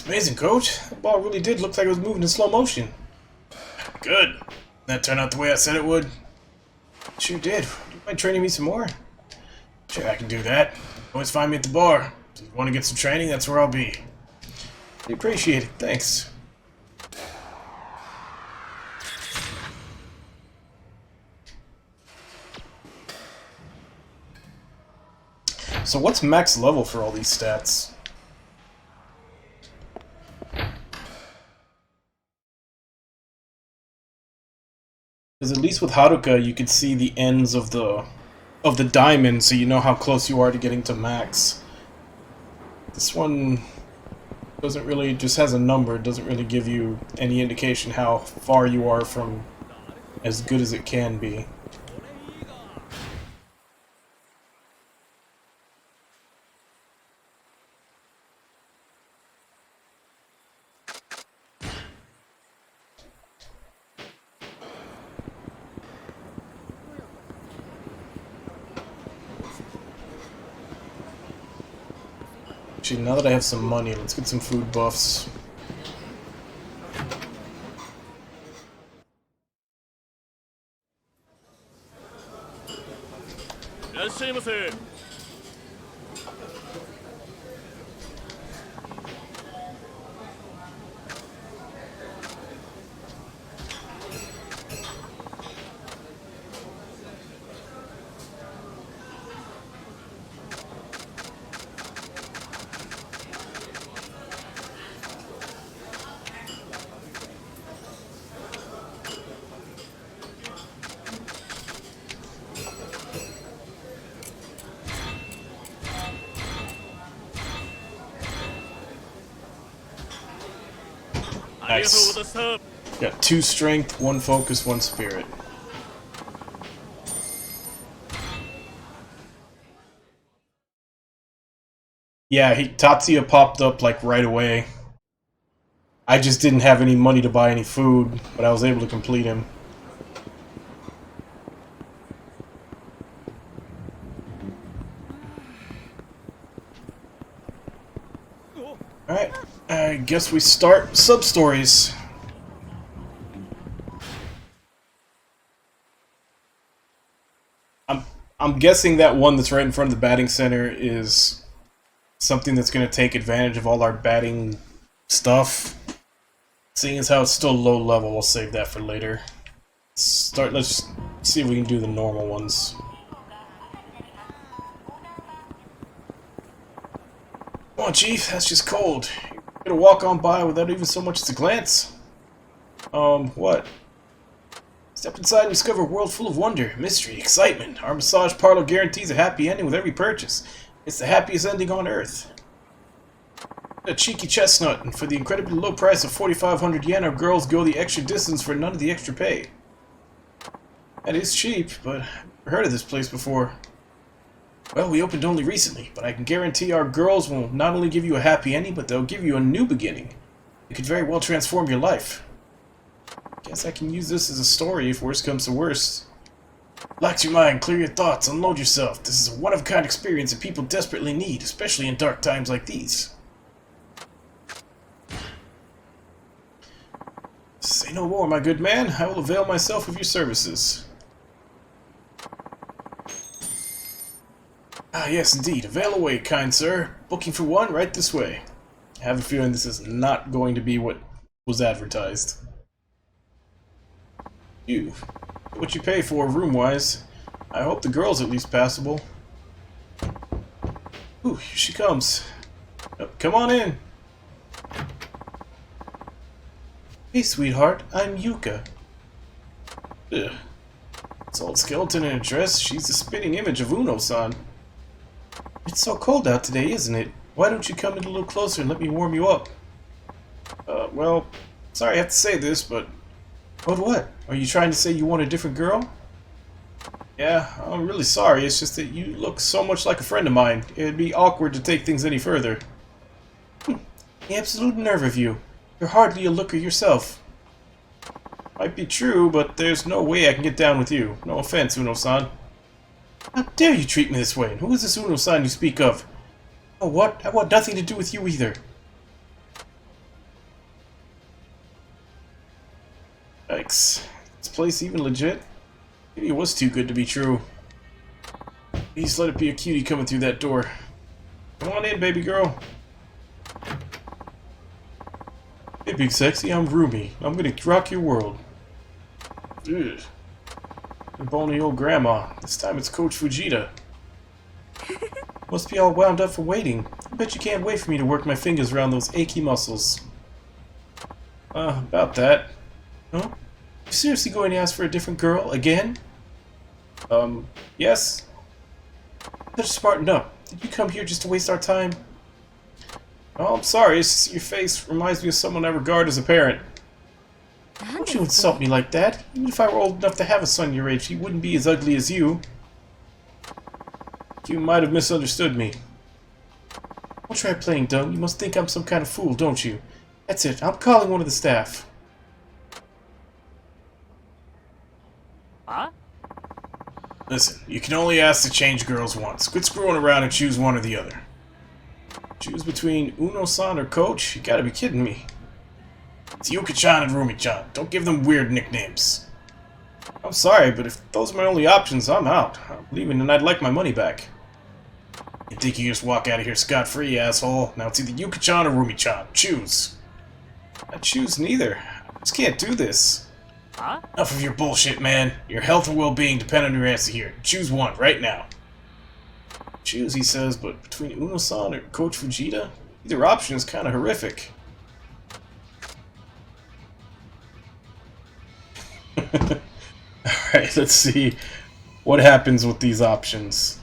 A: Amazing, Coach. That ball really did look like it was moving in slow motion. Good. That turned out the way I said it would. Sure did. Do you mind training me some more? Sure, I can do that. Always find me at the bar. If you want to get some training, that's where I'll be. I appreciate it. Thanks. So what's max level for all these stats? Because at least with Haruka, you could see the ends of the diamond, so you know how close you are to getting to max. This one doesn't really, just has a number. It doesn't really give you any indication how far you are from as good as it can be. Actually, now that I have some money, let's get some food buffs. Nice. Got 2 strength, 1 focus, 1 spirit. Yeah, Tatsuya popped up like right away. I just didn't have any money to buy any food, but I was able to complete him. Alright, I guess we start sub-stories. I'm guessing that one that's right in front of the batting center is something that's going to take advantage of all our batting stuff. Seeing as how it's still low level, we'll save that for later. Let's see if we can do the normal ones. Come on, Chief, that's just cold. You're gonna walk on by without even so much as a glance? What? Step inside and discover a world full of wonder, mystery, excitement. Our massage parlor guarantees a happy ending with every purchase. It's the happiest ending on Earth. A cheeky chestnut, and for the incredibly low price of 4,500 yen, our girls go the extra distance for none of the extra pay. That is cheap, but I've never heard of this place before. Well, we opened only recently, but I can guarantee our girls will not only give you a happy ending, but they'll give you a new beginning. It could very well transform your life. Guess I can use this as a story if worse comes to worse. Relax your mind, clear your thoughts, unload yourself. This is a one-of-a-kind experience that people desperately need, especially in dark times like these. Say no more, my good man. I will avail myself of your services. Ah, yes, indeed. Avail away, kind sir. Booking for one, right this way. I have a feeling this is not going to be what was advertised. What you pay for, room-wise. I hope the girl's at least passable. Ooh, here she comes. Oh, come on in. Hey, sweetheart, I'm Yuka. Ugh. This old skeleton in a dress, she's the spitting image of Uno-san. It's so cold out today, isn't it? Why don't you come in a little closer and let me warm you up? Well, sorry I have to say this, but... What? Are you trying to say you want a different girl? Yeah, I'm really sorry, it's just that you look so much like a friend of mine. It'd be awkward to take things any further. The absolute nerve of you. You're hardly a looker yourself. Might be true, but there's no way I can get down with you. No offense, Uno-san. How dare you treat me this way? And who is this Uno-san you speak of? Oh, what? I want nothing to do with you either. This place even legit? Maybe it was too good to be true. Please let it be a cutie coming through that door. Come on in, baby girl. Hey, Big Sexy, I'm Rumi. I'm gonna rock your world. Ugh. A bony old grandma. This time it's Coach Fujita. Must be all wound up for waiting. I bet you can't wait for me to work my fingers around those achy muscles. About that. Huh? You seriously going to ask for a different girl again? Yes? Better smarten up. Did you come here just to waste our time? Oh, I'm sorry. It's just your face reminds me of someone I regard as a parent. Don't you insult me like that. Even if I were old enough to have a son your age, he wouldn't be as ugly as you. You might have misunderstood me. Don't try playing dumb. You must think I'm some kind of fool, don't you? That's it. I'm calling one of the staff.
I: Huh?
A: Listen, you can only ask to change girls once. Quit screwing around and choose one or the other. Choose between Uno-san or Coach? You gotta be kidding me. It's Yuka-chan and Rumi-chan. Don't give them weird nicknames. I'm sorry, but if those are my only options, I'm out. I'm leaving and I'd like my money back. You think you just walk out of here scot-free, asshole? Now it's either Yuka-chan or Rumi-chan. Choose. I choose neither. I just can't do this.
I: Huh?
A: Enough of your bullshit, man. Your health and well-being depend on your answer here. Choose one, right now. Choose, he says, but between Uno-san or Coach Fujita? Either option is kind of horrific. Alright, let's see what happens with these options.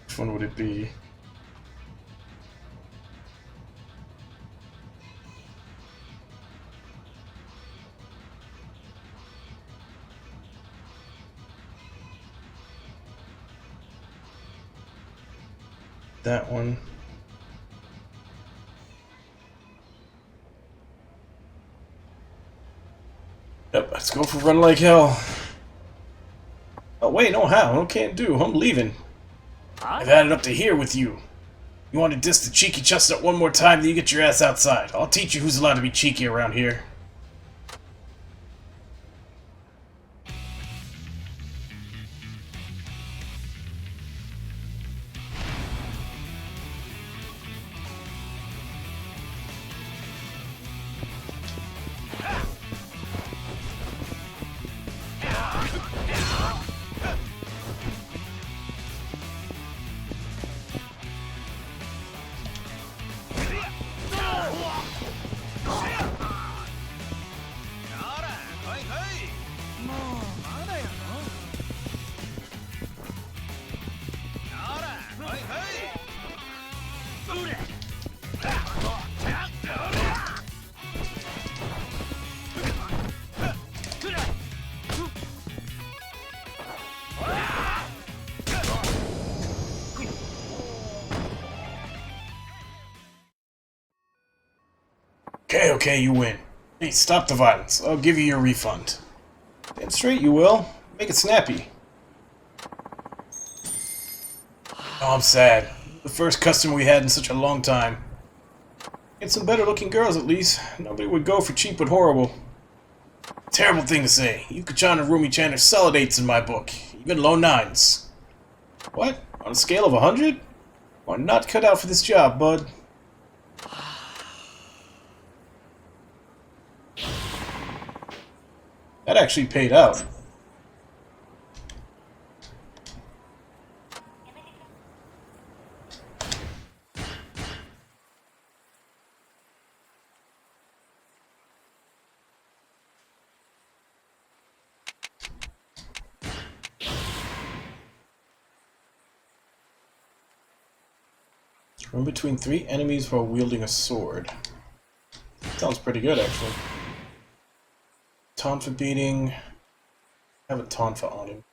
A: Which one would it be? That one. Yep, let's go for Run Like Hell. Oh wait, no how, I can't do, I'm leaving. I've had it up to here with you. You want to diss the cheeky chestnut one more time, then you get your ass outside. I'll teach you who's allowed to be cheeky around here. Okay, you win. Hey, stop the violence. I'll give you your refund. Stand straight, you will. Make it snappy. Oh, I'm sad. The first customer we had in such a long time. Get some better looking girls at least. Nobody would go for cheap but horrible. Terrible thing to say. Yuka-chan and Rumi-chan are solid 8s in my book. Even low 9s. What? On a scale of 100? Well, I'm not cut out for this job, bud. That actually paid out. Run between 3 enemies while wielding a sword. Sounds pretty good, actually. Taunt for beating. I have a taunt for on him.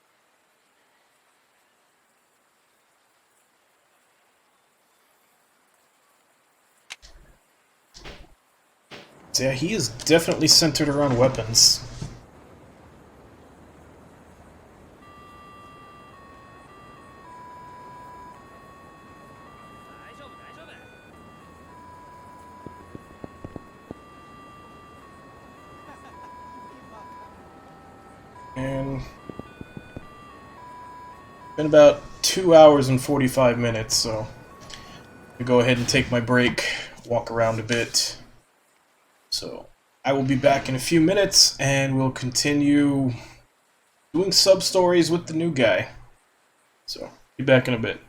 A: So yeah, he is definitely centered around weapons. And been about 2 hours and 45 minutes, so I'll go ahead and take my break, walk around a bit. So I will be back in a few minutes, and we'll continue doing sub-stories with the new guy. So, be back in a bit.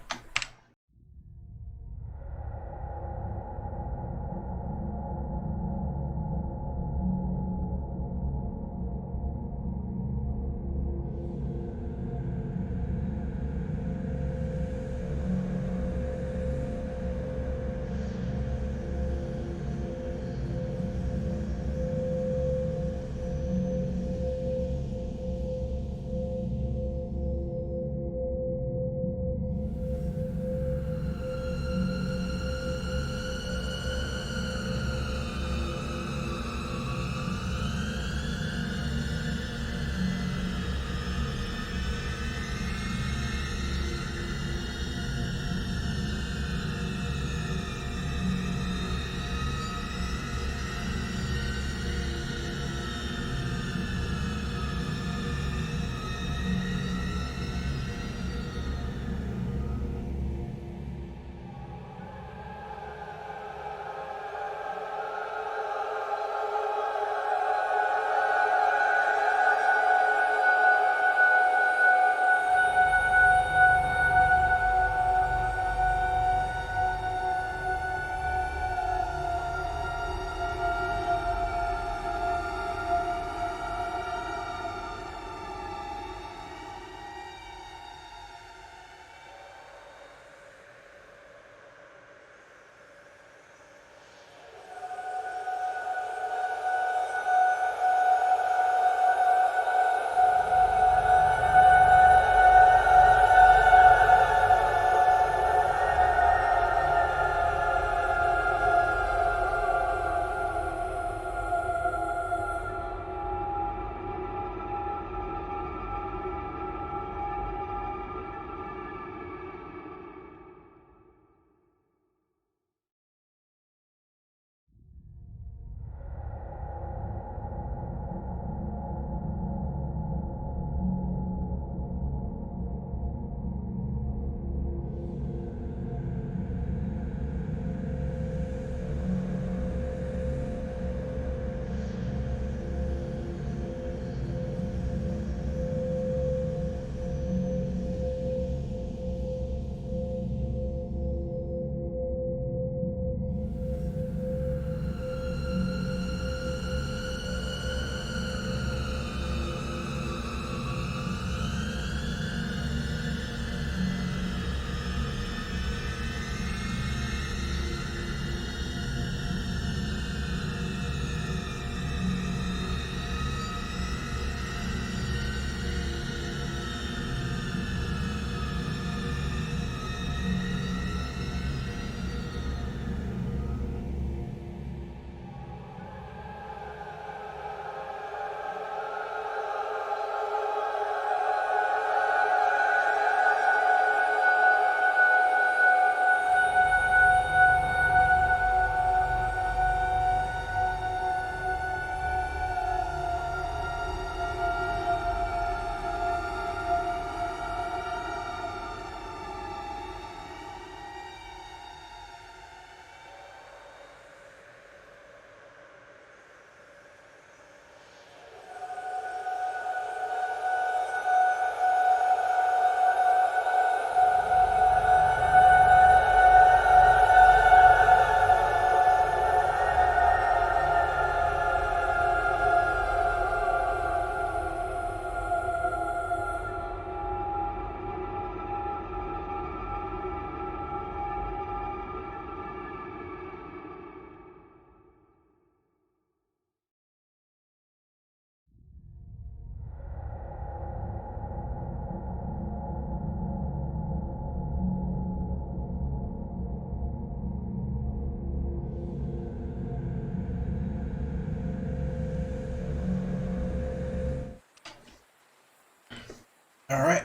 A: Alright,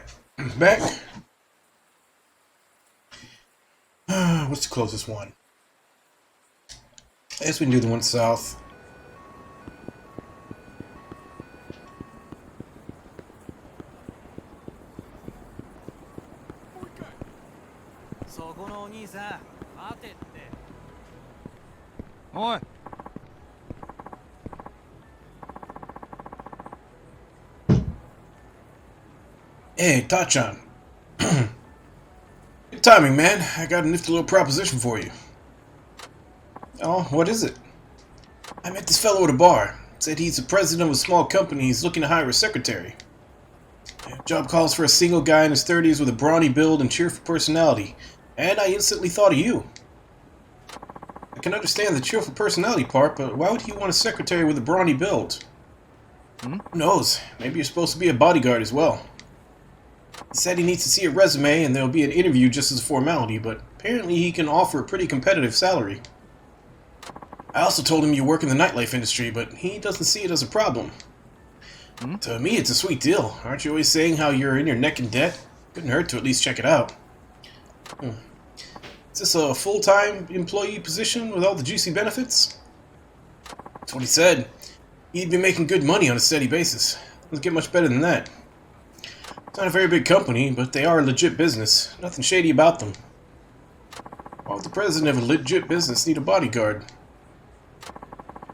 A: back. What's the closest one? I guess we can do the one south.
E: おい。
A: Hey, Tachan. Good timing, man. I got a nifty little proposition for you. Oh, what is it? I met this fellow at a bar. Said he's the president of a small company. He's looking to hire a secretary. Job calls for a single guy in his 30s with a brawny build and cheerful personality. And I instantly thought of you. I can understand the cheerful personality part, but why would he want a secretary with a brawny build? Who knows? Maybe you're supposed to be a bodyguard as well. He said he needs to see a resume and there'll be an interview just as a formality, but apparently he can offer a pretty competitive salary. I also told him you work in the nightlife industry, but he doesn't see it as a problem. To me, it's a sweet deal. Aren't you always saying how you're in your neck in debt? Couldn't hurt to at least check it out. Is this a full-time employee position with all the juicy benefits? That's what he said. He'd be making good money on a steady basis. Doesn't get much better than that. It's not a very big company, but they are a legit business. Nothing shady about them. Why would the president of a legit business need a bodyguard?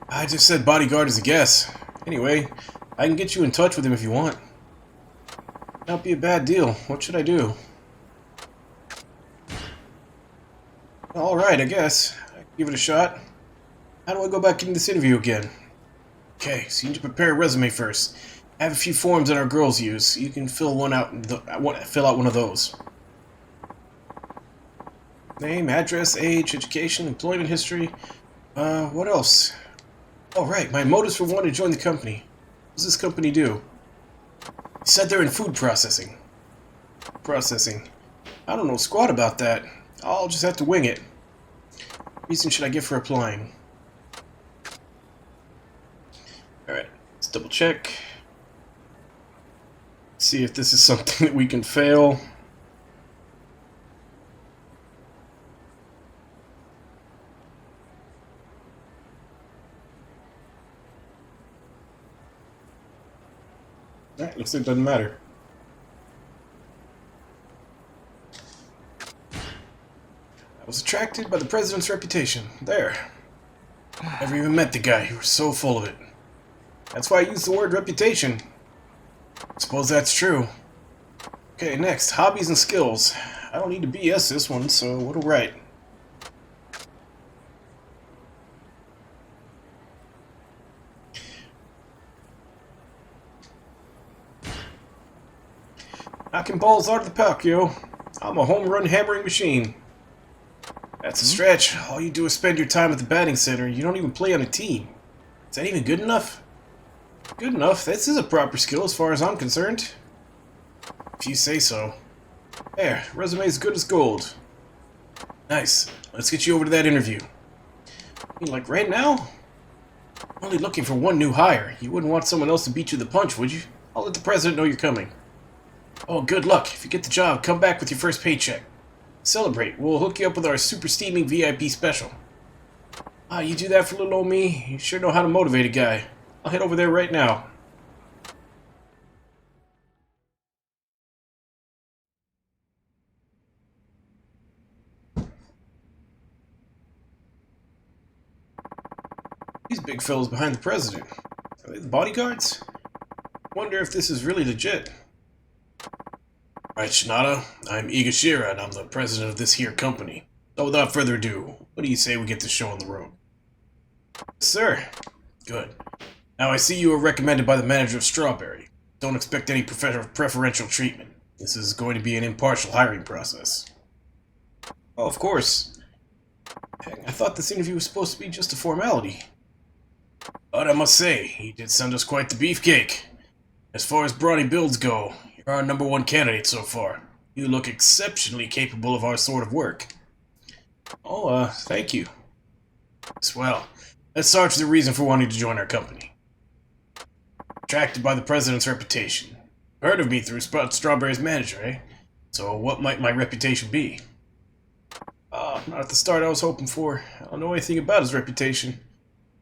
A: I just said bodyguard as a guess. Anyway, I can get you in touch with him if you want. Not be a bad deal. What should I do? Alright, I guess. I can give it a shot. How do I go back into this interview again? Okay, so you need to prepare a resume first. I have a few forms that our girls use. You can fill out one of those. Name, address, age, education, employment history. What else? Oh, right, my motives for wanting to join the company. What does this company do? He said they're in food processing. Processing. I don't know squat about that. I'll just have to wing it. What reason should I give for applying? Alright, let's double check. See if this is something that we can fail. Alright, looks like it doesn't matter. I was attracted by the president's reputation. There. Never even met the guy. You were so full of it. That's why I used the word reputation. Suppose that's true. Okay, next. Hobbies and skills. I don't need to BS this one, so what'll write? Knocking balls out of the park, yo. I'm a home run hammering machine. That's a stretch. All you do is spend your time at the batting center. You don't even play on a team. Is that even good enough? Good enough. This is a proper skill as far as I'm concerned. If you say so. There, resume's good as gold. Nice. Let's get you over to that interview. I mean, like right now? I'm only looking for one new hire. You wouldn't want someone else to beat you the punch, would you? I'll let the president know you're coming. Oh, good luck. If you get the job, come back with your first paycheck. Celebrate. We'll hook you up with our super steaming VIP special. Ah, you do that for little old me? You sure know how to motivate a guy. I'll head over there right now. These big fellas behind the president. Are they the bodyguards? Wonder if this is really legit. Alright, Shinada. I'm Igashira, and I'm the president of this here company. So without further ado, what do you say we get this show on the road? Sir. Good. Now I see you were recommended by the manager of Strawberry. Don't expect any preferential treatment. This is going to be an impartial hiring process. Oh, of course. Heck, I thought this interview was supposed to be just a formality. But I must say, he did send us quite the beefcake. As far as brawny builds go, you're our #1 candidate so far. You look exceptionally capable of our sort of work. Oh, thank you. Well, let's start with the reason for wanting to join our company. Attracted by the president's reputation. Heard of me through Strawberry's manager, eh? So what might my reputation be? Not at the start I was hoping for. I don't know anything about his reputation.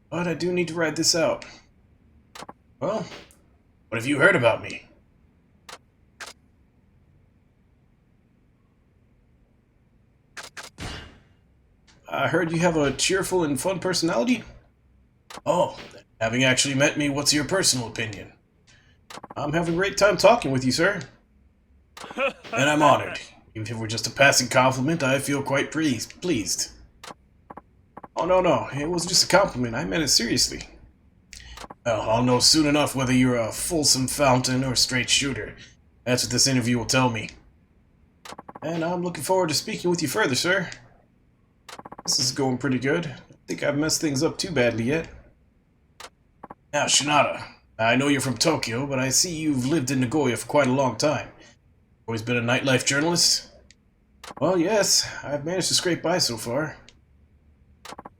A: But I do need to ride this out. Well, what have you heard about me? I heard you have a cheerful and fun personality? Oh, having actually met me, what's your personal opinion? I'm having a great time talking with you, sir. And I'm honored. Even if it were just a passing compliment, I feel quite pleased. Oh, no, it wasn't just a compliment. I meant it seriously. Well, I'll know soon enough whether you're a fulsome fountain or a straight shooter. That's what this interview will tell me. And I'm looking forward to speaking with you further, sir. This is going pretty good. I don't think I've messed things up too badly yet. Now, Shinada, I know you're from Tokyo, but I see you've lived in Nagoya for quite a long time. Always been a nightlife journalist? Well, yes, I've managed to scrape by so far.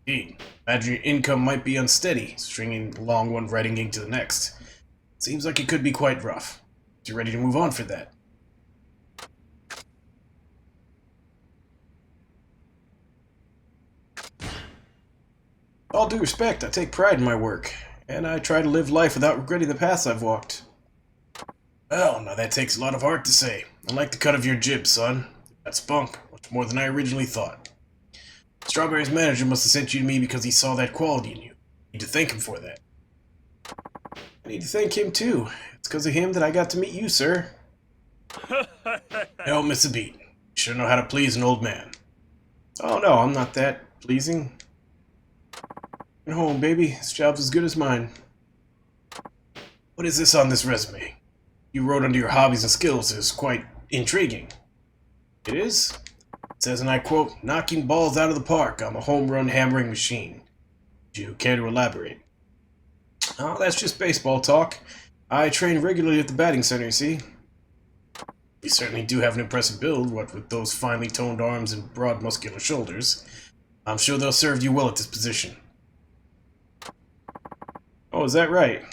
A: Indeed. Imagine your income might be unsteady, stringing along one writing gig to the next. Seems like it could be quite rough. You're ready to move on for that. All due respect, I take pride in my work, and I try to live life without regretting the paths I've walked. Well, now that takes a lot of heart to say. I like the cut of your jib, son. That's spunk, much more than I originally thought. Strawberry's manager must have sent you to me because he saw that quality in you. I need to thank him for that. I need to thank him too. It's because of him that I got to meet you, sir. Don't miss a beat. You sure know how to please an old man. Oh no, I'm not that pleasing. Get home, baby. This job's as good as mine. What is this on this resume? You wrote under your hobbies and skills is quite intriguing. It is? It says, and I quote, knocking balls out of the park. I'm a home run hammering machine. Do you care to elaborate? Oh, that's just baseball talk. I train regularly at the batting center, you see. You certainly do have an impressive build, what with those finely toned arms and broad muscular shoulders. I'm sure they'll serve you well at this position. Oh, is that right?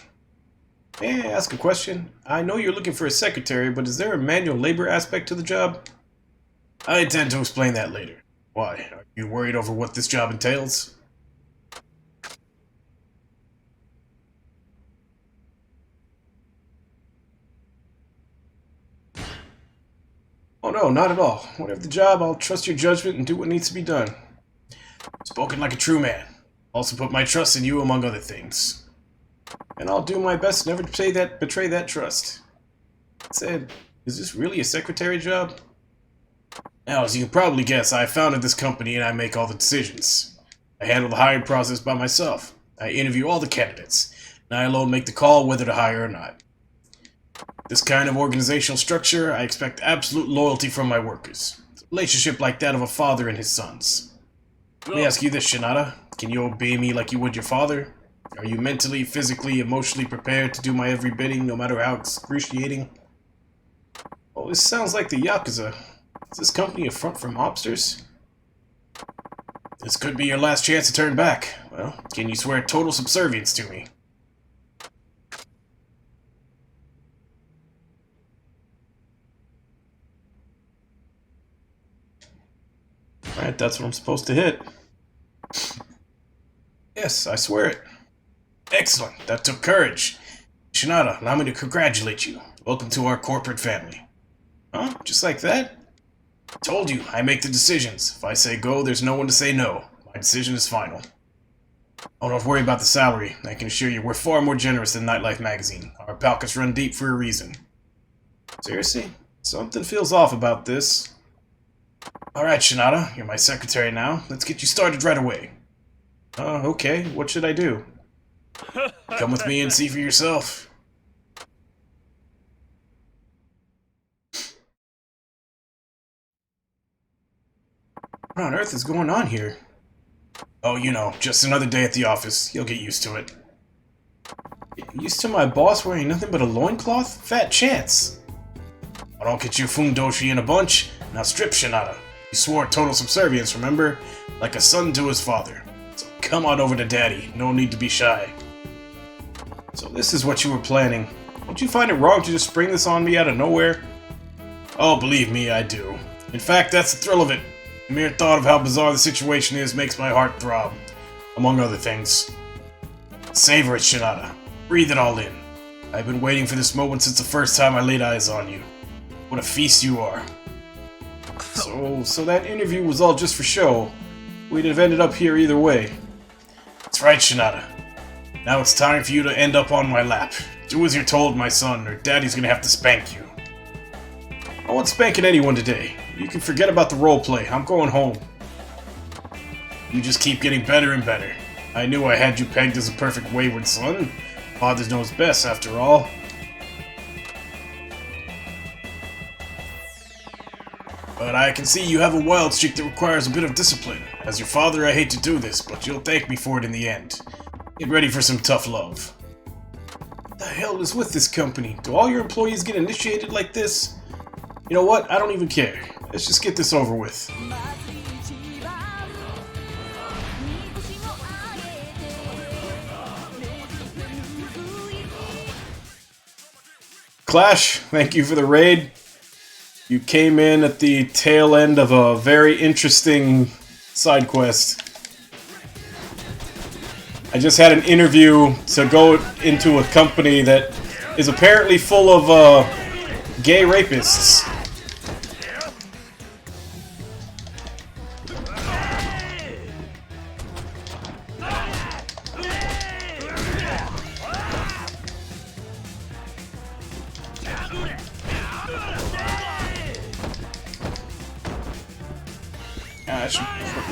A: May I ask a question? I know you're looking for a secretary, but is there a manual labor aspect to the job? I intend to explain that later. Why? Are you worried over what this job entails? Oh no, not at all. Whatever the job, I'll trust your judgment and do what needs to be done. Spoken like a true man. Also put my trust in you among other things. And I'll do my best never to betray that trust. That said, is this really a secretary job? Now, as you can probably guess, I founded this company and I make all the decisions. I handle the hiring process by myself. I interview all the candidates, and I alone make the call whether to hire or not. This kind of organizational structure, I expect absolute loyalty from my workers. It's a relationship like that of a father and his sons. Let me ask you this, Shinada. Can you obey me like you would your father? Are you mentally, physically, emotionally prepared to do my every bidding, no matter how excruciating? Oh, this sounds like the Yakuza. Is this company a front for mobsters? This could be your last chance to turn back. Well, can you swear total subservience to me? Alright, that's what I'm supposed to hit. Yes, I swear it. Excellent, that took courage. Shinada, allow me to congratulate you. Welcome to our corporate family. Huh? Just like that? Told you, I make the decisions. If I say go, there's no one to say no. My decision is final. Oh, don't worry about the salary. I can assure you we're far more generous than Nightlife magazine. Our pockets run deep for a reason. Seriously? Something feels off about this. Alright, Shinada, you're my secretary now. Let's get you started right away. Okay, what should I do? Come with me and see for yourself. What on earth is going on here? Oh, you know, just another day at the office. You'll get used to it. Get used to my boss wearing nothing but a loincloth? Fat chance. I don't get you Fundoshi in a bunch. Now strip, Shinada. You swore total subservience, remember? Like a son to his father. So come on over to Daddy. No need to be shy. So this is what you were planning. Don't you find it wrong to just spring this on me out of nowhere? Oh, believe me, I do. In fact, that's the thrill of it. The mere thought of how bizarre the situation is makes my heart throb. Among other things. Savor it, Shinada. Breathe it all in. I've been waiting for this moment since the first time I laid eyes on you. What a feast you are. So that interview was all just for show. we'd have ended up here either way. That's right, Shinada. Now it's time for you to end up on my lap. Do as you're told, my son, or Daddy's gonna have to spank you. I won't spanking anyone today. You can forget about the roleplay. I'm going home. You just keep getting better and better. I knew I had you pegged as a perfect wayward son. Fathers knows best, after all. But I can see you have a wild streak that requires a bit of discipline. As your father, I hate to do this, but you'll thank me for it in the end. Get ready for some tough love. What the hell is with this company? Do all your employees get initiated like this? You know what? I don't even care. Let's just get this over with. Clash, thank you for the raid. You came in at the tail end of a very interesting side quest. I just had an interview to go into a company that is apparently full of gay rapists.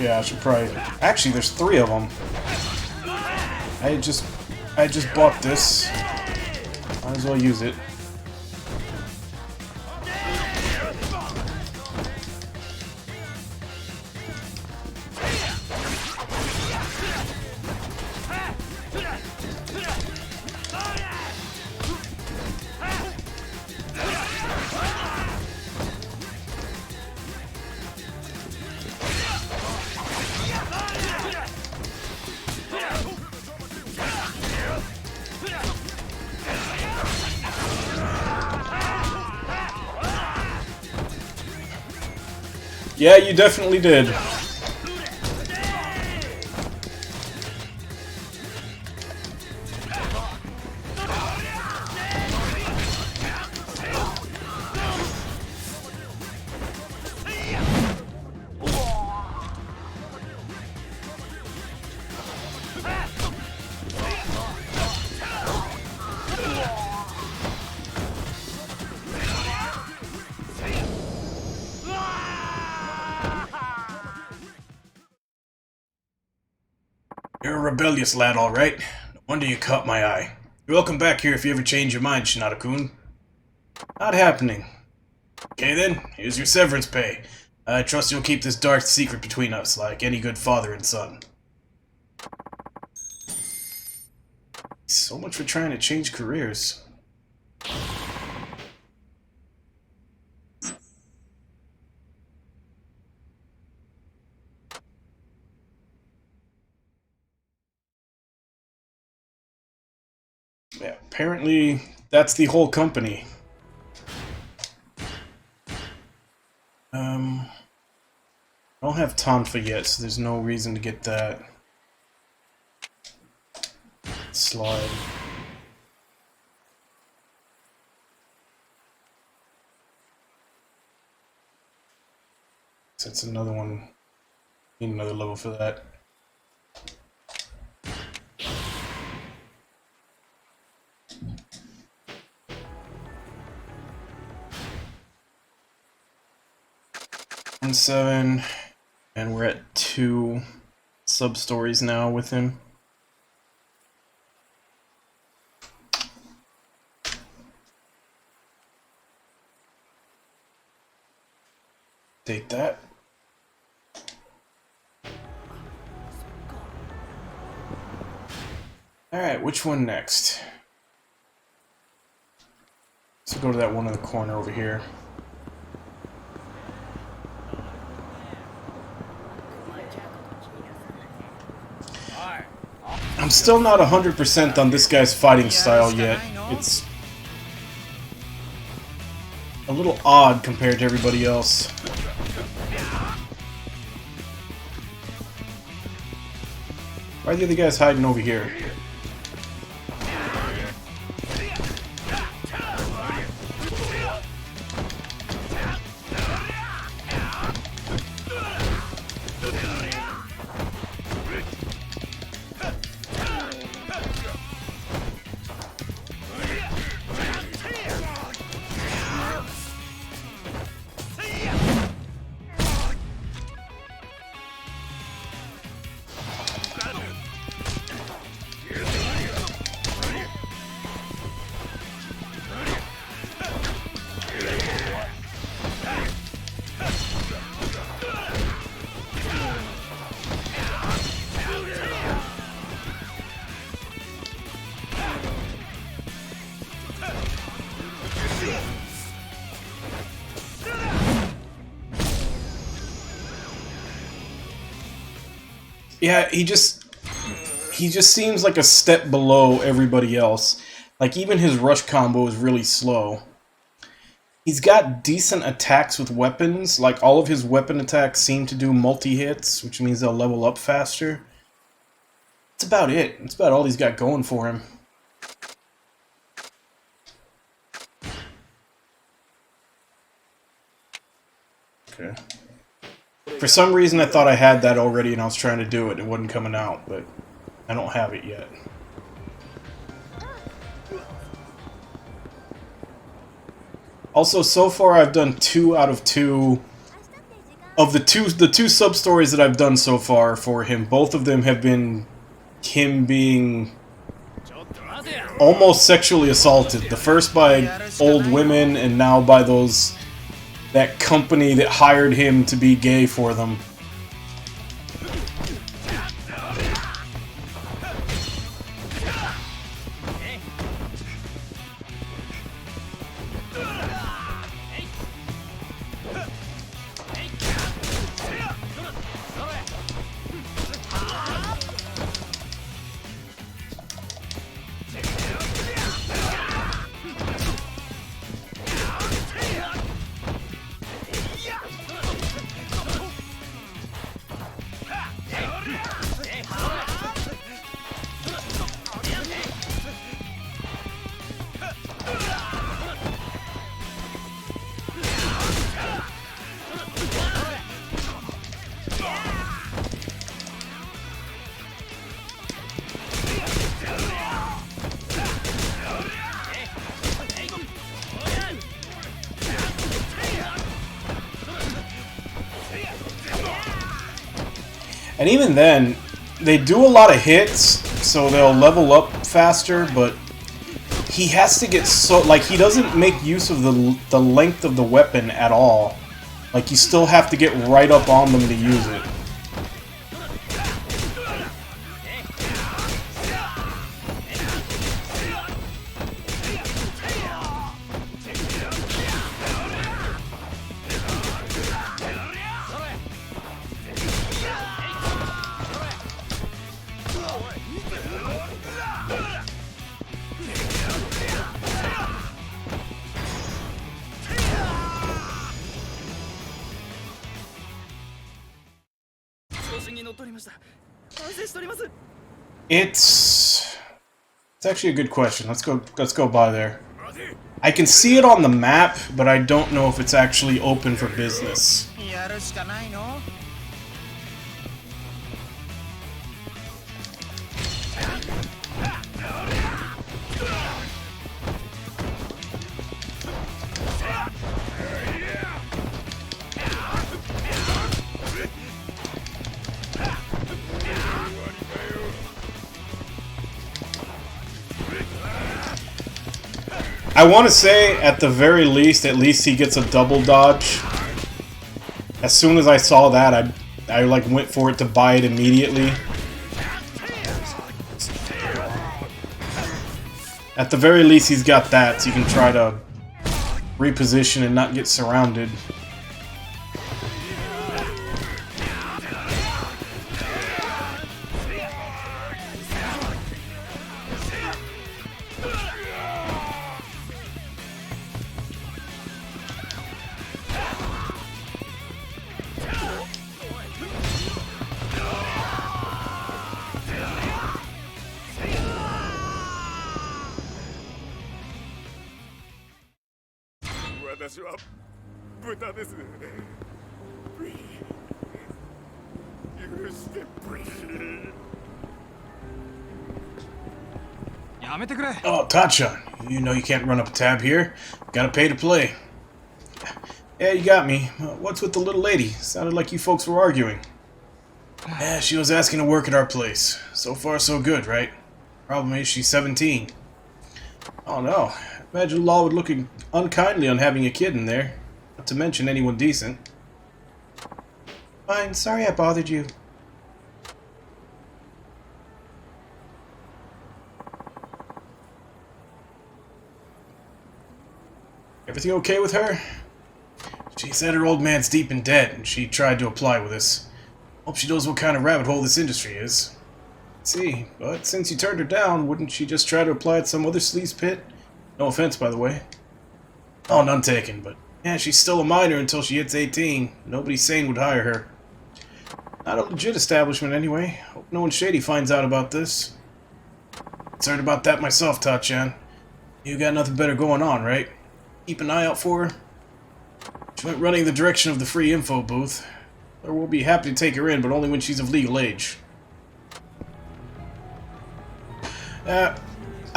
A: I should probably... Actually, there's 3 of them. I just bought this. Might as well use it. Yeah, you definitely did. You're a rebellious lad, all right. No wonder you caught my eye. You're welcome back here if you ever change your mind, Shinada-kun. Not happening. Okay then, here's your severance pay. I trust you'll keep this dark secret between us, like any good father and son. So much for trying to change careers. Yeah, apparently that's the whole company. I don't have Tonfa yet, so there's no reason to get that. Slide. So it's another one. Need another level for that. And 7, and we're at 2 sub-stories now with him. Take that. Alright, which one next? So go to that one in the corner over here. I'm still not 100% on this guy's fighting style yet. It's a little odd compared to everybody else. Why are the other guys hiding over here? Yeah, he just seems like a step below everybody else. Like, even his rush combo is really slow. He's got decent attacks with weapons. Like, all of his weapon attacks seem to do multi-hits, which means they'll level up faster. That's about it. That's about all he's got going for him. Okay. For some reason, I thought I had that already and I was trying to do it. It wasn't coming out, but I don't have it yet. Also, so far I've done 2 out of 2 of the two sub-stories that I've done so far for him. Both of them have been him being almost sexually assaulted. The first by old women, and now by that company that hired him to be gay for them. And even then, they do a lot of hits, so they'll level up faster, but he has to get so... Like, he doesn't make use of the length of the weapon at all. Like, you still have to get right up on them to use it. It's actually a good question. Let's go by there. I can see it on the map, but I don't know if it's actually open for business. I want to say, at the very least, at least he gets a double dodge. As soon as I saw that, I like went for it to buy it immediately. At the very least, he's got that, so you can try to reposition and not get surrounded. Oh, Tachan, you know you can't run up a tab here. Gotta pay to play. Yeah, you got me. What's with the little lady? Sounded like you folks were arguing. Yeah, she was asking to work at our place. So far, so good, right? Problem is, she's 17. Oh no. Imagine Law would look unkindly on having a kid in there. Not to mention anyone decent. Fine, sorry I bothered you. Everything okay with her? She said her old man's deep in debt, and she tried to apply with us. Hope she knows what kind of rabbit hole this industry is. See, but since you turned her down, wouldn't she just try to apply at some other sleaze pit? No offense, by the way. Oh, none taken, but yeah, she's still a minor until she hits 18. Nobody sane would hire her. Not a legit establishment, anyway. Hope no one shady finds out about this. Concerned about that myself, Ta-chan. You got nothing better going on, right? Keep an eye out for her. She went running the direction of the free info booth. Or we'll be happy to take her in, but only when she's of legal age. I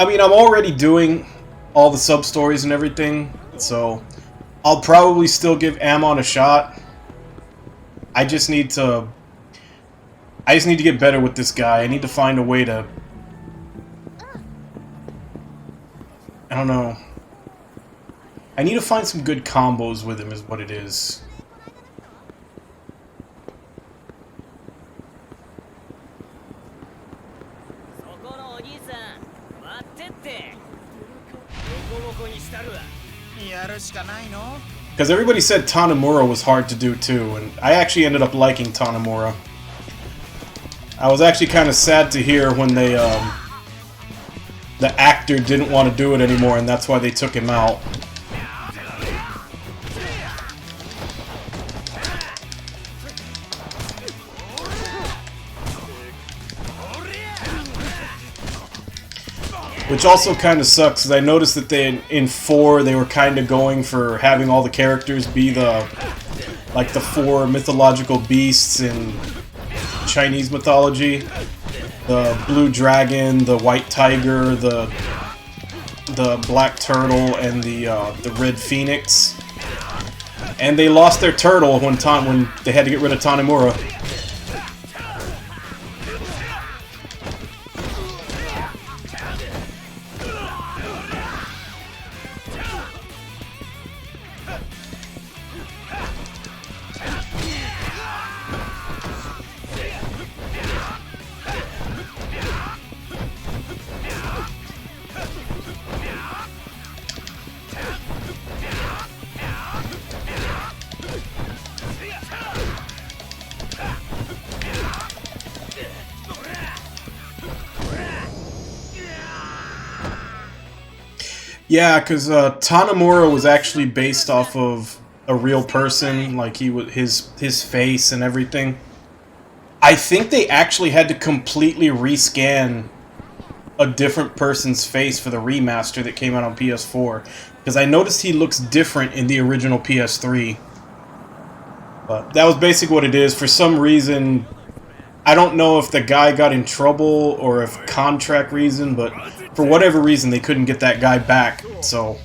A: mean, I'm already doing all the sub-stories and everything, so I'll probably still give Amon a shot. I just need to get better with this guy. I need to find a way to... I don't know. I need to find some good combos with him is what it is.
O: やるしかないの
A: Because everybody said Tanamura was hard to do too, and I actually ended up liking Tanamura. I was actually kind of sad to hear when they, the actor didn't want to do it anymore, and that's why they took him out. Which also kind of sucks, because I noticed that in 4 they were kind of going for having all the characters be the 4 mythological beasts in Chinese mythology. The blue dragon, the white tiger, the black turtle, and the red phoenix. And they lost their turtle when they had to get rid of Tanimura. Yeah, because Tanamura was actually based off of a real person, like his face and everything. I think they actually had to completely rescan a different person's face for the remaster that came out on PS4, because I noticed he looks different in the original PS3. But that was basically what it is. For some reason, I don't know if the guy got in trouble or if contract reason, but for whatever reason they couldn't get that guy back, so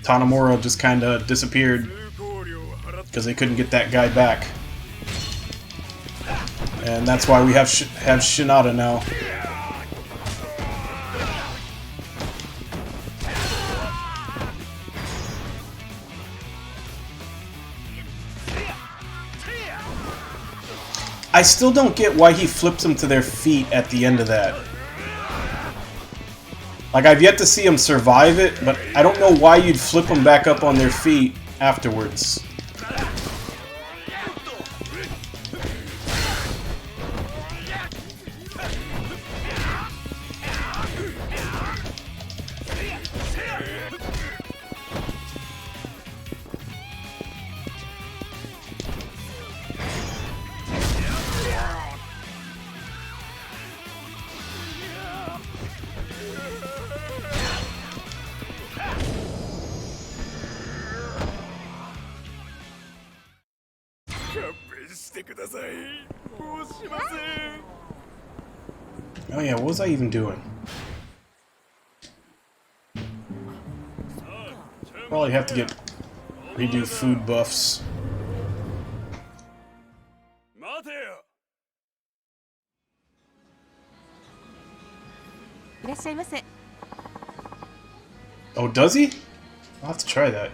A: Tanamura just kind of disappeared because they couldn't get that guy back. And that's why we have Shinada now. I still don't get why he flips them to their feet at the end of that. Like, I've yet to see him survive it, but I don't know why you'd flip them back up on their feet afterwards. Oh yeah, what was I even doing? Probably have to redo food buffs. Oh, does he? I'll have to try that.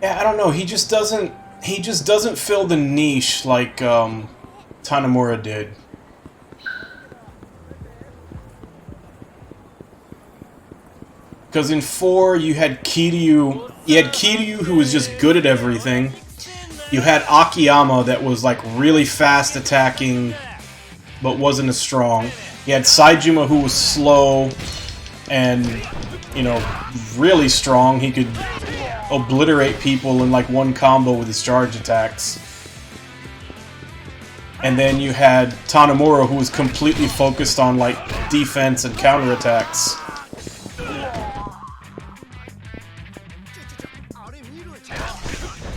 A: Yeah, I don't know. He just doesn't fill the niche like Tanemura did. Because in 4, you had Kiryu. You had Kiryu, who was just good at everything. You had Akiyama, that was like really fast attacking, but wasn't as strong. You had Saejima, who was slow and, you know, really strong. He could obliterate people in like one combo with his charge attacks. And then you had Tanemura, who was completely focused on like defense and counterattacks.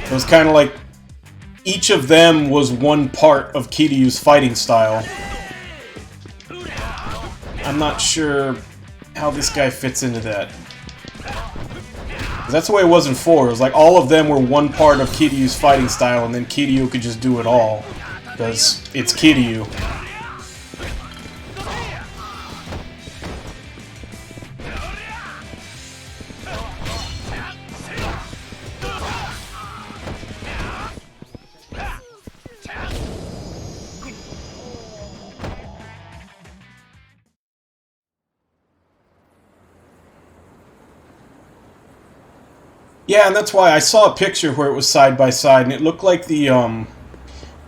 A: It was kind of like each of them was one part of Kiryu's fighting style. I'm not sure how this guy fits into that. 'Cause that's the way it was in 4. It was like all of them were one part of Kiryu's fighting style, and then Kiryu could just do it all. Because it's Kiryu. Yeah, and that's why I saw a picture where it was side by side, and it looked like the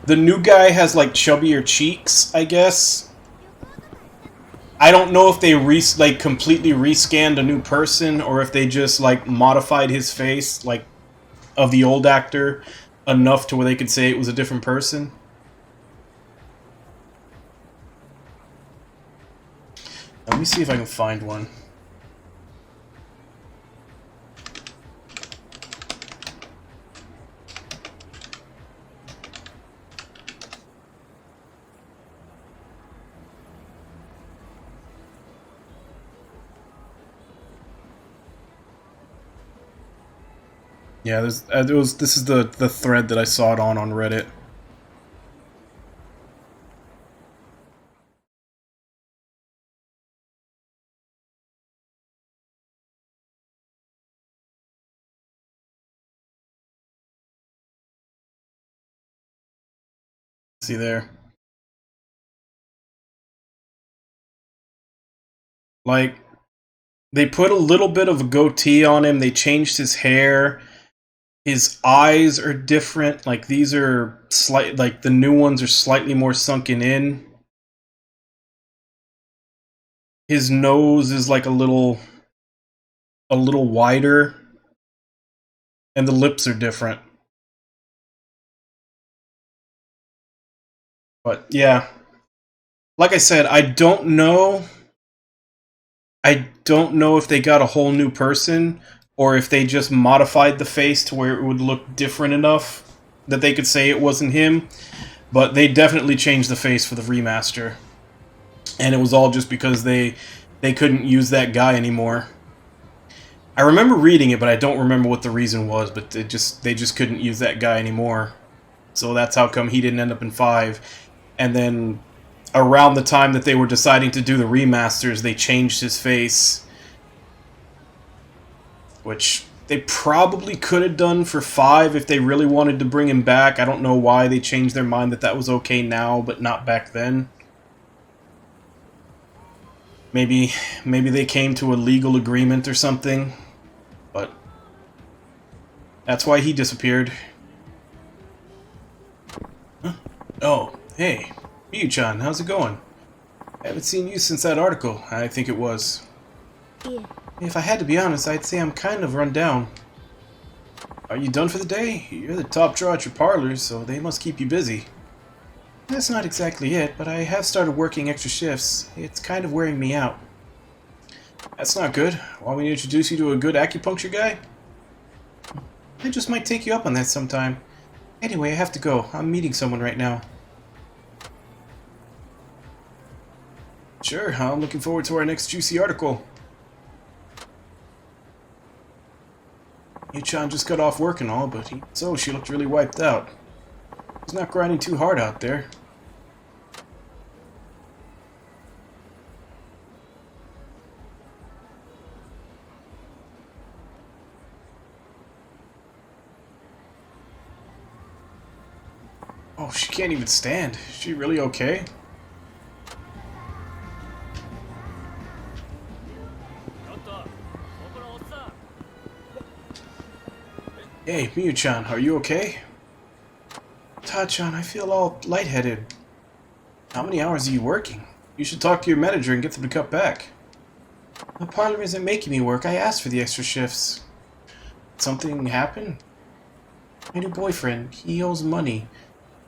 A: new guy has like chubbier cheeks, I guess. I don't know if they like completely rescanned a new person or if they just like modified his face, like of the old actor, enough to where they could say it was a different person. Let me see if I can find one. Yeah, this is the thread that I saw it on Reddit. See there? Like, they put a little bit of a goatee on him, they changed his hair. His eyes are different. Like, these are like the new ones are slightly more sunken in. His nose is like a little wider, and the lips are different. But yeah, like I said, I don't know if they got a whole new person or if they just modified the face to where it would look different enough that they could say it wasn't him. But they definitely changed the face for the remaster. And it was all just because they couldn't use that guy anymore. I remember reading it, but I don't remember what the reason was, but they just couldn't use that guy anymore. So that's how come he didn't end up in 5. And then around the time that they were deciding to do the remasters, they changed his face, which they probably could have done for 5 if they really wanted to bring him back. I don't know why they changed their mind that was okay now, but not back then. Maybe they came to a legal agreement or something, but that's why he disappeared. Huh? Oh, hey, Miyu-chan, how's it going? I haven't seen you since that article, I think it was.
R: Yeah.
A: If I had to be honest, I'd say I'm kind of run down. Are you done for the day? You're the top draw at your parlors, so they must keep you busy. That's not exactly it, but I have started working extra shifts. It's kind of wearing me out. That's not good. Want me to introduce you to a good acupuncture guy? I just might take you up on that sometime. Anyway, I have to go. I'm meeting someone right now. Sure, I'm looking forward to our next juicy article. Yu-chan just got off work and all, but she looked really wiped out. He's not grinding too hard out there. Oh, she can't even stand. Is she really okay? Hey, Miyu-chan, are you okay? Ta-chan, I feel all lightheaded. How many hours are you working? You should talk to your manager and get them to cut back. The parlor isn't making me work. I asked for the extra shifts. Something happened? My new boyfriend, he owes money.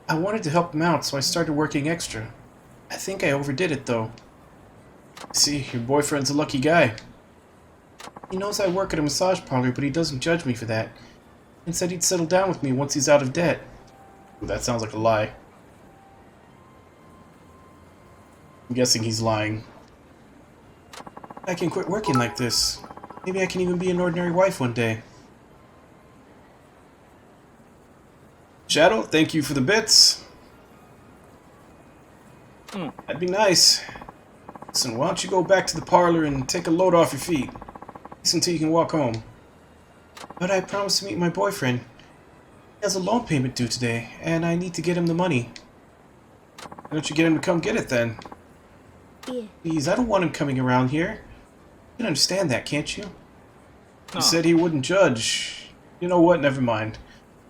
A: I wanted to help him out, so I started working extra. I think I overdid it, though. See, your boyfriend's a lucky guy. He knows I work at a massage parlor, but he doesn't judge me for that. And said he'd settle down with me once he's out of debt. Ooh, that sounds like a lie. I'm guessing he's lying. I can quit working like this. Maybe I can even be an ordinary wife one day. Shadow, thank you for the bits. That'd be nice. Listen, why don't you go back to the parlor and take a load off your feet? At least until you can walk home. But I promised to meet my boyfriend. He has a loan payment due today, and I need to get him the money. Why don't you get him to come get it then?
R: Yeah.
A: Please, I don't want him coming around here. You can understand that, can't you? He said he wouldn't judge. You know what? Never mind.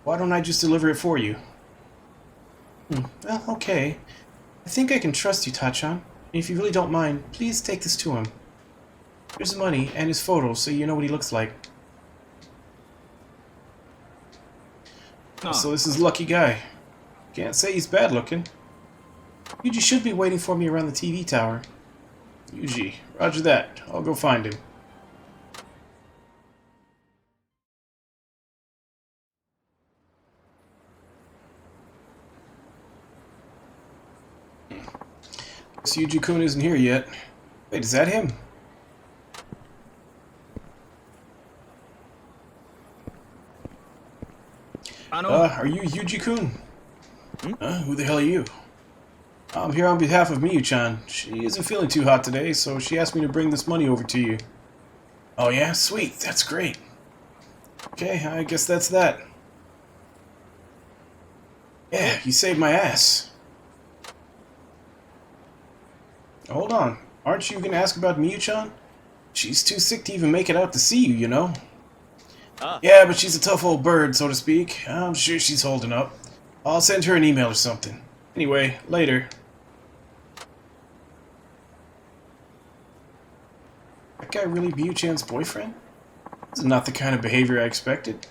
A: Why don't I just deliver it for you? Well, okay. I think I can trust you, Tachan. If you really don't mind, please take this to him. Here's the money and his photo so you know what he looks like. So this is Lucky Guy. Can't say he's bad looking. Yuji should be waiting for me around the TV tower. Yuji, roger that. I'll go find him. Guess Yuji-kun isn't here yet. Wait, is that him? Are you Yuji-kun? Who the hell are you? I'm here on behalf of Miyu-chan. She isn't feeling too hot today, so she asked me to bring this money over to you. Oh yeah? Sweet. That's great. Okay, I guess that's that. Yeah, you saved my ass. Hold on. Aren't you gonna ask about Miyu-chan? She's too sick to even make it out to see you, you know? Yeah, but she's a tough old bird, so to speak. I'm sure she's holding up. I'll send her an email or something. Anyway, later. That guy really Miyu-chan's boyfriend? This is not the kind of behavior I expected.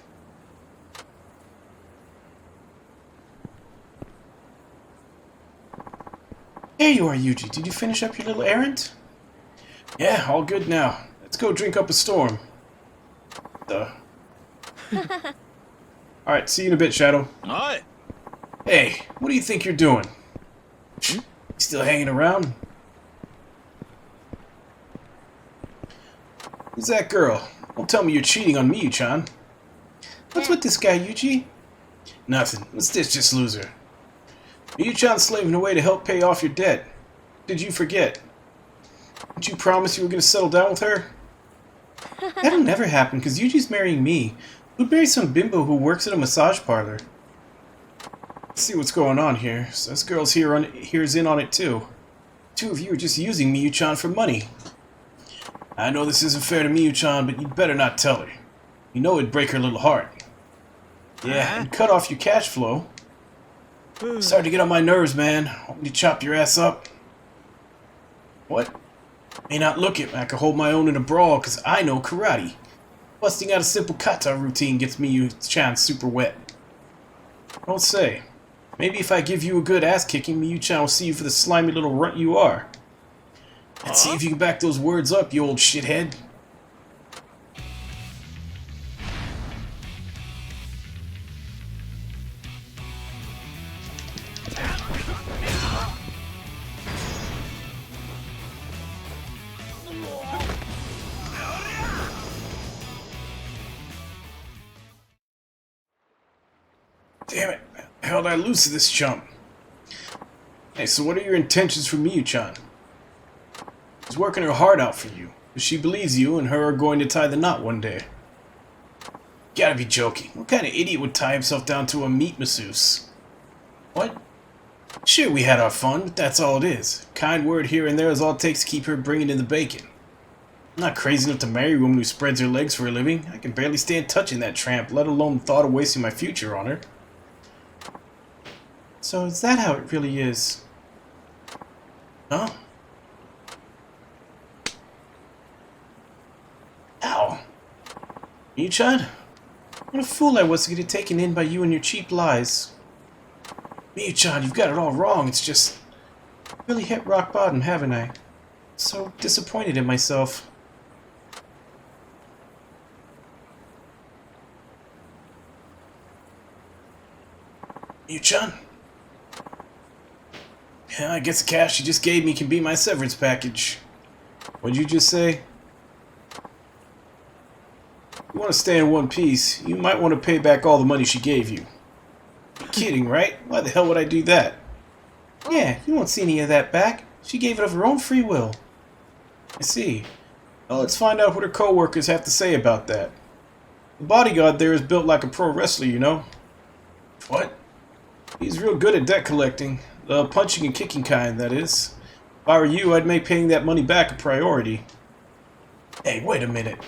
A: Here you are, Yuji. Did you finish up your little errand? Yeah, all good now. Let's go drink up a storm. Alright, see you in a bit, Shadow.
K: Aye.
A: Hey, what do you think you're doing? You still hanging around? Who's that girl? Don't tell me you're cheating on Miyu-chan. What's with this guy, Yuji? Nothing. Let's just lose her. Miyu-chan's slaving away to help pay off your debt. Did you forget? Didn't you promise you were going to settle down with her? That'll never happen, because Yuji's marrying me. Who'd marry some bimbo who works at a massage parlor? Let's see what's going on here. So this girl's here's in on it too. Two of you are just using Miyu-chan for money. I know this isn't fair to Miyu-chan, but you'd better not tell her. You know it'd break her little heart. Yeah, and cut off your cash flow. Starting to get on my nerves, man. Want me to chop your ass up? What? May not look it. I can hold my own in a brawl, because I know karate. Busting out a simple kata routine gets Miyu-chan super wet. Don't say. Maybe if I give you a good ass-kicking, Miyu-chan will see you for the slimy little runt you are. Let's see if you can back those words up, you old shithead. Damn it. How did I lose to this chump? Hey, so what are your intentions for Miyu-chan? She's working her heart out for you. She believes you and her are going to tie the knot one day. You gotta be joking. What kind of idiot would tie himself down to a meat masseuse? What? Sure, we had our fun, but that's all it is. Kind word here and there is all it takes to keep her bringing in the bacon. I'm not crazy enough to marry a woman who spreads her legs for a living. I can barely stand touching that tramp, let alone the thought of wasting my future on her. So is that how it really is? Huh? Ow. Miyuchan? What a fool I was to get taken in by you and your cheap lies. Miyuchan, you've got it all wrong. It's just... really hit rock bottom, haven't I? So disappointed in myself. Miyuchan? Yeah, I guess the cash you just gave me can be my severance package. What'd you just say? You want to stay in one piece, you might want to pay back all the money she gave you. You're kidding, right? Why the hell would I do that? Yeah, you won't see any of that back. She gave it of her own free will. I see. Well, let's find out what her co-workers have to say about that. The bodyguard there is built like a pro wrestler, you know. What? He's real good at debt collecting. The punching and kicking kind, that is. If I were you, I'd make paying that money back a priority. Hey, wait a minute.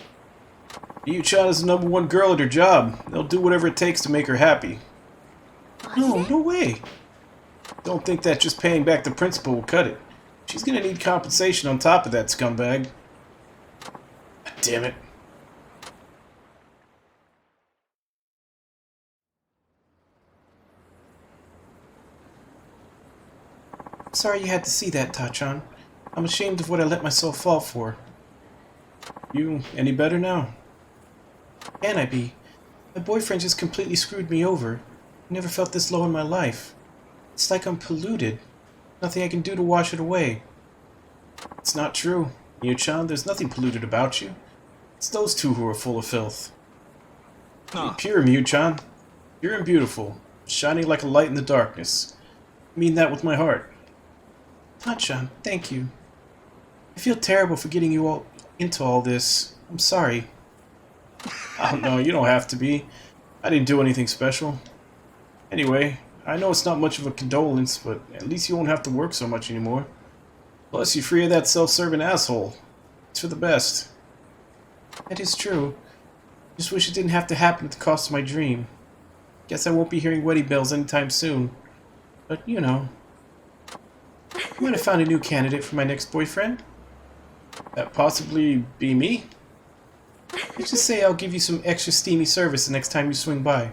A: Yu-chan is the #1 girl at her job. They'll do whatever it takes to make her happy. No way. Don't think that just paying back the principal will cut it. She's gonna need compensation on top of that scumbag. God damn it. Sorry you had to see that, Tachan. I'm ashamed of what I let myself fall for. You any better now? Can I be? My boyfriend just completely screwed me over. I never felt this low in my life. It's like I'm polluted. Nothing I can do to wash it away. It's not true. Yu-chan, there's nothing polluted about you. It's those two who are full of filth. You're pure, Yu-chan. Pure and beautiful. Shining like a light in the darkness. I mean that with my heart. Tachan, thank you. I feel terrible for getting you all into all this. I'm sorry. Oh no, you don't have to be. I didn't do anything special. Anyway, I know it's not much of a condolence, but at least you won't have to work so much anymore. Plus, you're free of that self-serving asshole. It's for the best. That is true. Just wish it didn't have to happen at the cost of my dream. Guess I won't be hearing wedding bells anytime soon. But, you know. I might have found a new candidate for my next boyfriend. That possibly be me? Let's just say I'll give you some extra steamy service the next time you swing by.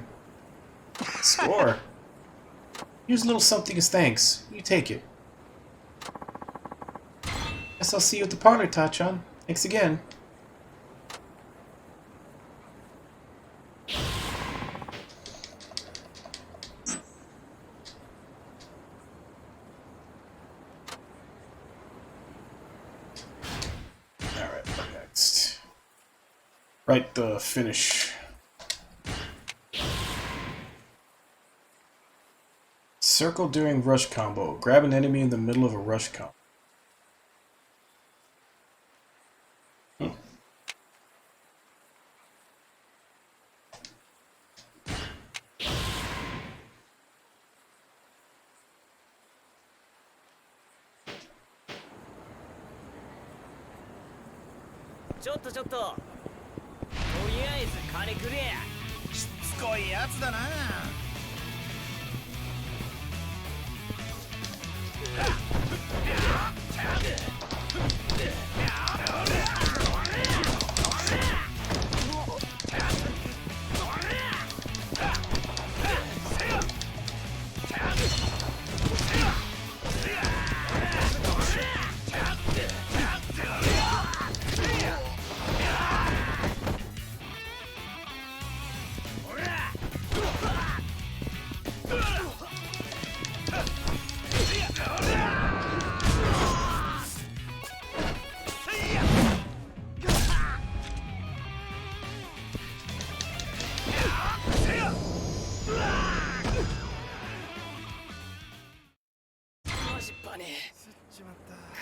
A: Score. Here's a little something as thanks. You take it. Guess I'll see you at the parlor, Tachan. Thanks again. Alright, next. Right, the finish. Circle during rush combo. Grab an enemy in the middle of a rush combo.
I: ちょっととりあえず金くれや。
O: しつこいやつだな。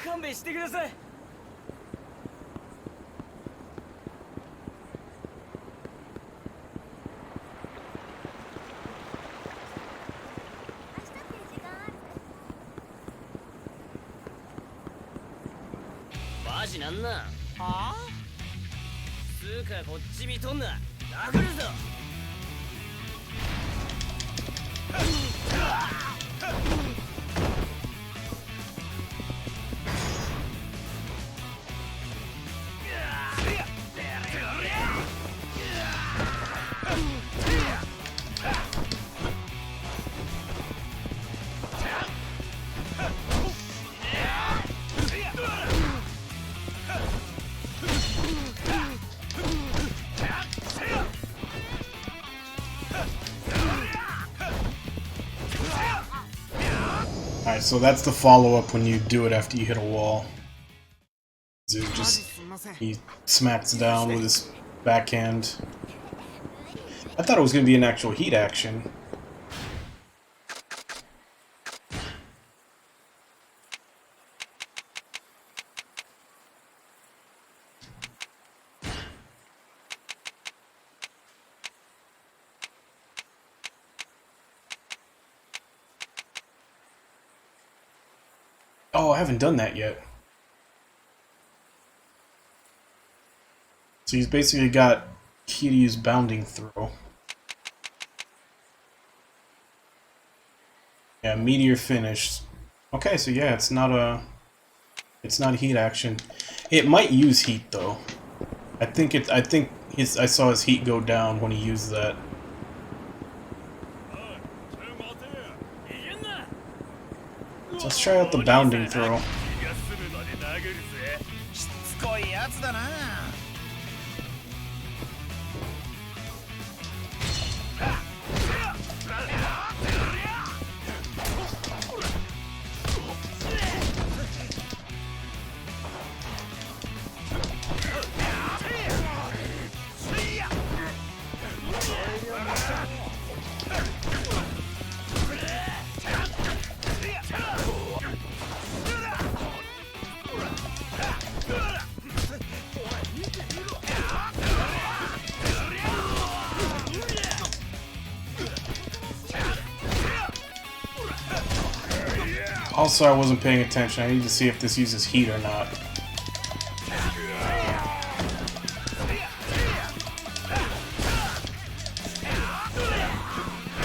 I: 勘弁してください。しなんな。はあ？つうかこっち見とんな。殴るぞ。
A: Alright, so that's the follow-up when you do it after you hit a wall. He smacks down with his backhand. I thought it was going to be an actual heat action. Oh, I haven't done that yet. So he's basically got Kiryu's bounding throw. Yeah, meteor finished. Okay, so yeah, it's not a heat action. It might use heat though. I saw his heat go down when he used that. So let's try out the bounding throw.
O: しつこいやつだな。
A: Also, I wasn't paying attention. I need to see if this uses heat or not.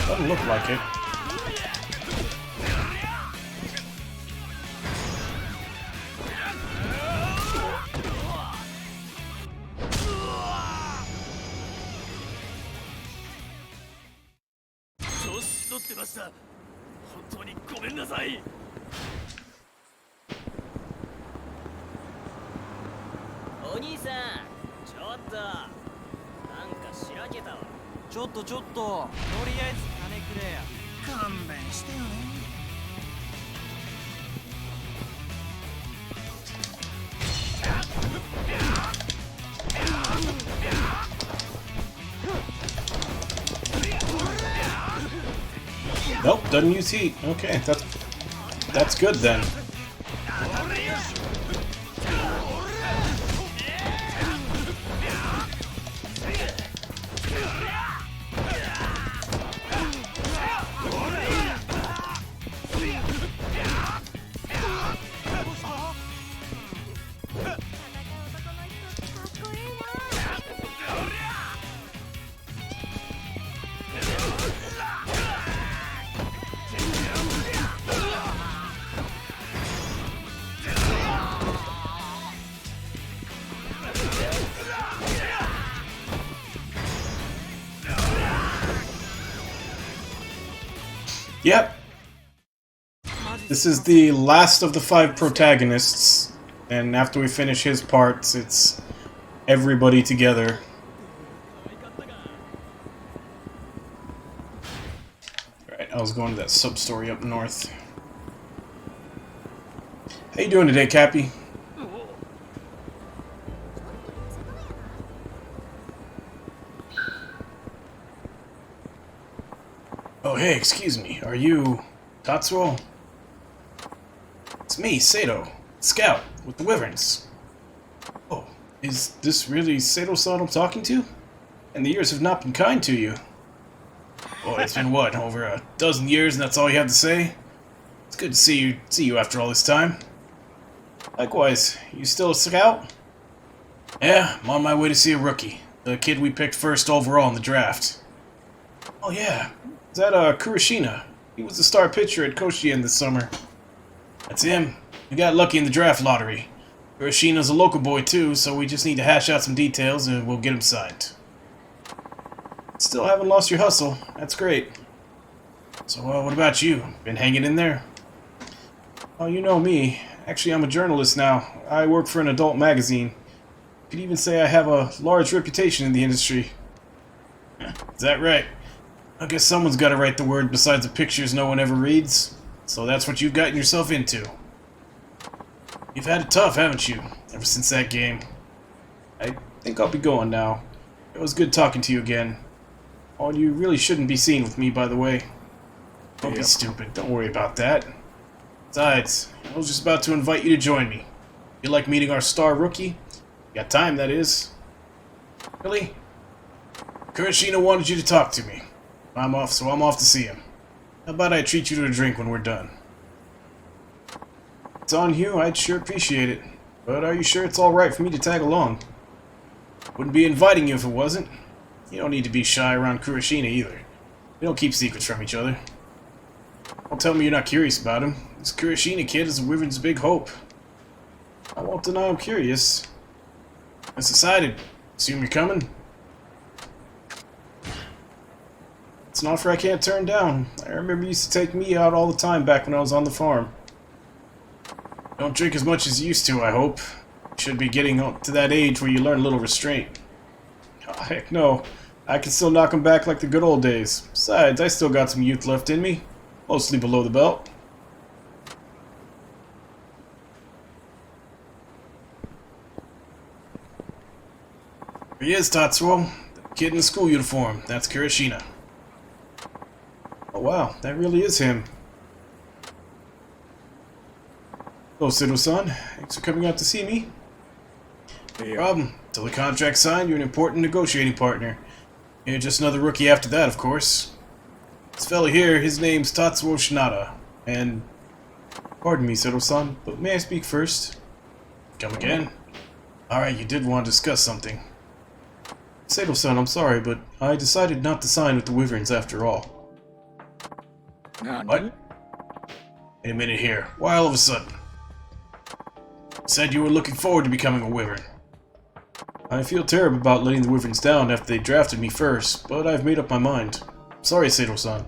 A: Doesn't look like it. Nope, doesn't use heat. Okay, that's good then. Yep. This is the last of the 5 protagonists, and after we finish his parts, it's everybody together. Right, I was going to that sub-story up north. How you doing today, Cappy? Oh, hey, excuse me. Are you Tatsuo? It's me, Sato, Scout, with the Wyverns. Oh, is this really Sato-san I'm talking to? And the years have not been kind to you. Oh, it's been what, over a dozen years and that's all you have to say? It's good to see you after all this time. Likewise, you still a scout? Yeah, I'm on my way to see a rookie. The kid we picked first overall in the draft. Oh yeah, is that Kurashina? He was the star pitcher at Koshien this summer. That's him. We got lucky in the draft lottery. Kurashina's a local boy too, so we just need to hash out some details and we'll get him signed. Still haven't lost your hustle. That's great. So, what about you? Been hanging in there? Oh, you know me. Actually, I'm a journalist now. I work for an adult magazine. You could even say I have a large reputation in the industry. Is that right? I guess someone's got to write the word besides the pictures no one ever reads. So that's what you've gotten yourself into. You've had it tough, haven't you? Ever since that game. I think I'll be going now. It was good talking to you again. Oh, you really shouldn't be seen with me, by the way. Don't be stupid. Don't worry about that. Besides, I was just about to invite you to join me. You like meeting our star rookie? You got time, that is. Really? Kurashina wanted you to talk to me. I'm off to see him. How about I treat you to a drink when we're done? It's on you, I'd sure appreciate it. But are you sure it's alright for me to tag along? Wouldn't be inviting you if it wasn't. You don't need to be shy around Kurashina either. We don't keep secrets from each other. Don't tell me you're not curious about him. This Kurashina kid is the Wyvern's big hope. I won't deny I'm curious. It's decided. Assume you're coming? It's an offer I can't turn down. I remember you used to take me out all the time back when I was on the farm. Don't drink as much as you used to, I hope. You should be getting to that age where you learn a little restraint. Oh, heck no. I can still knock 'em back like the good old days. Besides, I still got some youth left in me. Mostly below the belt. Here he is, Tatsuo. The kid in the school uniform. That's Kurashina. Oh wow, that really is him. Hello, Sido-san. Thanks for coming out to see me. No problem. Till the contract's signed, you're an important negotiating partner. You're just another rookie after that, of course. This fella here, his name's Tatsuo Shinada, and... Pardon me, Sido-san, but may I speak first? Come again? Alright, you did want to discuss something. Sato-san, I'm sorry, but I decided not to sign with the Wyverns after all. What? Wait a minute here. Why all of a sudden? You said you were looking forward to becoming a Wyvern. I feel terrible about letting the Wyverns down after they drafted me first, but I've made up my mind. Sorry, Sato-san.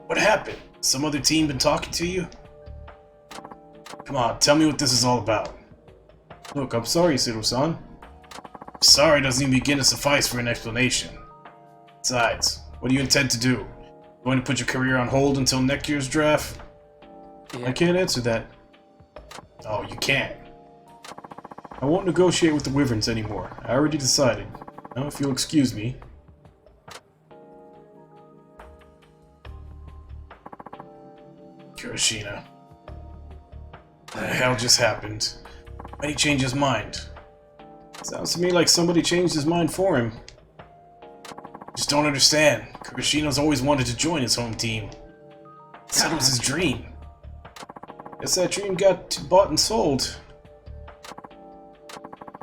A: What happened? Some other team been talking to you? Come on, tell me what this is all about. Look, I'm sorry, Sato-san. Sorry doesn't even begin to suffice for an explanation. Besides, what do you intend to do? Going to put your career on hold until next year's draft? Yeah. I can't answer that. Oh, you can't. I won't negotiate with the Wyverns anymore. I already decided. Now, if you'll excuse me. Kurashina. What the hell just happened? Why'd he change his mind? Sounds to me like somebody changed his mind for him. Just don't understand. Kurashina's always wanted to join his home team. He said it was his dream. Guess that dream got bought and sold.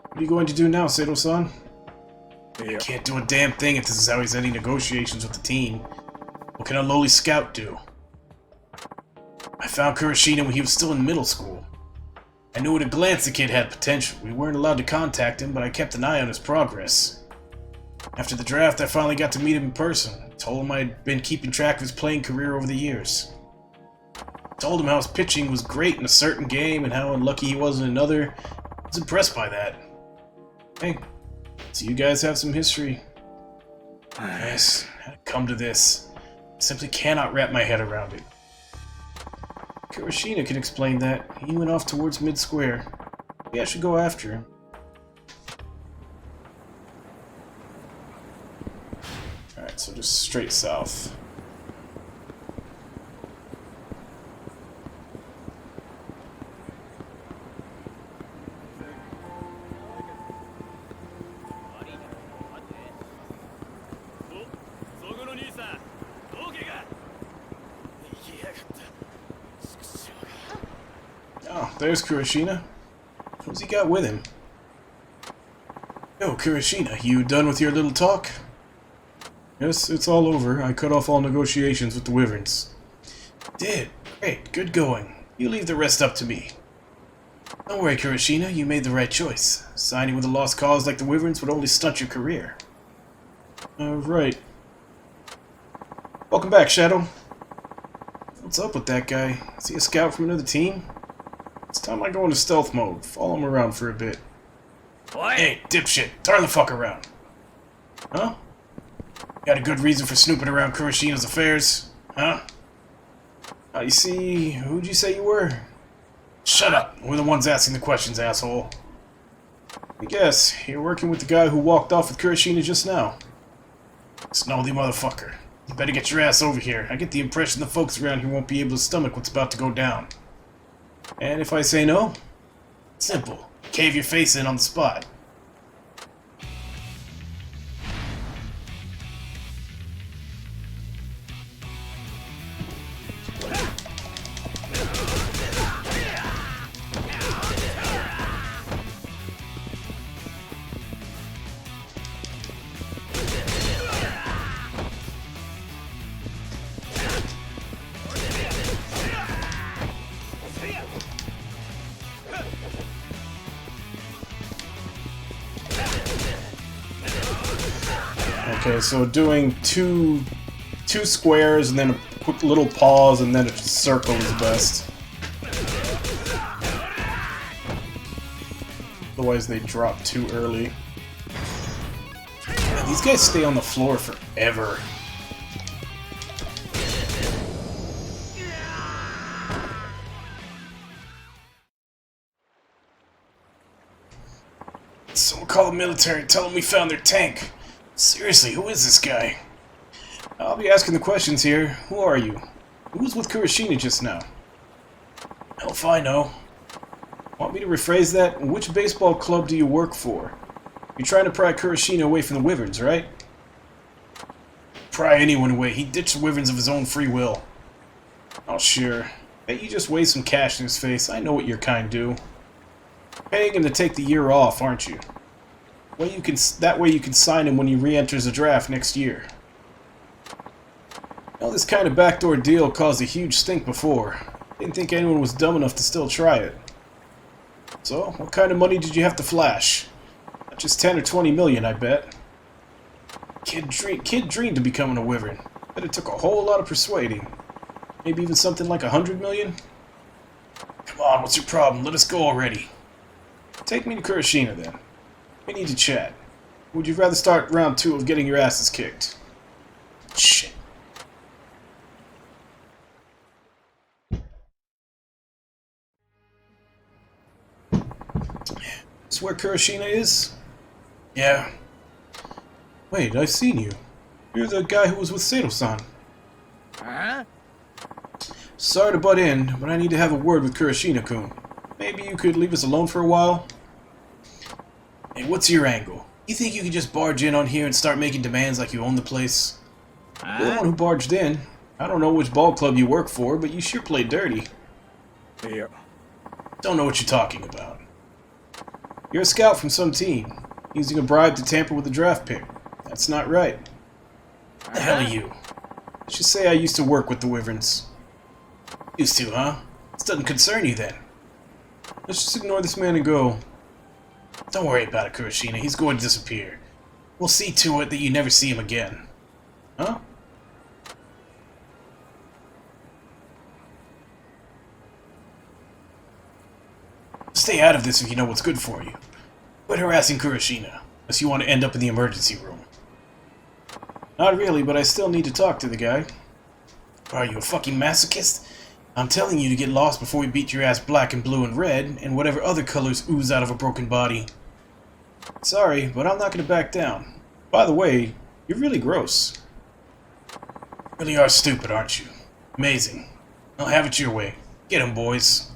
A: What are you going to do now, Sato-san? I can't do a damn thing if this is how he's ending negotiations with the team. What can a lowly scout do? I found Kurashina when he was still in middle school. I knew at a glance the kid had potential. We weren't allowed to contact him, but I kept an eye on his progress. After the draft, I finally got to meet him in person. Told him I'd been keeping track of his playing career over the years. Told him how his pitching was great in a certain game and how unlucky he was in another. I was impressed by that. Hey, so you guys have some history. Yes, how to come to this. I simply cannot wrap my head around it. Kurashina can explain that. He went off towards mid-square. Maybe I should go after him. Alright, so just straight south. Oh, there's Kurashina. What's he got with him? Yo, Kurashina, you done with your little talk? Yes, it's all over. I cut off all negotiations with the Wyverns. Did? Great, good going. You leave the rest up to me. Don't worry, Kurashina, you made the right choice. Signing with a lost cause like the Wyverns would only stunt your career. Right. Welcome back, Shadow. What's up with that guy? Is he a scout from another team? It's time I go into stealth mode. Follow him around for a bit. Hey, dipshit, turn the fuck around. Huh? Got a good reason for snooping around Kurashina's affairs? Huh? You see, who'd you say you were? Shut up! We're the ones asking the questions, asshole. I guess you're working with the guy who walked off with Kurashina just now. Snowly motherfucker. You better get your ass over here. I get the impression the folks around here won't be able to stomach what's about to go down. And if I say no? Simple. Cave your face in on the spot. Okay, so doing two squares and then a quick little pause and then a circle is best. Otherwise they drop too early. Man, these guys stay on the floor forever. Someone call the military and tell them we found their tank. Seriously, who is this guy? I'll be asking the questions here. Who are you? Who was with Kurashina just now? Hell if I know. Want me to rephrase that? Which baseball club do you work for? You're trying to pry Kurashina away from the Wyverns, right? Pry anyone away. He ditched the Wyverns of his own free will. Oh, sure. Bet you just waved some cash in his face. I know what your kind do. Paying him to take the year off, aren't you? Well, that way you can sign him when he re-enters the draft next year. Well, this kind of backdoor deal caused a huge stink before. Didn't think anyone was dumb enough to still try it. So, what kind of money did you have to flash? Not just 10 or 20 million, I bet. Kid dreamed of becoming a Wyvern. Bet it took a whole lot of persuading. Maybe even something like 100 million? Come on, what's your problem? Let us go already. Take me to Kurashina, then. We need to chat. Would you rather start round 2 of getting your asses kicked? Shit. Is where Kurashina is? Yeah. Wait, I've seen you. You're the guy who was with Sato-san.
I: Huh?
A: Sorry to butt in, but I need to have a word with Kurashina-kun. Maybe you could leave us alone for a while? Hey, what's your angle? You think you could just barge in on here and start making demands like you own the place? You're the one who barged in. I don't know which ball club you work for, but you sure play dirty.
E: Yeah.
A: Don't know what you're talking about. You're a scout from some team, using a bribe to tamper with the draft pick. That's not right. What the hell are you? Let's just say I used to work with the Wyverns. Used to, huh? This doesn't concern you then. Let's just ignore this man and go. Don't worry about it, Kurashina. He's going to disappear. We'll see to it that you never see him again. Huh? Stay out of this if you know what's good for you. Quit harassing Kurashina, unless you want to end up in the emergency room. Not really, but I still need to talk to the guy. Are you a fucking masochist? I'm telling you to get lost before we beat your ass black and blue and red, and whatever other colors ooze out of a broken body. Sorry, but I'm not going to back down. By the way, you're really gross. Really are stupid, aren't you? Amazing. I'll have it your way. Get 'em, boys.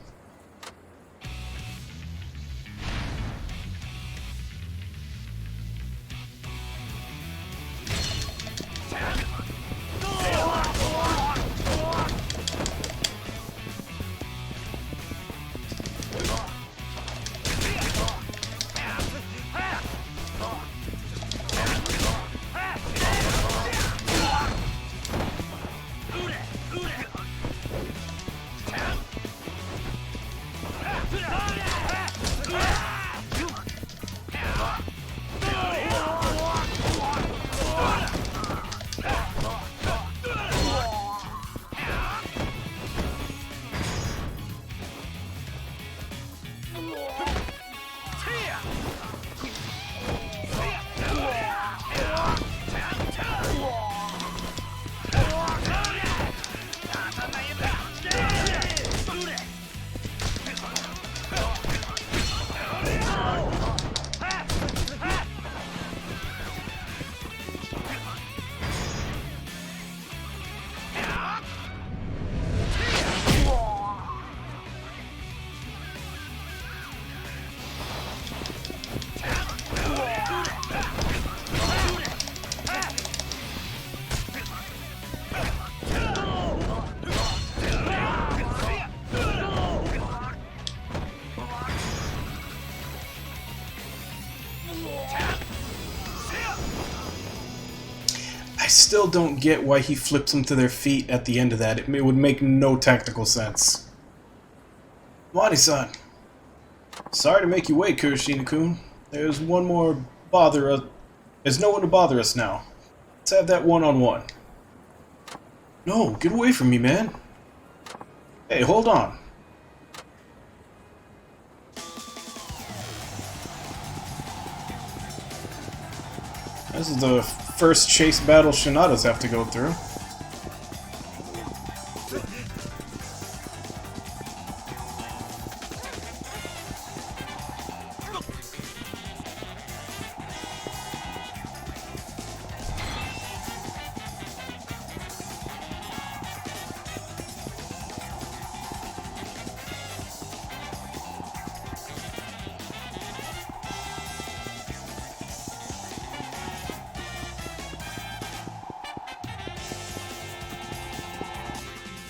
A: still don't get why he flips them to their feet at the end of that. It would make no technical sense. Wani-san. Sorry to make you wait, Kurashina-kun. There's one more bother. There's no one to bother us now. Let's have that one-on-one. No, get away from me, man. Hey, hold on. This is the first chase battle Shinadas have to go through.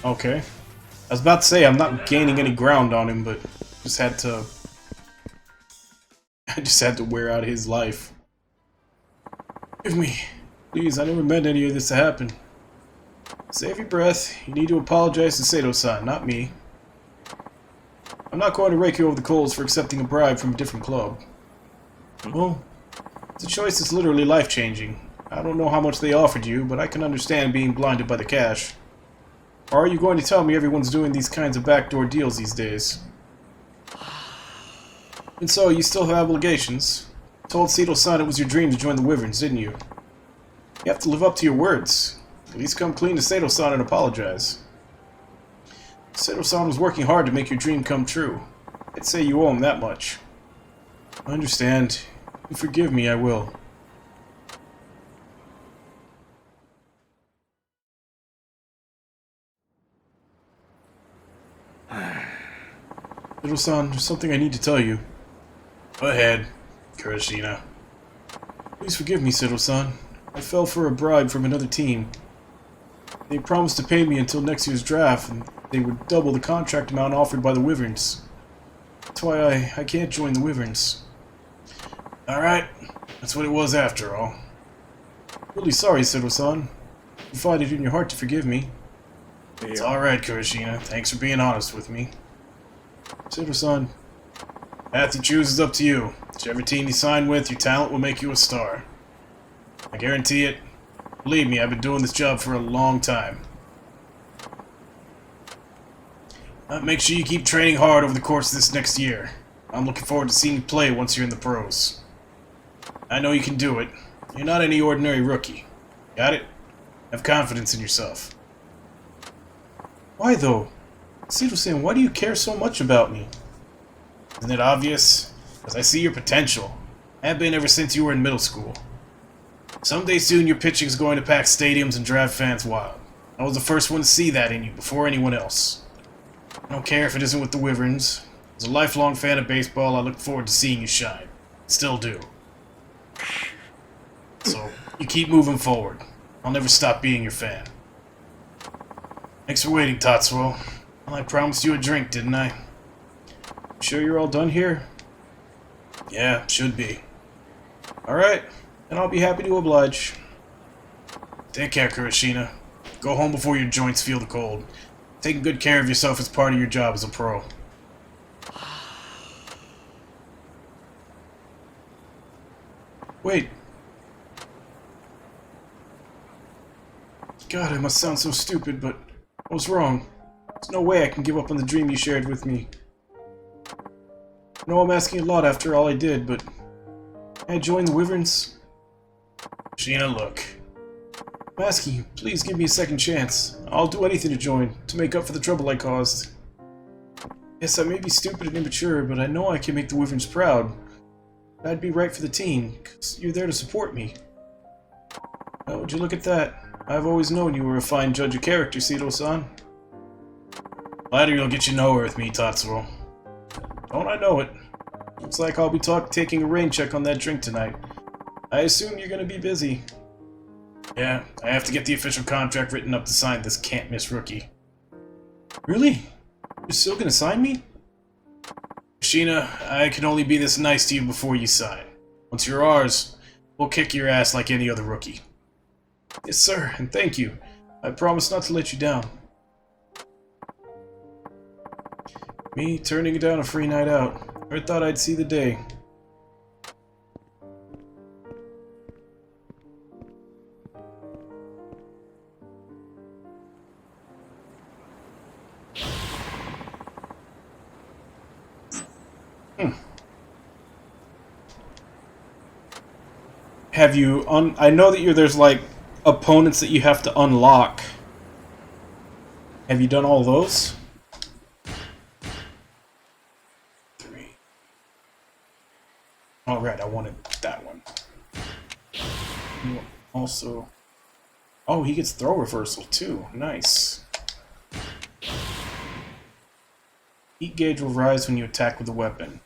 A: Okay. I was about to say I'm not gaining any ground on him, but just had to... I just had to wear out his life. Forgive me. Please, I never meant any of this to happen. Save your breath. You need to apologize to Sato-san, not me. I'm not going to rake you over the coals for accepting a bribe from a different club. Well, the choice is literally life-changing. I don't know how much they offered you, but I can understand being blinded by the cash. Or are you going to tell me everyone's doing these kinds of backdoor deals these days? And so, you still have obligations. You told Sato-san it was your dream to join the Wyverns, didn't you? You have to live up to your words. At least come clean to Sato-san and apologize. Sato-san was working hard to make your dream come true. I'd say you owe him that much. I understand. If you forgive me, I will. Sato-san, there's something I need to tell you. Go ahead, Kurashina. Please forgive me, Sato-san. I fell for a bribe from another team. They promised to pay me until next year's draft, and they would double the contract amount offered by the Wyverns. That's why I can't join the Wyverns. Alright, that's what it was after all. Really sorry, Sato-san. You find it in your heart to forgive me. It's alright, Kurashina. Thanks for being honest with me. Sato-san, path you choose is up to you. Whichever team you sign with, your talent will make you a star. I guarantee it. Believe me, I've been doing this job for a long time. Make sure you keep training hard over the course of this next year. I'm looking forward to seeing you play once you're in the pros. I know you can do it. You're not any ordinary rookie. Got it? Have confidence in yourself. Why though? Sato-san, why do you care so much about me? Isn't it obvious? Because I see your potential. I have been ever since you were in middle school. Someday soon your pitching is going to pack stadiums and drive fans wild. I was the first one to see that in you before anyone else. I don't care if it isn't with the Wyverns. As a lifelong fan of baseball, I look forward to seeing you shine. Still do. So, you keep moving forward. I'll never stop being your fan. Thanks for waiting, Tatsuo. Well, I promised you a drink, didn't I? Sure you're all done here? Yeah, should be. Alright, and I'll be happy to oblige. Take care, Kurashina. Go home before your joints feel the cold. Taking good care of yourself is part of your job as a pro. Wait. God, I must sound so stupid, but I was wrong. There's no way I can give up on the dream you shared with me. I know I'm asking a lot after all I did, but can I join the Wyverns? Sheena, look. I'm asking you, please give me a second chance. I'll do anything to join, to make up for the trouble I caused. Yes, I may be stupid and immature, but I know I can make the Wyverns proud. That'd be right for the team, because you're there to support me. Now, would you look at that? I've always known you were a fine judge of character, Sato-san. Flattery will get you nowhere with me, Tatsuo. Don't I know it? Looks like I'll be taking a rain check on that drink tonight. I assume you're gonna be busy. Yeah, I have to get the official contract written up to sign this can't-miss rookie. Really? You're still gonna sign me? Sheena, I can only be this nice to you before you sign. Once you're ours, we'll kick your ass like any other rookie. Yes, sir, and thank you. I promise not to let you down. Me turning down a free night out. Never thought I'd see the day. Have you I know that there's like opponents that you have to unlock. Have you done all those? 3. Alright, I wanted that one. You also... Oh, he gets throw reversal too. Nice. Heat gauge will rise when you attack with a weapon.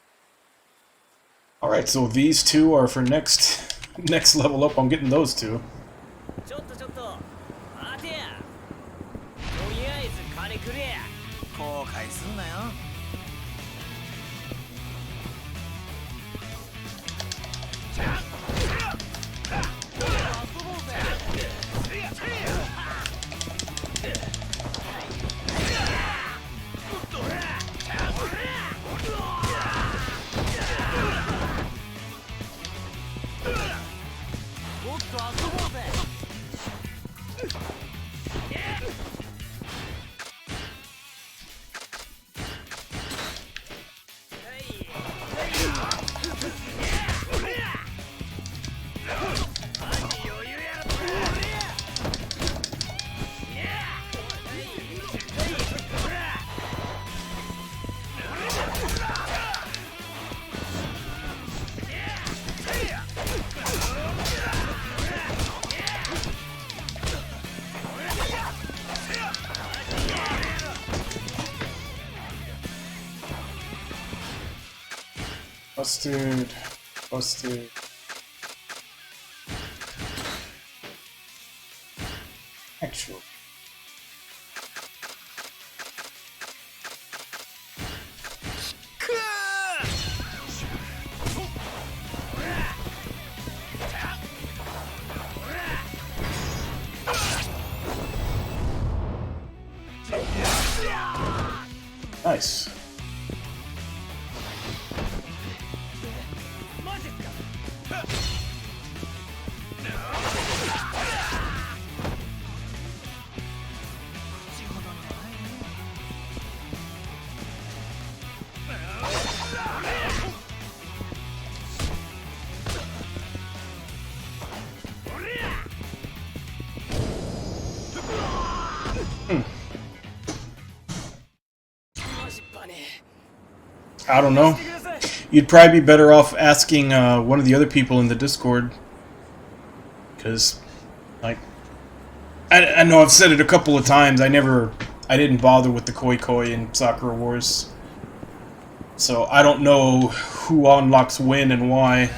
A: Alright, so these two are for next level up. I'm getting those two. Busted. Busted. Actual. Nice. I don't know. You'd probably be better off asking one of the other people in the Discord. Because, like, I know I've said it a couple of times, I didn't bother with the Koi Koi in Sakura Wars. So I don't know who unlocks when and why.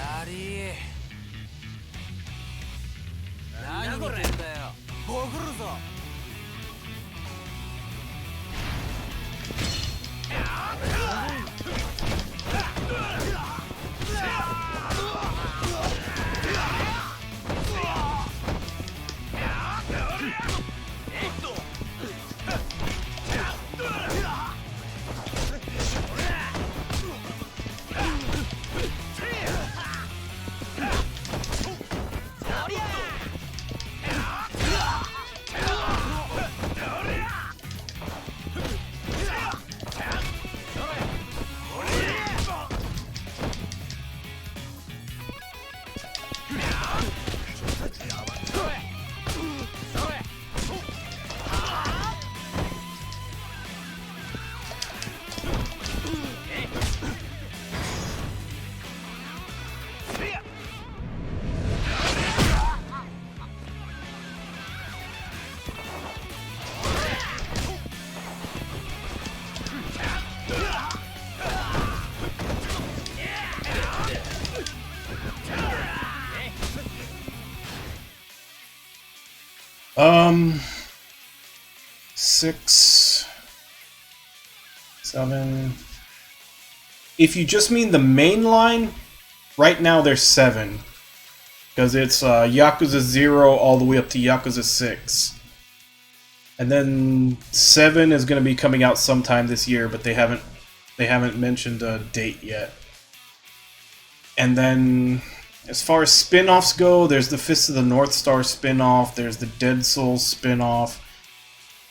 A: Six, 7. If you just mean the main line, right now there's 7. because it's Yakuza 0 all the way up to Yakuza 6. And then 7 is going to be coming out sometime this year, but they haven't mentioned a date yet. And then, as far as spin-offs go, there's the Fist of the North Star spin-off, there's the Dead Souls spin-off,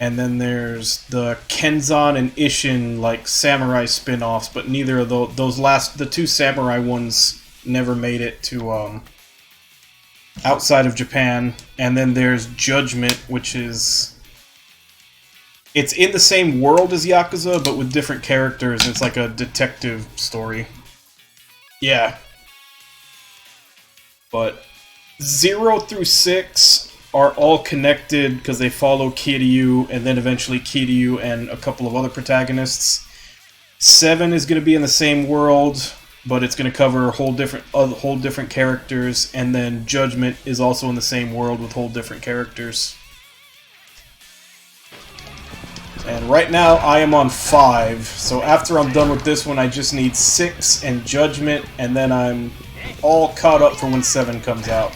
A: and then there's the Kenzan and Ishin, like, samurai spin-offs, but neither of the two samurai ones never made it to, outside of Japan. And then there's Judgment, which is... It's in the same world as Yakuza, but with different characters. It's like a detective story. Yeah. But 0 through 6 are all connected because they follow Kiryu, and then eventually Kiryu and a couple of other protagonists. 7 is going to be in the same world, but it's going to cover whole different characters, and then Judgment is also in the same world with whole different characters. And right now, I am on 5, so after I'm done with this one, I just need 6 and Judgment, and then I'm all caught up for when 7 comes out.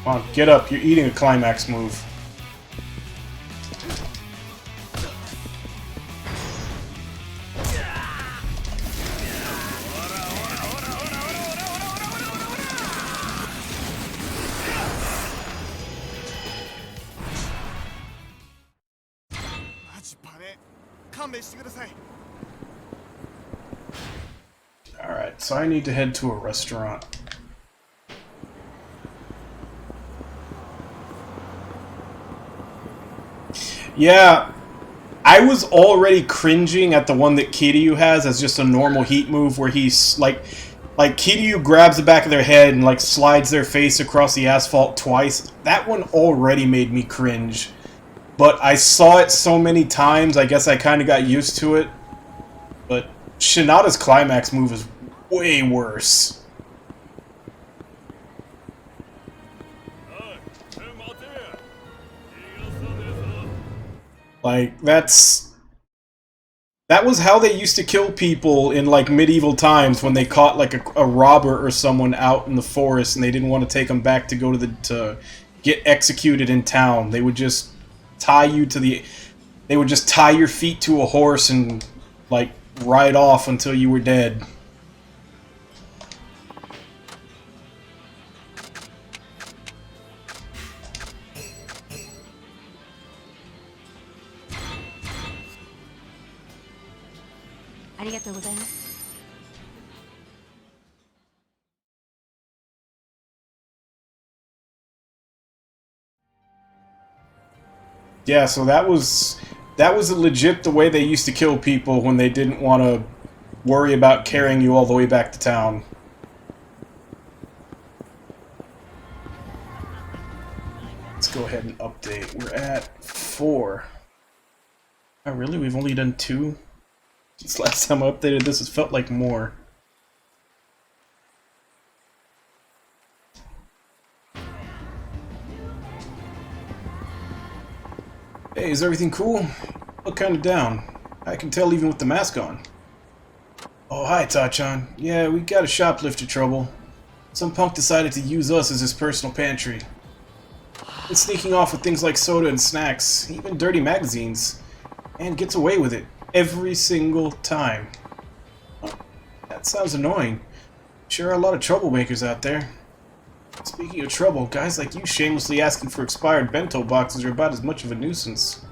A: Come on, get up. You're eating a climax move. Alright, so I need to head to a restaurant. Yeah, I was already cringing at the one that Kiryu has as just a normal heat move where he's like Kiryu grabs the back of their head and like slides their face across the asphalt twice. That one already made me cringe. But I saw it so many times, I guess I kind of got used to it. But Shinada's climax move is way worse. Like, that was how they used to kill people in, like, medieval times when they caught, like, a robber or someone out in the forest and they didn't want to take them back to go to get executed in town. They would just tie you to they would just tie your feet to a horse and, like, ride off until you were dead. Yeah, so that was legit the way they used to kill people when they didn't want to worry about carrying you all the way back to town. Let's go ahead and update. We're at 4. Oh, really? We've only done 2? Since last time I updated this, it felt like more. Hey, is everything cool? Look kinda down. I can tell even with the mask on. Oh, hi, Tachan. Yeah, we got a shoplifter trouble. Some punk decided to use us as his personal pantry. Been sneaking off with things like soda and snacks, even dirty magazines. And gets away with it. Every single time. Oh, that sounds annoying. Sure are a lot of troublemakers out there. Speaking of trouble, guys like you shamelessly asking for expired bento boxes are about as much of a nuisance.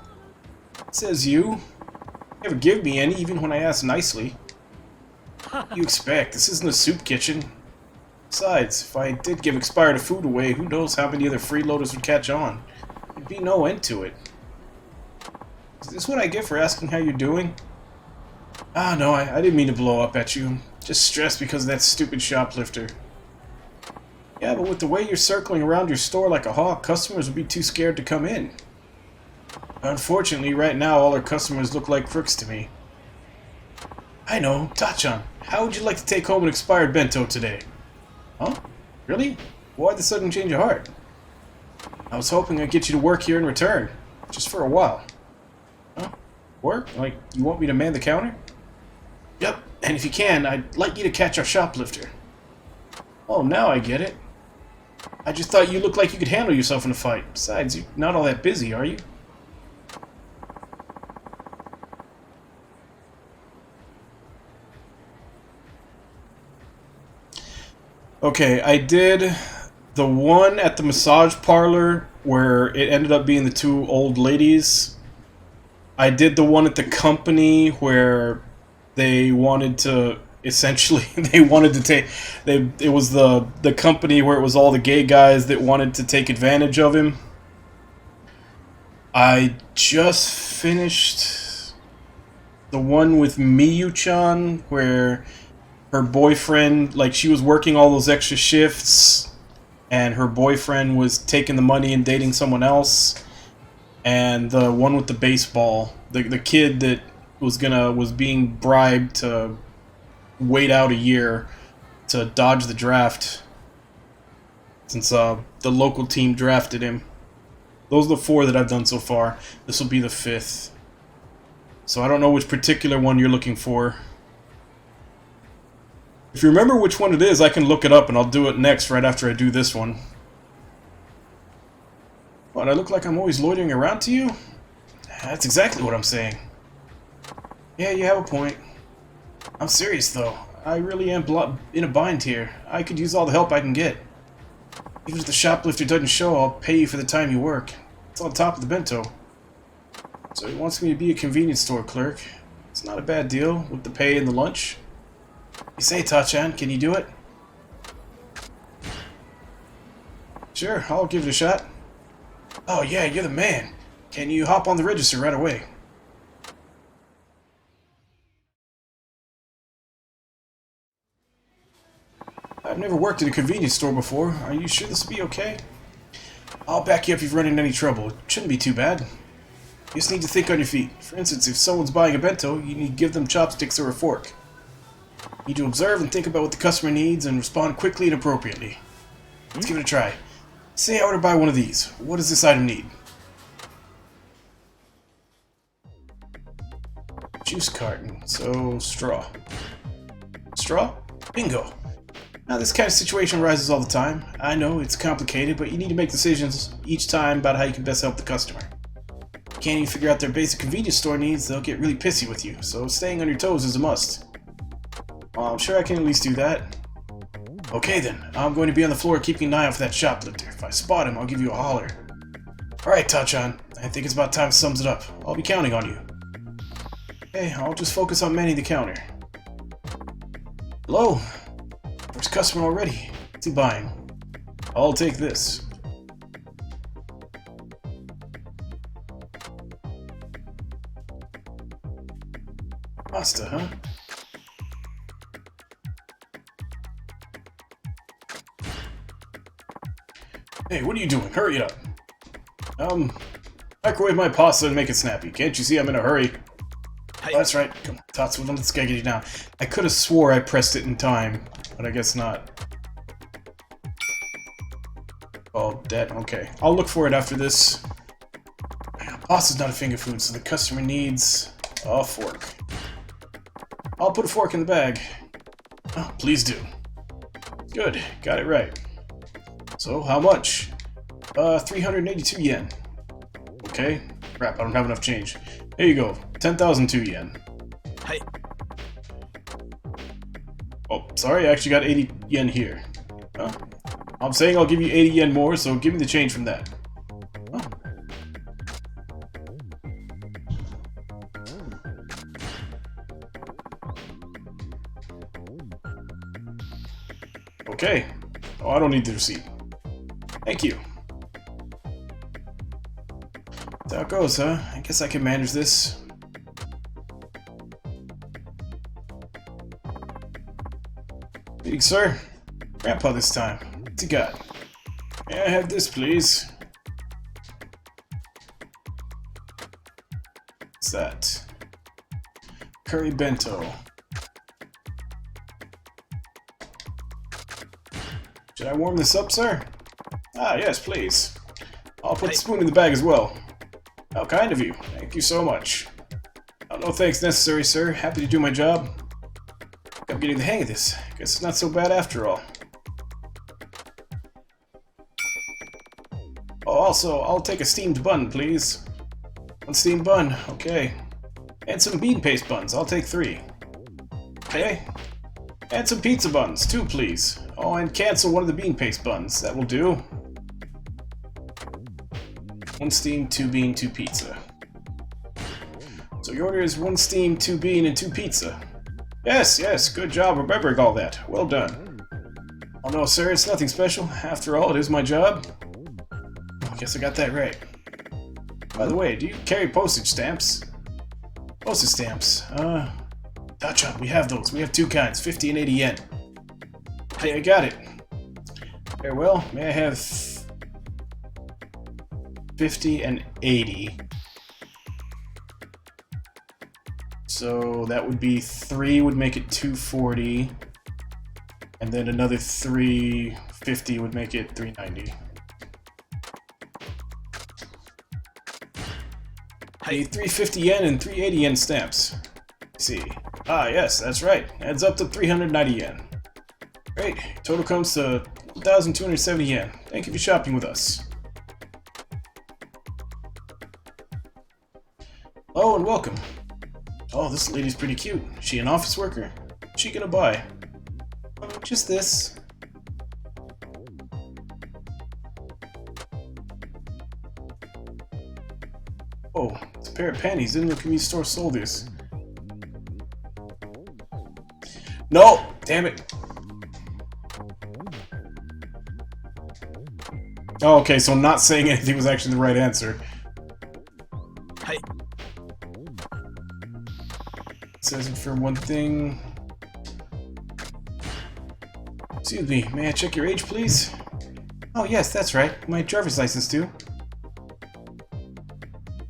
A: Says you. Never give me any, even when I ask nicely. What do you expect? This isn't a soup kitchen. Besides, if I did give expired food away, who knows how many other freeloaders would catch on. There'd be no end to it. Is this what I get for asking how you're doing? Ah, no, I didn't mean to blow up at you. I'm just stressed because of that stupid shoplifter. Yeah, but with the way you're circling around your store like a hawk, customers would be too scared to come in. Unfortunately, right now, all our customers look like crooks to me. I know. Tachan, how would you like to take home an expired bento today? Huh? Really? Why the sudden change of heart? I was hoping I'd get you to work here in return. Just for a while. Huh? Work? Like, you want me to man the counter? Yep, and if you can, I'd like you to catch our shoplifter. Oh, now I get it. I just thought you looked like you could handle yourself in a fight. Besides, you're not all that busy, are you? Okay, I did the one at the massage parlor where it ended up being the two old ladies. I did the one at the company where they wanted to essentially it was the company where it was all the gay guys that wanted to take advantage of him. I just finished the one with Miyu-chan where her boyfriend, like, she was working all those extra shifts and her boyfriend was taking the money and dating someone else. And the one with the baseball, the kid that was being bribed to wait out a year to dodge the draft since the local team drafted him. Those are the 4 that I've done so far. This will be the 5th. So I don't know which particular one you're looking for. If you remember which one it is, I can look it up and I'll do it next right after I do this one. What, I look like I'm always loitering around to you? That's exactly what I'm saying. Yeah, you have a point. I'm serious though. I really am in a bind here. I could use all the help I can get. Even if the shoplifter doesn't show, I'll pay you for the time you work. It's on top of the bento. So he wants me to be a convenience store clerk. It's not a bad deal with the pay and the lunch. You say, Tachan, can you do it? Sure, I'll give it a shot. Oh yeah, you're the man. Can you hop on the register right away? I've never worked at a convenience store before. Are you sure this will be okay? I'll back you up if you've run into any trouble. It shouldn't be too bad. You just need to think on your feet. For instance, if someone's buying a bento, you need to give them chopsticks or a fork. You need to observe and think about what the customer needs and respond quickly and appropriately. Let's give it a try. Say I were to buy one of these. What does this item need? Juice carton. So, straw. Straw? Bingo. Now, this kind of situation arises all the time. I know it's complicated, but you need to make decisions each time about how you can best help the customer. Can't even figure out their basic convenience store needs, they'll get really pissy with you, so staying on your toes is a must. Well, I'm sure I can at least do that. Okay then, I'm going to be on the floor keeping an eye out for that shoplifter. If I spot him, I'll give you a holler. Alright, Tachan, I think it's about time to sums it up. I'll be counting on you. Hey, I'll just focus on manning the counter. Hello? First customer already. What's he buying? I'll take this. Pasta, huh? Hey, what are you doing? Hurry up. Microwave my pasta and make it snappy. Can't you see I'm in a hurry? Oh, that's right. Come on, Tatsu, let's get you down. I could have swore I pressed it in time, but I guess not. Oh, dead. Okay. I'll look for it after this. Pasta's not a finger food, so the customer needs a fork. I'll put a fork in the bag. Oh, please do. Good. Got it right. So, how much? 382 yen. Okay. Crap, I don't have enough change. There you go. 10,002 yen.
E: Hey.
A: Oh, sorry, I actually got 80 yen here. I'm saying I'll give you 80 yen more, so give me the change from that. Oh. Okay. Oh, I don't need the receipt. Thank you. That's how it goes, huh? I guess I can manage this. Greetings, sir. Grandpa this time. What's he got? May I have this, please? What's that? Curry bento. Should I warm this up, sir? Ah, yes, please. I'll put the spoon in the bag as well. How kind of you. Thank you so much. Oh, no thanks necessary, sir. Happy to do my job. I'm getting the hang of this. Guess it's not so bad after all. Oh, also, I'll take a steamed bun, please. One steamed bun, okay. And some bean paste buns, I'll take 3. Okay. And some pizza buns, 2 please. Oh, and cancel one of the bean paste buns, that will do. 1 steam, 2 bean, 2 pizza. So your order is 1 steam, 2 bean, and 2 pizza. Yes, yes, good job remembering all that. Well done. Oh no, sir, it's nothing special. After all, it is my job. I guess I got that right. By the way, do you carry postage stamps? Postage stamps. Gotcha, we have those. We have 2 kinds, 50 and 80 yen. Hey, I got it. Very well, may I have 50 and 80? So that would be 3 would make it 240, and then another 350 would make it 390. I need 350 yen and 380 yen stamps. Let's see. Ah, yes, that's right. Adds up to 390 yen. Great. Total comes to 1,270 yen. Thank you for shopping with us. Hello and welcome. Oh, this lady's pretty cute. Is she an office worker? What's she gonna buy? Just this. Oh, it's a pair of panties. Didn't know the convenience store sold this. No! Damn it! Oh, okay, so not saying anything was actually the right answer. Hey. Says it for one thing. Excuse me, may I check your age, please? Oh, yes, that's right. My driver's license, too.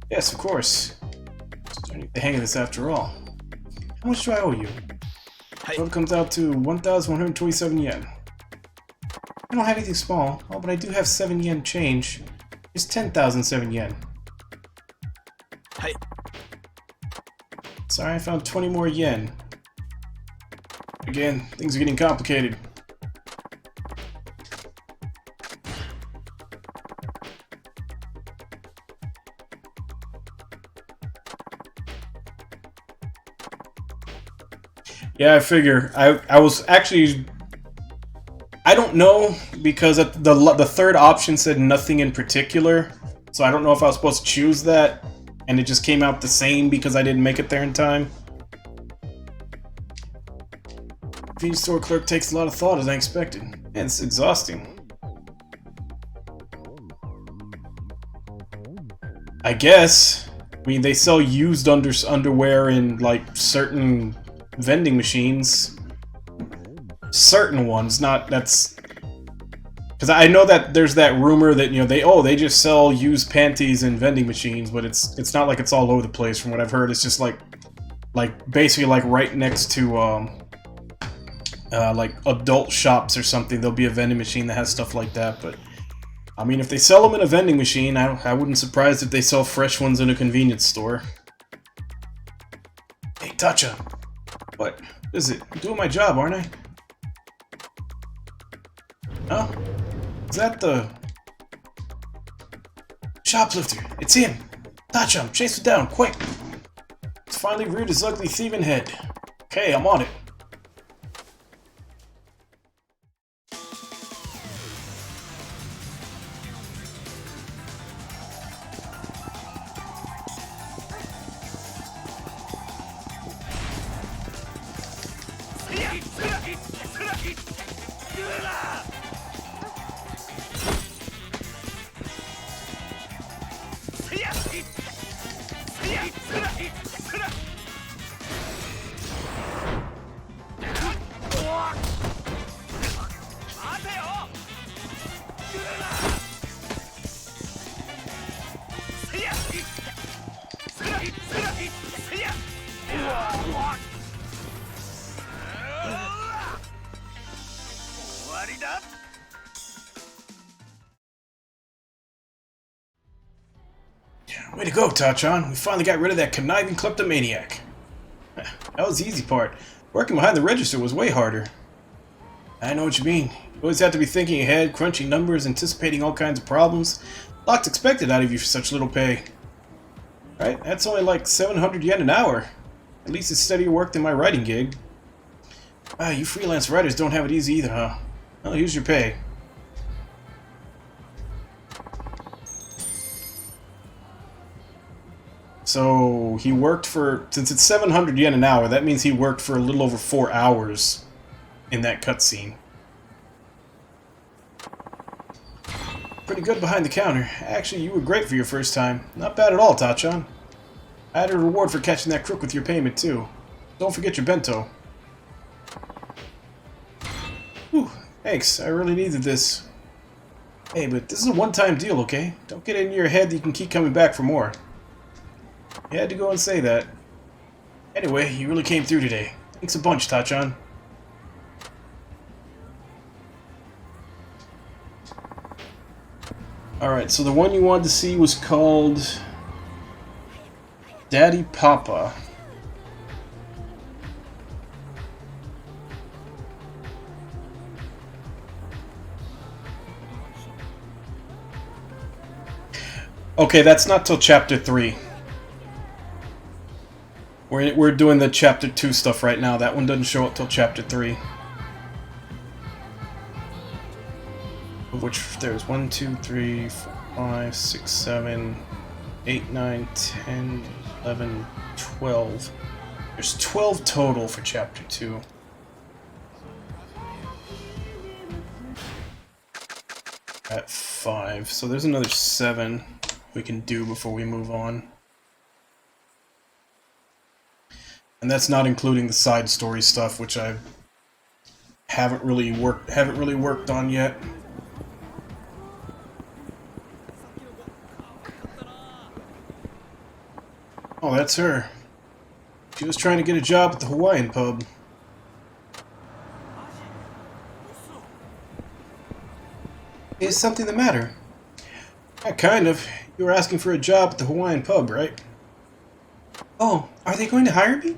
A: Yes, of course. Starting to get the hang of this after all. How much do I owe you? Total comes out to 1,127 yen. I don't have anything small. Oh, but I do have 7 yen change. It's 10,007 yen. Hey. Sorry, I found 20 more yen. Again, things are getting complicated. Yeah, I figure. I was actually... I don't know, because the third option said nothing in particular, so I don't know if I was supposed to choose that, and it just came out the same because I didn't make it there in time. Convenience store clerk takes a lot of thought, as I expected. And it's exhausting. I guess. I mean, they sell used underwear in, like, certain vending machines. Certain ones, not that's because I know that there's that rumor that, you know, they just sell used panties in vending machines, but it's not like it's all over the place. From what I've heard, it's just like basically like right next to like adult shops or something. There'll be a vending machine that has stuff like that. But I mean, if they sell them in a vending machine, I wouldn't be surprised if they sell fresh ones in a convenience store. Hey, Tacha, what is it? I'm doing my job, aren't I? Oh, is that the shoplifter? It's him! Touch him! Chase him down, quick! It's finally reared his ugly thieving head. Okay, I'm on it. Way to go, Tachan. We finally got rid of that conniving kleptomaniac. That was the easy part. Working behind the register was way harder. I know what you mean. You always have to be thinking ahead, crunching numbers, anticipating all kinds of problems. Lots expected out of you for such little pay. Right? That's only like 700 yen an hour. At least it's steadier work than my writing gig. You freelance writers don't have it easy either, huh? Well, here's your pay. So, he worked for... Since it's 700 yen an hour, that means he worked for a little over 4 hours in that cutscene. Pretty good behind the counter. Actually, you were great for your first time. Not bad at all, Tachan. I had a reward for catching that crook with your payment, too. Don't forget your bento. Whew, thanks. I really needed this. Hey, but this is a one-time deal, okay? Don't get it in your head that you can keep coming back for more. You had to go and say that. Anyway, you really came through today. Thanks a bunch, Tachan. Alright, so the one you wanted to see was called Daddy Papa. Okay, that's not till chapter 3. We're doing the chapter 2 stuff right now. That one doesn't show up till chapter 3. Of which there's 1, 2, 3, 4, 5, 6, 7, 8, 9, 10, 11, 12. There's 12 total for chapter 2. At 5. So there's another 7 we can do before we move on. And that's not including the side story stuff, which I haven't really worked on yet. Oh, that's her. She was trying to get a job at the Hawaiian pub. Is something the matter? Yeah, kind of. You were asking for a job at the Hawaiian pub, right? Oh, are they going to hire me?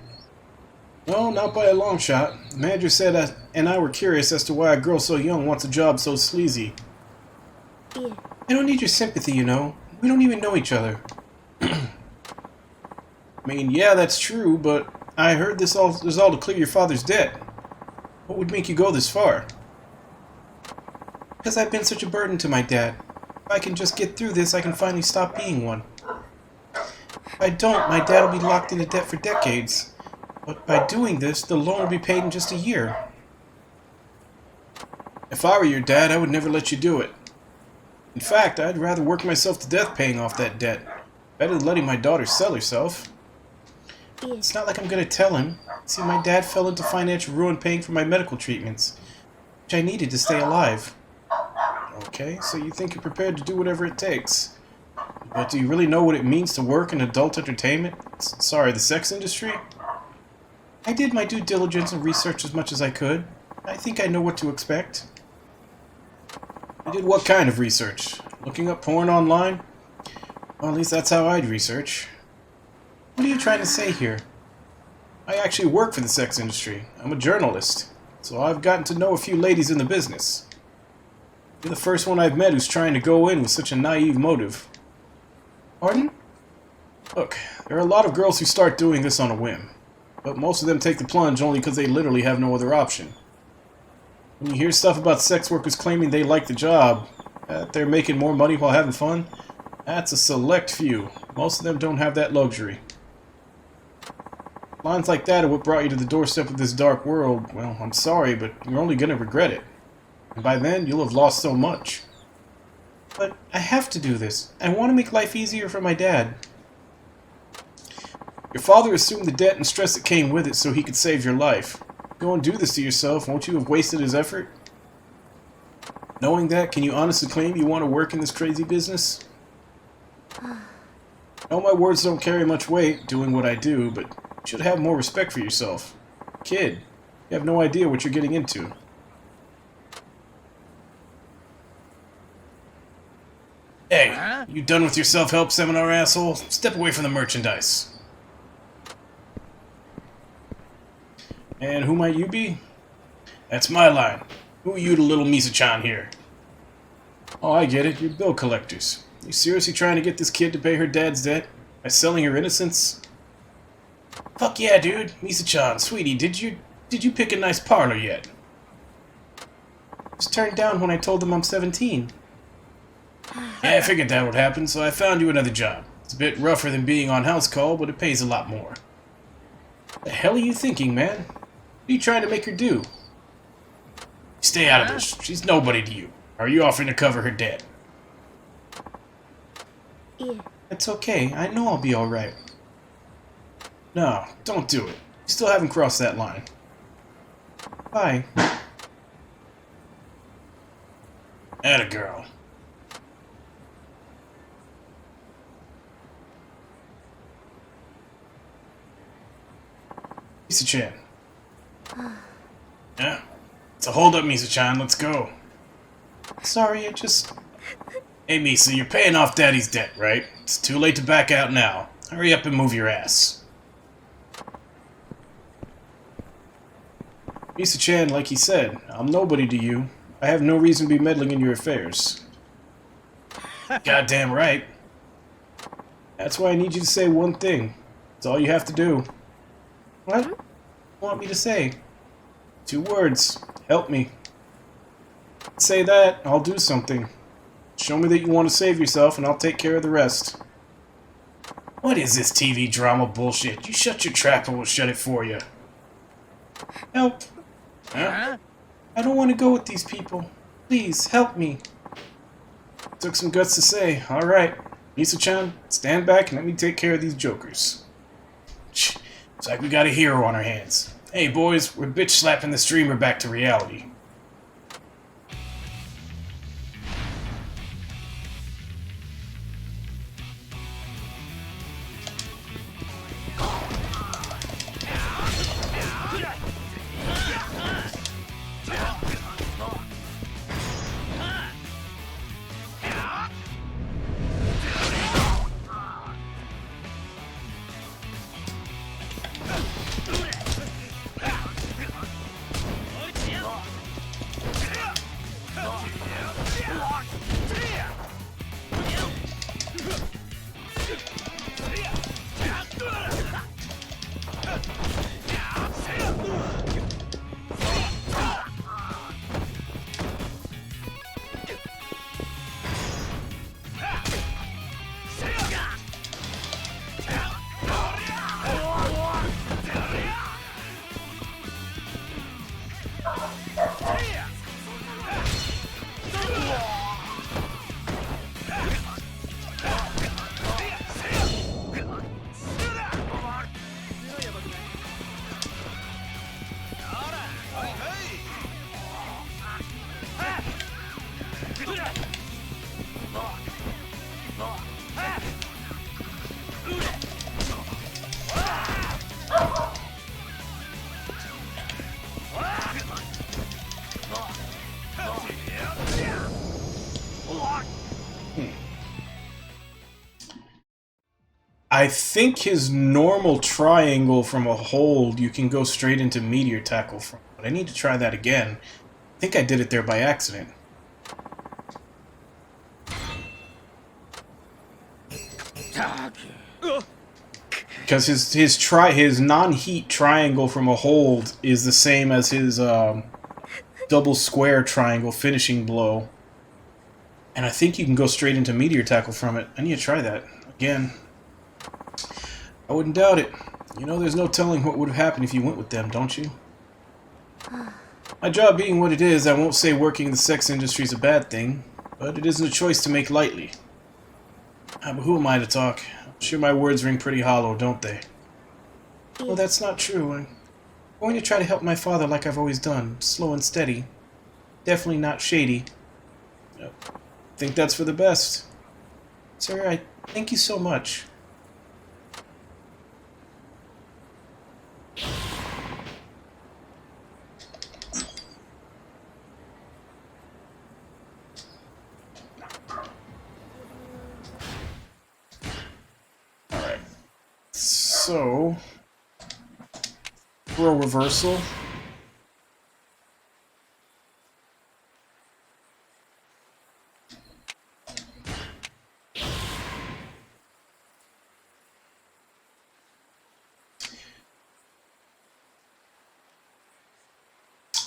A: No, not by a long shot. The manager said that, and I were curious as to why a girl so young wants a job so sleazy. Yeah. I don't need your sympathy, you know. We don't even know each other. I mean, yeah, that's true, but I heard this all to clear your father's debt. What would make you go this far? Because I've been such a burden to my dad. If I can just get through this, I can finally stop being one. If I don't, my dad will be locked into debt for decades. But by doing this, the loan will be paid in just a year. If I were your dad, I would never let you do it. In fact, I'd rather work myself to death paying off that debt. Better than letting my daughter sell herself. It's not like I'm gonna tell him. See, my dad fell into financial ruin paying for my medical treatments, which I needed to stay alive. Okay, so you think you're prepared to do whatever it takes. But do you really know what it means to work in adult entertainment? Sorry, the sex industry? I did my due diligence and research as much as I could. I think I know what to expect. You did what kind of research? Looking up porn online? Well, at least that's how I'd research. What are you trying to say here? I actually work for the sex industry. I'm a journalist, so I've gotten to know a few ladies in the business. You're the first one I've met who's trying to go in with such a naive motive. Pardon? Look, there are a lot of girls who start doing this on a whim, but most of them take the plunge only because they literally have no other option. When you hear stuff about sex workers claiming they like the job, that they're making more money while having fun, that's a select few. Most of them don't have that luxury. Lines like that are what brought you to the doorstep of this dark world. Well, I'm sorry, but you're only going to regret it. And by then, you'll have lost so much. But I have to do this. I want to make life easier for my dad. Your father assumed the debt and stress that came with it so he could save your life. Go and do this to yourself, won't you have wasted his effort? Knowing that, can you honestly claim you want to work in this crazy business? I know my words don't carry much weight doing what I do, but you should have more respect for yourself. Kid, you have no idea what you're getting into. Hey, you done with your self-help seminar, asshole? Step away from the merchandise. And who might you be? That's my line. Who are you to little Misa-chan here? Oh, I get it. You're bill collectors. You seriously trying to get this kid to pay her dad's debt? By selling her innocence? Fuck yeah, dude. Misa-chan, sweetie, did you pick a nice parlor yet? I was turned down when I told them I'm 17. Yeah, I figured that would happen, so I found you another job. It's a bit rougher than being on house call, but it pays a lot more. The hell are you thinking, man? What are you trying to make her do? Stay out of this. She's nobody to you. Are you offering to cover her debt?
R: Yeah.
A: It's okay. I know I'll be alright. No, don't do it. You still haven't crossed that line. Bye. Atta girl. Misa-chan. Yeah? So hold up, Misa-chan. Let's go. Sorry, I just... Hey, Misa, you're paying off Daddy's debt, right? It's too late to back out now. Hurry up and move your ass. Misa-chan, like he said, I'm nobody to you. I have no reason to be meddling in your affairs. Goddamn right. That's why I need you to say one thing. That's all you have to do. What do you want me to say? 2 words. Help me. Say that, I'll do something. Show me that you want to save yourself, and I'll take care of the rest. What is this TV drama bullshit? You shut your trap and we'll shut it for you. Help. Huh? I don't want to go with these people. Please, help me. Took some guts to say. Alright. Misa-chan, stand back and let me take care of these jokers. It's like we got a hero on our hands. Hey boys, we're bitch slapping the streamer back to reality. I think his normal triangle from a hold, you can go straight into meteor tackle from. But I need to try that again. I think I did it there by accident. Because his non-heat triangle from a hold is the same as his double square triangle finishing blow. And I think you can go straight into meteor tackle from it. I need to try that again. I wouldn't doubt it. You know, there's no telling what would have happened if you went with them, don't you? My job being what it is, I won't say working in the sex industry is a bad thing, but it isn't a choice to make lightly. But who am I to talk? I'm sure my words ring pretty hollow, don't they? Well, that's not true. I'm going to try to help my father like I've always done, slow and steady. Definitely not shady. I think that's for the best. Sir, I thank you so much. So, throw reversal.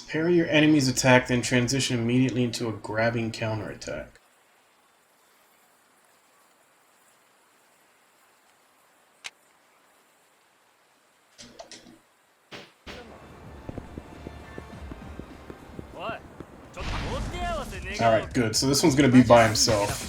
A: Parry your enemy's attack, then transition immediately into a grabbing counterattack. Alright, good. So this one's gonna be by himself.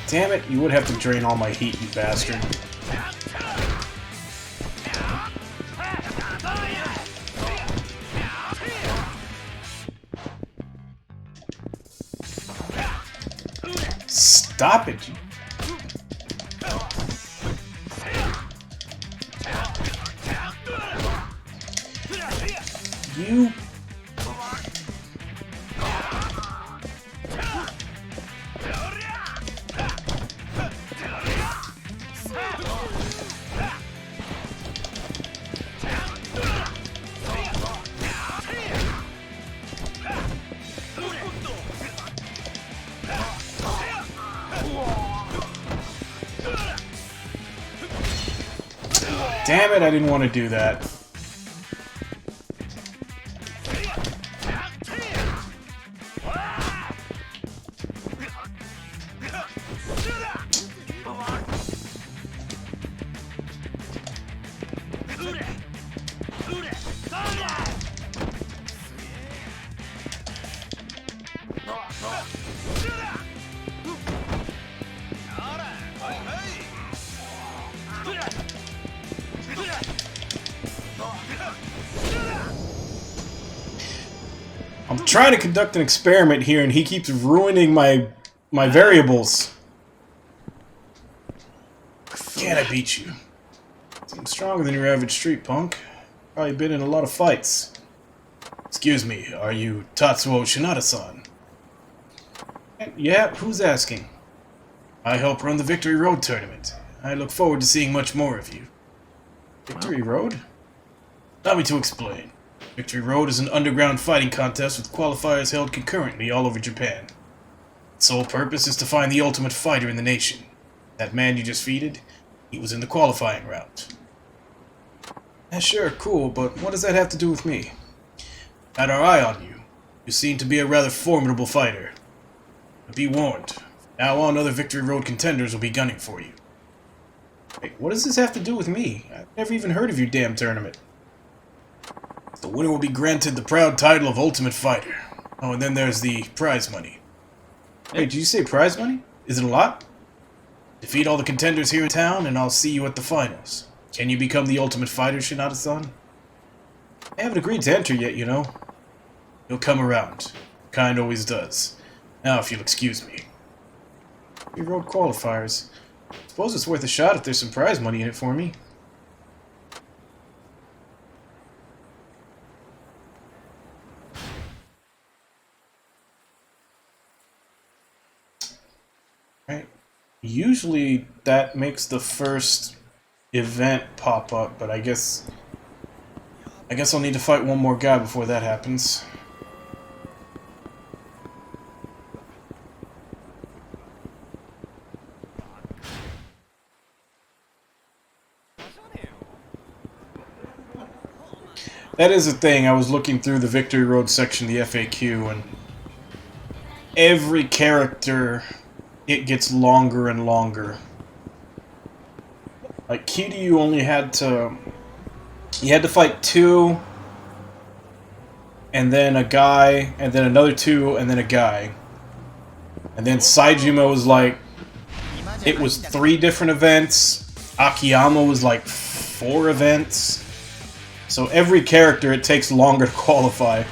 A: Damn it, you would have to drain all my heat, you bastard. Stop it, you... Damn it, I didn't want to do that. I'm trying to conduct an experiment here and he keeps ruining my variables. Can't I beat you? I'm stronger than your average street punk. Probably been in a lot of fights. Excuse me, are you Tatsuo Shinada-san? Yeah, who's asking? I help run the Victory Road tournament. I look forward to seeing much more of you. Victory Road? Allow me to explain. Victory Road is an underground fighting contest with qualifiers held concurrently all over Japan. Its sole purpose is to find the ultimate fighter in the nation. That man you just defeated, he was in the qualifying route. Yeah, sure, cool, but what does that have to do with me? Had our eye on you. You seem to be a rather formidable fighter. But be warned, from now on other Victory Road contenders will be gunning for you. Wait, what does this have to do with me? I've never even heard of your damn tournament. The winner will be granted the proud title of Ultimate Fighter. Oh, and then there's the prize money. Hey, did you say prize money? Is it a lot? Defeat all the contenders here in town, and I'll see you at the finals. Can you become the Ultimate Fighter, Shinada-san? I haven't agreed to enter yet, you know. He'll come around. Kind always does. Now, if you'll excuse me. We road qualifiers. Suppose it's worth a shot if there's some prize money in it for me. Right. Usually that makes the first event pop up, but I guess I'll need to fight one more guy before that happens. That is a thing. I was looking through the Victory Road section of the FAQ, and every character, it gets longer and longer. Like Kiryu only had to... You had to fight 2, and then a guy, and then another 2, and then a guy. And then Saejima was like... It was 3 different events. Akiyama was like 4 events. So every character, it takes longer to qualify.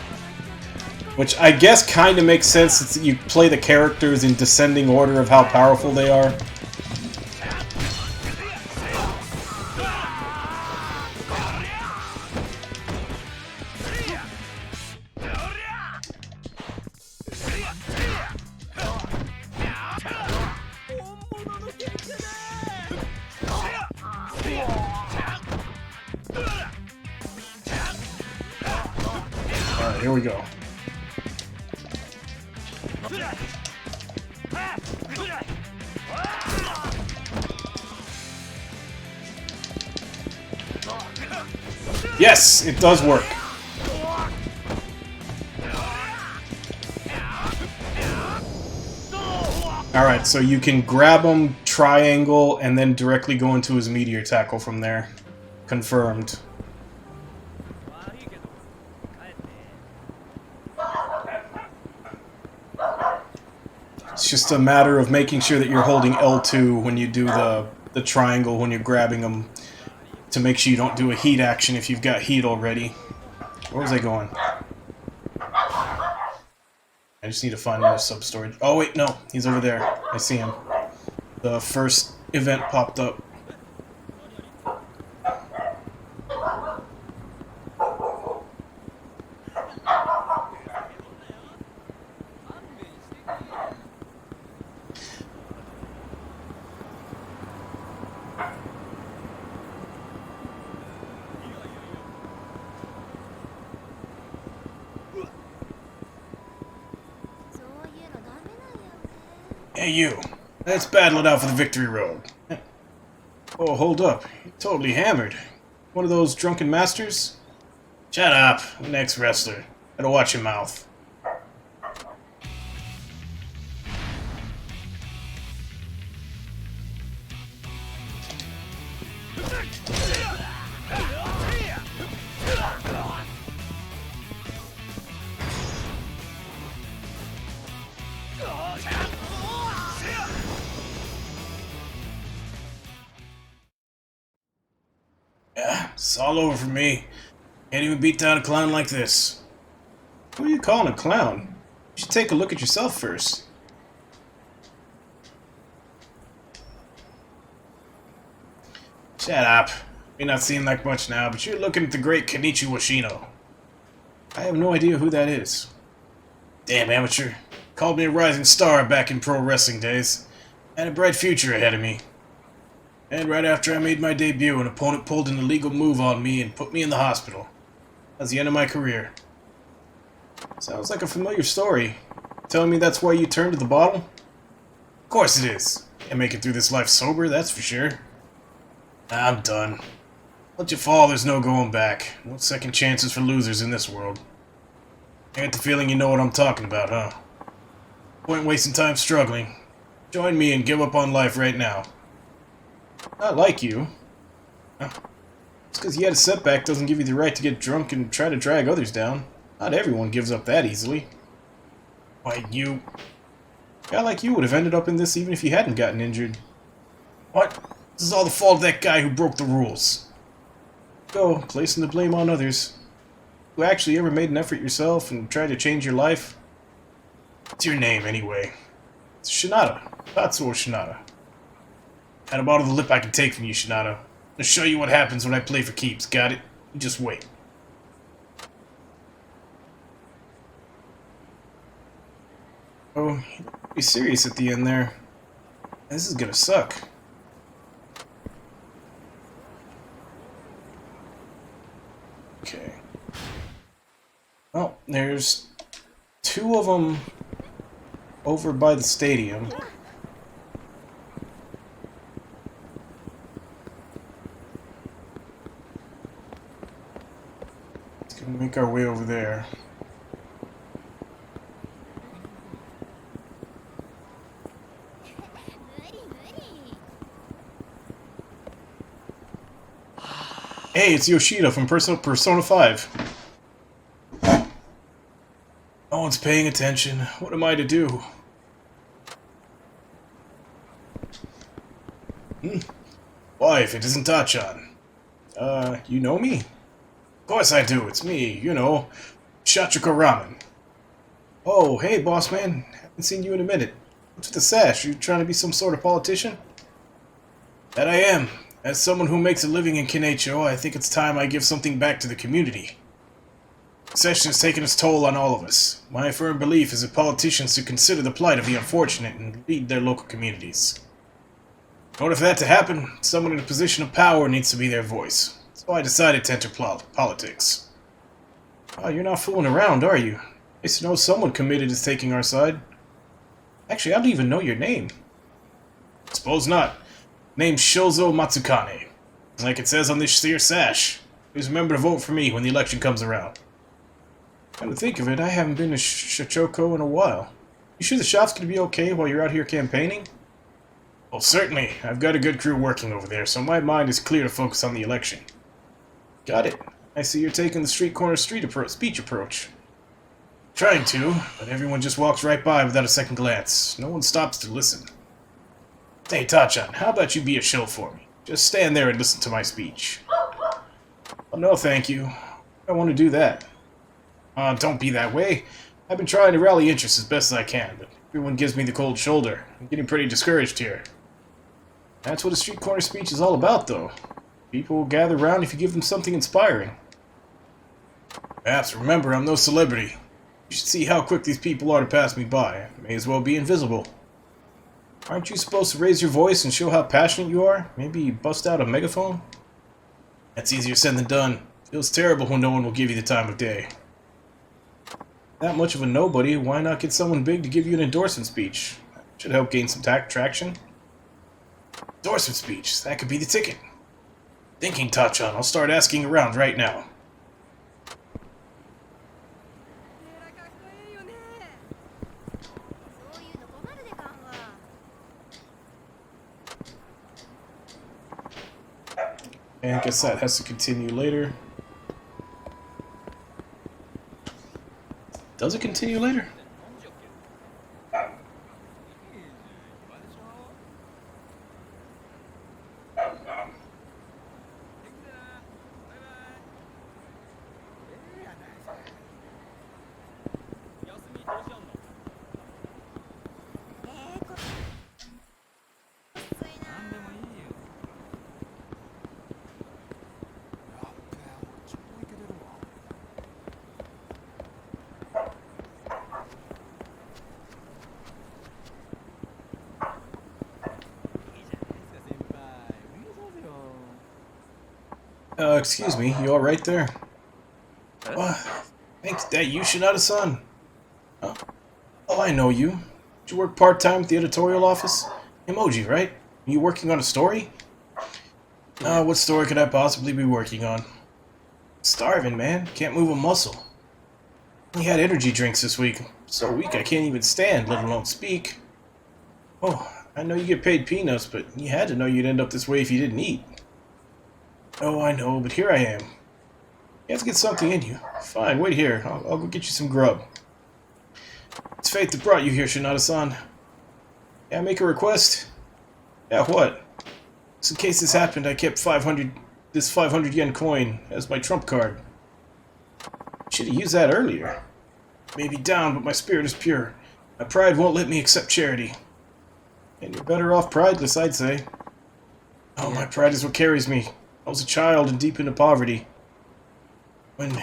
A: Which I guess kind of makes sense since you play the characters in descending order of how powerful they are. here we go. Yes, it does work. Alright, so you can grab him, triangle, and then directly go into his meteor tackle from there. Confirmed. It's just a matter of making sure that you're holding L2 when you do the triangle when you're grabbing them to make sure you don't do a heat action if you've got heat already. Where was I going? I just need to find another sub-storage. Oh wait, no, he's over there. I see him. The first event popped up. Hey you, let's battle it out for the victory road. Oh, hold up. You're totally hammered. One of those drunken masters? Shut up. Next wrestler. Better watch your mouth. Yeah, it's all over for me. Can't even beat down a clown like this. Who are you calling a clown? You should take a look at yourself first. Shut up. May not seem like much now, but you're looking at the great Kenichi Washino. I have no idea who that is. Damn amateur. Called me a rising star back in pro wrestling days. Had a bright future ahead of me. And right after I made my debut, an opponent pulled an illegal move on me and put me in the hospital. That's the end of my career. Sounds like a familiar story. Telling me that's why you turned to the bottle? Of course it is. Can't make it through this life sober, that's for sure. I'm done. Let you fall, there's no going back. No second chances for losers in this world. I get the feeling you know what I'm talking about, huh? Point wasting time struggling. Join me and give up on life right now. Not like you. Just because you had a setback doesn't give you the right to get drunk and try to drag others down. Not everyone gives up that easily. Why, you... A guy like you would have ended up in this even if you hadn't gotten injured. What? This is all the fault of that guy who broke the rules. Go, placing the blame on others. You actually ever made an effort yourself and tried to change your life? What's your name, anyway? It's Shinada. Tatsuo Shinada. Had about all the lip I can take from you, Shinada. I'll show you what happens when I play for keeps, got it? You just wait. Oh, be serious at the end there. This is gonna suck. Okay. Oh, there's two of them over by the stadium. Let's go make our way over there. Hey, it's Yoshida from Persona 5. No one's paying attention. What am I to do? Why, if it isn't Tachan? You know me? Of course I do. It's me, you know, Shachuka Ramen. Oh, hey, boss man. Haven't seen you in a minute. What's with the sash? You trying to be some sort of politician? That I am. As someone who makes a living in Kinecho, I think it's time I give something back to the community. Recession has taken its toll on all of us. My firm belief is that politicians should consider the plight of the unfortunate and lead their local communities. In order for that to happen, someone in a position of power needs to be their voice. So I decided to enter politics. Oh, you're not fooling around, are you? Nice to know someone committed is taking our side. Actually, I don't even know your name. Suppose not. Name's Shozo Matsukane. Like it says on this here sash. Please remember to vote for me when the election comes around. Come to think of it, I haven't been to Shachoko in a while. You sure the shop's gonna be okay while you're out here campaigning? Well, certainly. I've got a good crew working over there, so my mind is clear to focus on the election. Got it. I see you're taking the street corner speech approach. Trying to, but everyone just walks right by without a second glance. No one stops to listen. Hey, Tachan, how about you be a shill for me? Just stand there and listen to my speech. Oh, no, thank you. I don't want to do that. Don't be that way. I've been trying to rally interest as best as I can, but everyone gives me the cold shoulder. I'm getting pretty discouraged here. That's what a street corner speech is all about, though. People will gather around if you give them something inspiring. Perhaps remember, I'm no celebrity. You should see how quick these people are to pass me by. I may as well be invisible. Aren't you supposed to raise your voice and show how passionate you are? Maybe bust out a megaphone? That's easier said than done. Feels terrible when no one will give you the time of day. That much of a nobody, why not get someone big to give you an endorsement speech? Should help gain some traction. Endorsement speech, that could be the ticket. Thinking, Tachan, I'll start asking around right now. And I guess that has to continue later. Does it continue later? Excuse me, you alright there? Thanks, that you, Shinada-san? Oh, I know you. Did you work part-time at the editorial office? Emoji, right? Are you working on a story? What story could I possibly be working on? Starving, man. Can't move a muscle. Only had energy drinks this week. So weak I can't even stand, let alone speak. Oh, I know you get paid peanuts, but you had to know you'd end up this way if you didn't eat. Oh, I know, but here I am. You have to get something in you. Fine, wait here. I'll go get you some grub. It's fate that brought you here, Shinada-san. May I make a request? Yeah, what? Just in case this happened, I kept this 500 yen coin as my trump card. Should have used that earlier. May be down, but my spirit is pure. My pride won't let me accept charity. And you're better off prideless, I'd say. Oh, my pride is what carries me. I was a child and deep into poverty. When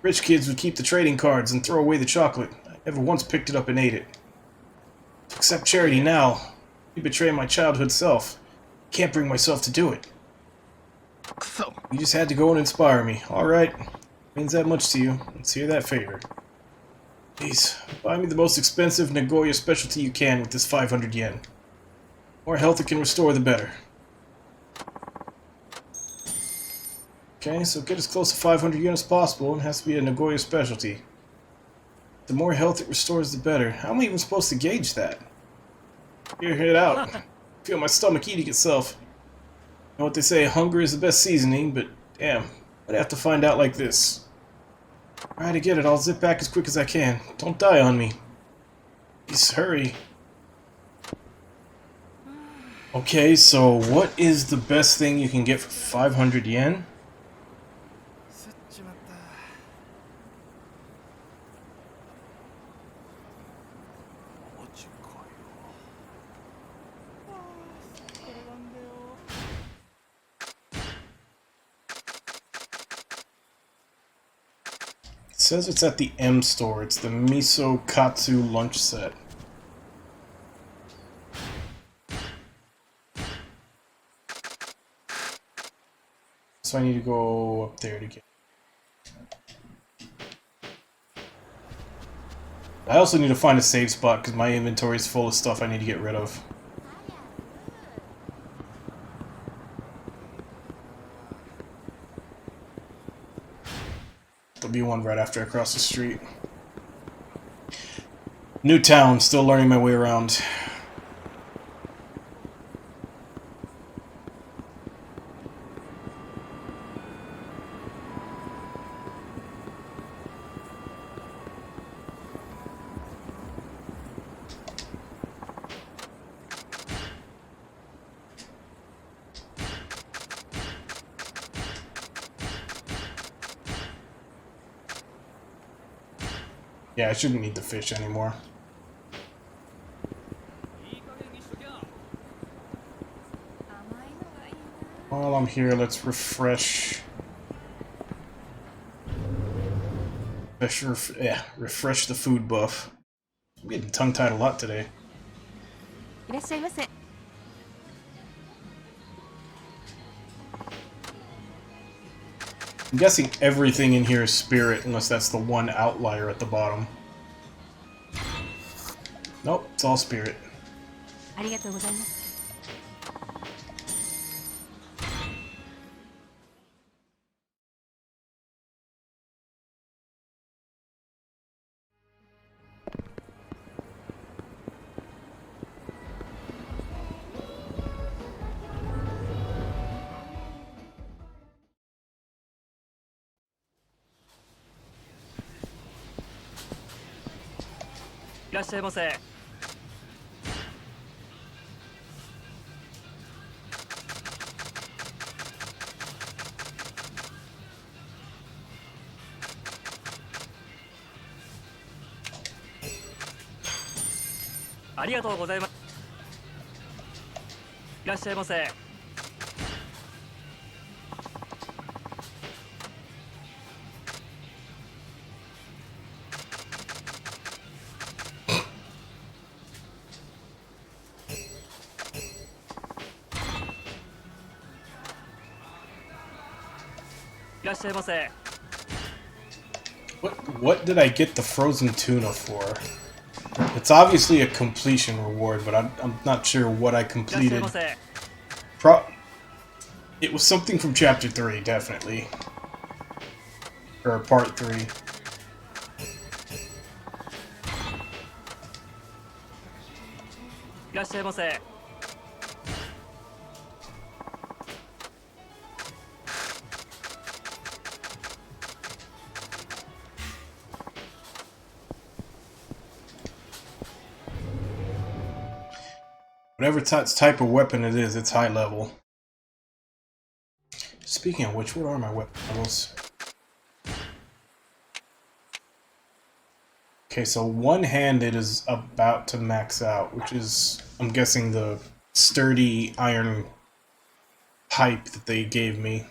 A: rich kids would keep the trading cards and throw away the chocolate, I never once picked it up and ate it. To accept charity now, I betray my childhood self. Can't bring myself to do it. You just had to go and inspire me. Alright. Means that much to you. Let's hear that favor. Please, buy me the most expensive Nagoya specialty you can with this 500 yen. The more health it can restore, the better. Okay, so get as close to 500 yen as possible, and it has to be a Nagoya specialty. The more health it restores, the better. How am I even supposed to gauge that? Here, hit out. Feel my stomach eating itself. You know what they say, hunger is the best seasoning, but damn, I'd have to find out like this. Alright, I get it. I'll zip back as quick as I can. Don't die on me. Please, hurry. Okay, so what is the best thing you can get for 500 yen? It says it's at the M store. It's the Miso Katsu lunch set. So I need to go up there to get it. I also need to find a save spot because my inventory is full of stuff I need to get rid of. There'll be one right after I cross the street. New town, still learning my way around. Yeah, I shouldn't need the fish anymore. While I'm here, let's refresh. Refresh the food buff. I'm getting tongue-tied a lot today.
L: いらっしゃいませ。
A: I'm guessing everything in here is spirit, unless that's the one outlier at the bottom. Nope, it's all spirit.
L: ありがとうございます。
I: いらっしゃいませ。ありがとうございます。いらっしゃいませ。いらっしゃいませ。
A: What did I get the frozen tuna for? It's obviously a completion reward, but I'm not sure what I completed. It was something from chapter 3, definitely. Or part 3. Whatever type of weapon it is, it's high level. Speaking of which, what are my weapon levels? Okay, so one-handed is about to max out, which is, I'm guessing, the sturdy iron pipe that they gave me.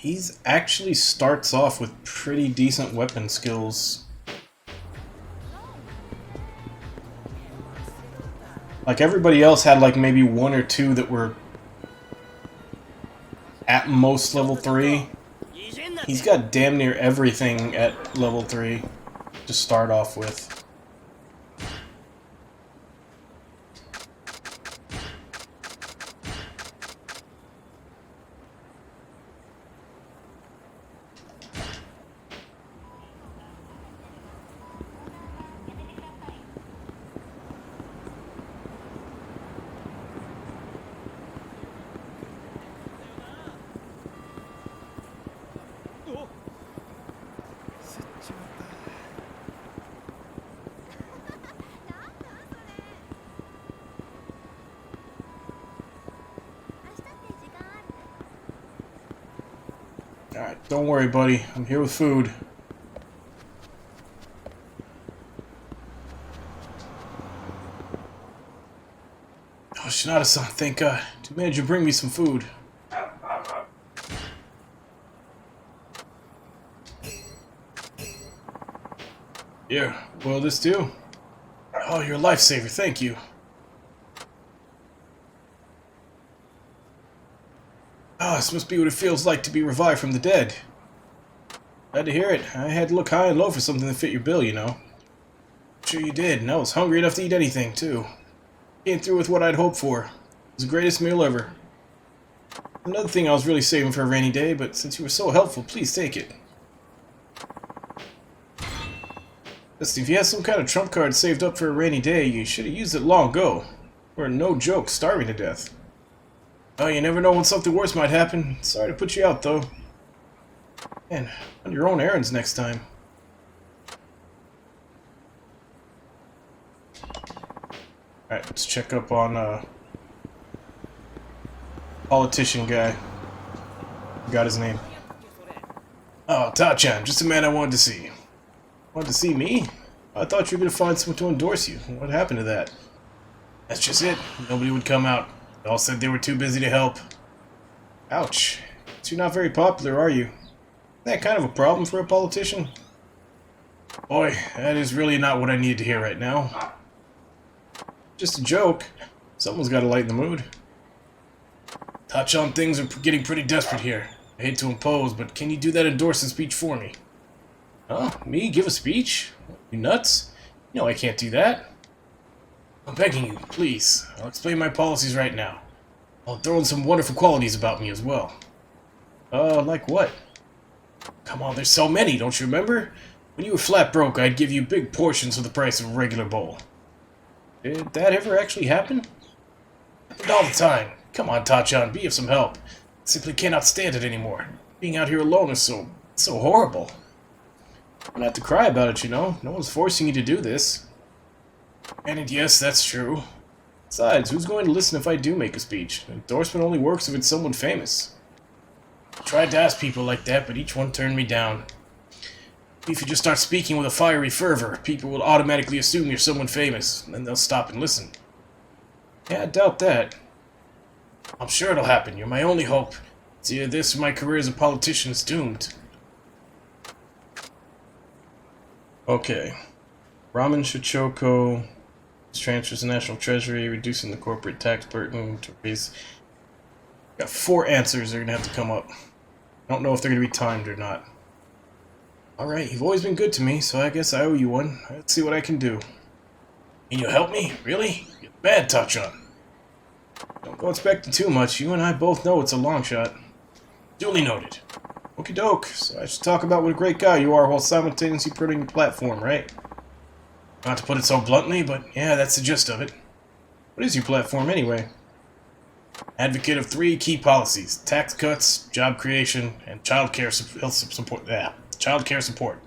A: He's actually starts off with pretty decent weapon skills. Like everybody else had like maybe one or two that were at most level 3. He's got damn near everything at level 3 to start off with. Alright, don't worry, buddy. I'm here with food. Oh, Shinada-san, thank God. Too bad you bring me some food. Here, boil this too. Oh, you're a lifesaver, thank you. Ah, this must be what it feels like to be revived from the dead. Glad to hear it. I had to look high and low for something that fit your bill, you know. Sure you did, and I was hungry enough to eat anything, too. Came through with what I'd hoped for. It was the greatest meal ever. Another thing I was really saving for a rainy day, but since you were so helpful, please take it. Listen, if you had some kind of trump card saved up for a rainy day, you should have used it long ago. We're no joke, starving to death. Oh, you never know when something worse might happen. Sorry to put you out, though. Man, on your own errands next time. Alright, let's check up on, politician guy. Forgot his name. Oh, Tachan, just a man I wanted to see. Wanted to see me? I thought you were going to find someone to endorse you. What happened to that? That's just it. Nobody would come out. They all said they were too busy to help. Ouch. So you're not very popular, are you? Isn't that kind of a problem for a politician? Boy, that is really not what I need to hear right now. Just a joke. Someone's got to lighten the mood. Touch on things are getting pretty desperate here. I hate to impose, but can you do that endorsing speech for me? Huh? Me? Give a speech? You nuts? No, I can't do that. I'm begging you, please. I'll explain my policies right now. I'll throw in some wonderful qualities about me as well. Like what? Come on, there's so many, don't you remember? When you were flat broke, I'd give you big portions for the price of a regular bowl. Did that ever actually happen? Happened all the time. Come on, Tachan, be of some help. I simply cannot stand it anymore. Being out here alone is so horrible. You don't have to cry about it, you know. No one's forcing you to do this. And yes, that's true. Besides, who's going to listen if I do make a speech? Endorsement only works if it's someone famous. I tried to ask people like that, but each one turned me down. If you just start speaking with a fiery fervor, people will automatically assume you're someone famous, and then they'll stop and listen. Yeah, I doubt that. I'm sure it'll happen. You're my only hope. It's either this or my career as a politician is doomed. Okay. Ramen Shichoko transfers the National Treasury, reducing the corporate tax burden to raise... Got 4 answers that are going to have to come up. I don't know if they're going to be timed or not. Alright, you've always been good to me, so I guess I owe you one. Let's see what I can do. Can you help me? Really? You're bad, Tachan. Don't go expecting too much. You and I both know it's a long shot. Duly noted. Okie doke. So I should talk about what a great guy you are while simultaneously putting your platform, right? Not to put it so bluntly, but yeah, that's the gist of it. What is your platform anyway? Advocate of 3 key policies: tax cuts, job creation, and child care support. Child care support.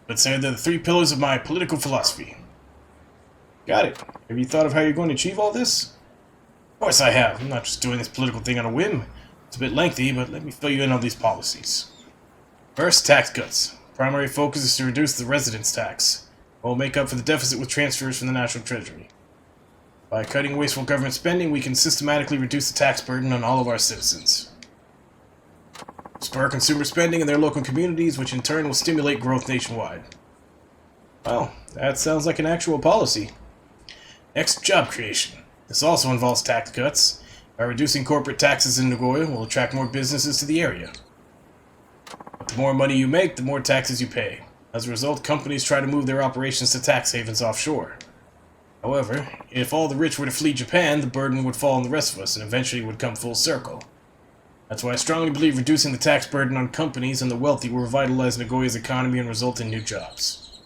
A: But say they're the 3 pillars of my political philosophy. Got it. Have you thought of how you're going to achieve all this? Of course I have. I'm not just doing this political thing on a whim. It's a bit lengthy, but let me fill you in on these policies. First, tax cuts. Primary focus is to reduce the residence tax. We'll make up for the deficit with transfers from the National Treasury. By cutting wasteful government spending, we can systematically reduce the tax burden on all of our citizens. Spur consumer spending in their local communities, which in turn will stimulate growth nationwide. Well, that sounds like an actual policy. Next, job creation. This also involves tax cuts. By reducing corporate taxes in Nagoya, we'll attract more businesses to the area. But the more money you make, the more taxes you pay. As a result, companies try to move their operations to tax havens offshore. However, if all the rich were to flee Japan, the burden would fall on the rest of us and eventually would come full circle. That's why I strongly believe reducing the tax burden on companies and the wealthy will revitalize Nagoya's economy and result in new jobs.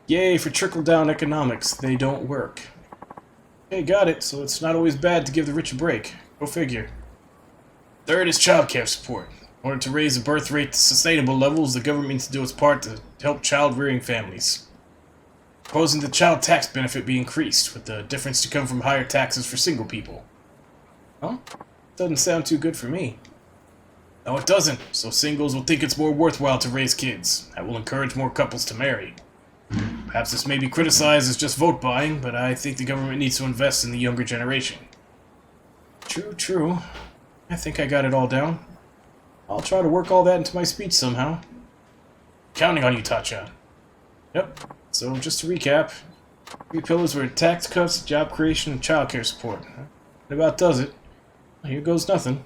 A: Yay for trickle-down economics. They don't work. Okay, got it. So it's not always bad to give the rich a break. Go figure. Third is childcare support. In order to raise the birth rate to sustainable levels, the government needs to do its part to help child-rearing families. Proposing the child tax benefit be increased, with the difference to come from higher taxes for single people. Huh? Doesn't sound too good for me. No, it doesn't. So singles will think it's more worthwhile to raise kids. That will encourage more couples to marry. Perhaps this may be criticized as just vote buying, but I think the government needs to invest in the younger generation. True, true. I think I got it all down. I'll try to work all that into my speech somehow. Counting on you, Tachan. Yep. So, just to recap, 3 pillars were tax cuts, job creation, and childcare support. That about does it. Here goes nothing.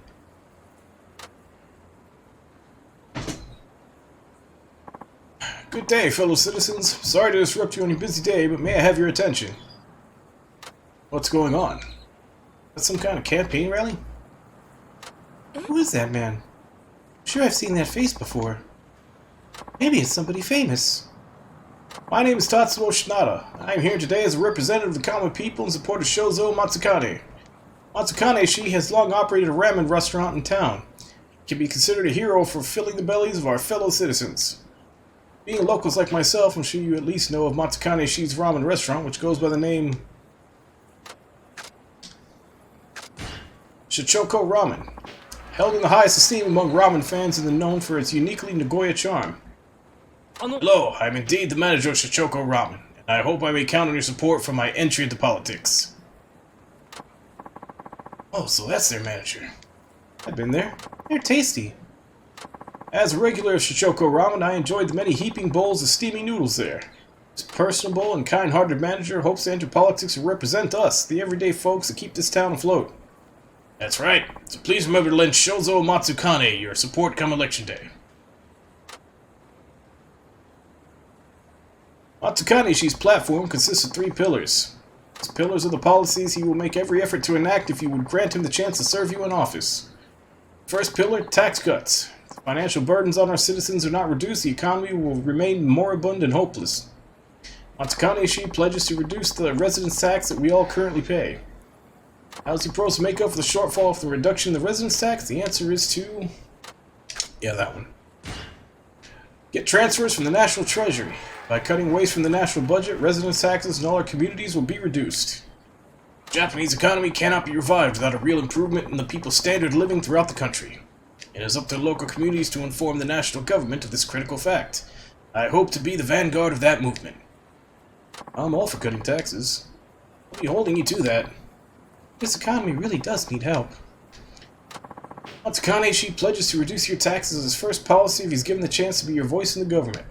A: Good day, fellow citizens. Sorry to disrupt you on your busy day, but may I have your attention? What's going on? That's some kind of campaign rally? Who is that man? I'm sure I've seen that face before. Maybe it's somebody famous. My name is Tatsuo Shinada. I am here today as a representative of the common people in support of Shozo Matsukane. Matsukane, she has long operated a ramen restaurant in town. Can be considered a hero for filling the bellies of our fellow citizens. Being locals like myself, I'm sure you at least know of Matsukane Shi's ramen restaurant, which goes by the name Shichoko Ramen. Held in the highest esteem among ramen fans and known for its uniquely Nagoya charm. Hello, I'm indeed the manager of Shichoko Ramen, and I hope I may count on your support for my entry into politics. Oh, so that's their manager. I've been there. They're tasty. As a regular of Shichoko Ramen, I enjoyed the many heaping bowls of steamy noodles there. This personable and kind-hearted manager hopes to enter politics and represent us, the everyday folks that keep this town afloat. That's right, so please remember to lend Shozo Matsukane your support come election day. Matsukane Shi's platform consists of 3 pillars. These pillars are the policies he will make every effort to enact if you would grant him the chance to serve you in office. First pillar, tax cuts. If the financial burdens on our citizens are not reduced, the economy will remain moribund and hopeless. Matsukane Shi pledges to reduce the residence tax that we all currently pay. How does he propose to make up for the shortfall of the reduction in the residence tax? The answer is to... that one. Get transfers from the National Treasury. By cutting waste from the national budget, residence taxes in all our communities will be reduced. The Japanese economy cannot be revived without a real improvement in the people's standard of living throughout the country. It is up to local communities to inform the national government of this critical fact. I hope to be the vanguard of that movement. I'm all for cutting taxes. I'll be holding you to that. This economy really does need help. Matsukane Shi pledges to reduce your taxes as his first policy if he's given the chance to be your voice in the government.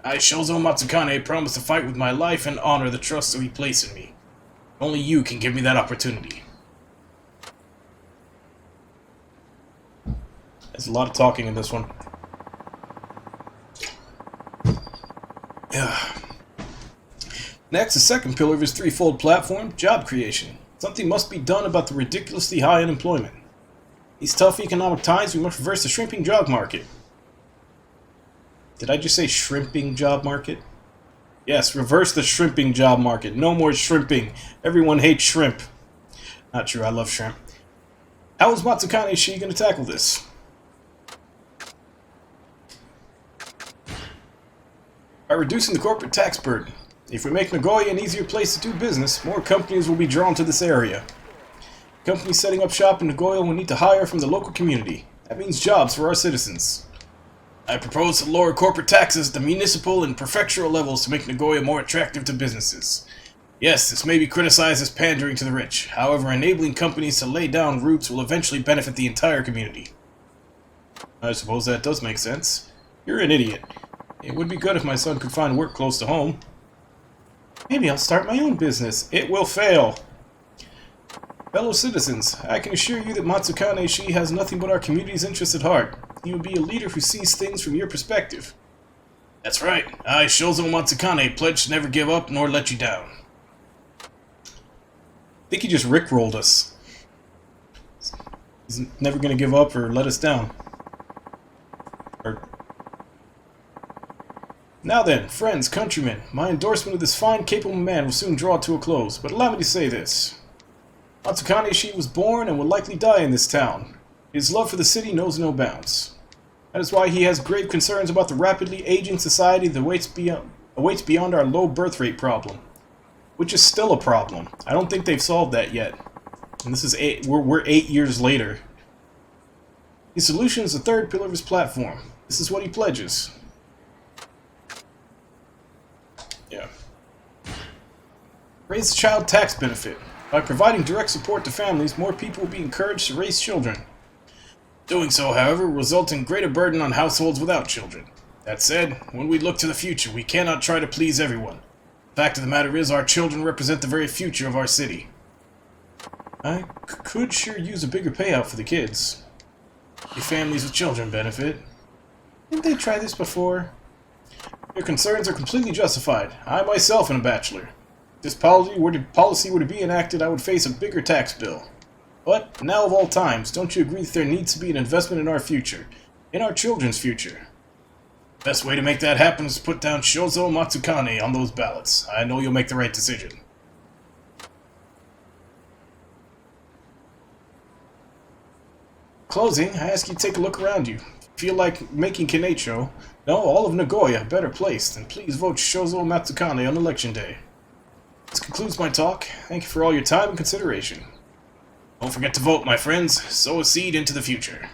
A: I, Shozo Matsukane, promise to fight with my life and honor the trust that he placed in me. Only you can give me that opportunity. There's a lot of talking in this one. Next, the second pillar of his threefold platform, job creation. Something must be done about the ridiculously high unemployment. These tough economic times, we must reverse the shrimping job market. Did I just say shrimping job market? Yes, reverse the shrimping job market. No more shrimping. Everyone hates shrimp. Not true, I love shrimp. How is Matsukane Shi going to tackle this? By reducing the corporate tax burden. If we make Nagoya an easier place to do business, more companies will be drawn to this area. Companies setting up shop in Nagoya will need to hire from the local community. That means jobs for our citizens. I propose to lower corporate taxes at the municipal and prefectural levels to make Nagoya more attractive to businesses. Yes, this may be criticized as pandering to the rich. However, enabling companies to lay down roots will eventually benefit the entire community. I suppose that does make sense. You're an idiot. It would be good if my son could find work close to home. Maybe I'll start my own business. It will fail. Fellow citizens, I can assure you that Matsukane Shi has nothing but our community's interests at heart. He will be a leader who sees things from your perspective. That's right. I, Shozo Matsukane, pledge to never give up nor let you down. I think he just rickrolled us. He's never going to give up or let us down. Now then, friends, countrymen, my endorsement of this fine, capable man will soon draw to a close, but allow me to say this. Matsukane Shi was born and will likely die in this town. His love for the city knows no bounds. That is why he has grave concerns about the rapidly aging society that awaits beyond our low birth rate problem. Which is still a problem. I don't think they've solved that yet. And this is we're 8 years later. His solution is the third pillar of his platform. This is what he pledges. Raise the child tax benefit. By providing direct support to families, more people will be encouraged to raise children. Doing so, however, will result in greater burden on households without children. That said, when we look to the future, we cannot try to please everyone. The fact of the matter is, our children represent the very future of our city. I could sure use a bigger payout for the kids. Your families with children benefit. Didn't they try this before? Your concerns are completely justified. I myself am a bachelor. If this policy were to be enacted, I would face a bigger tax bill. But, now of all times, don't you agree that there needs to be an investment in our future? In our children's future? Best way to make that happen is to put down Shozo Matsukane on those ballots. I know you'll make the right decision. Closing, I ask you to take a look around you. If you feel like making Kinecho, no, all of Nagoya better placed, then please vote Shozo Matsukane on election day. This concludes my talk. Thank you for all your time and consideration. Don't forget to vote, my friends. Sow a seed into the future.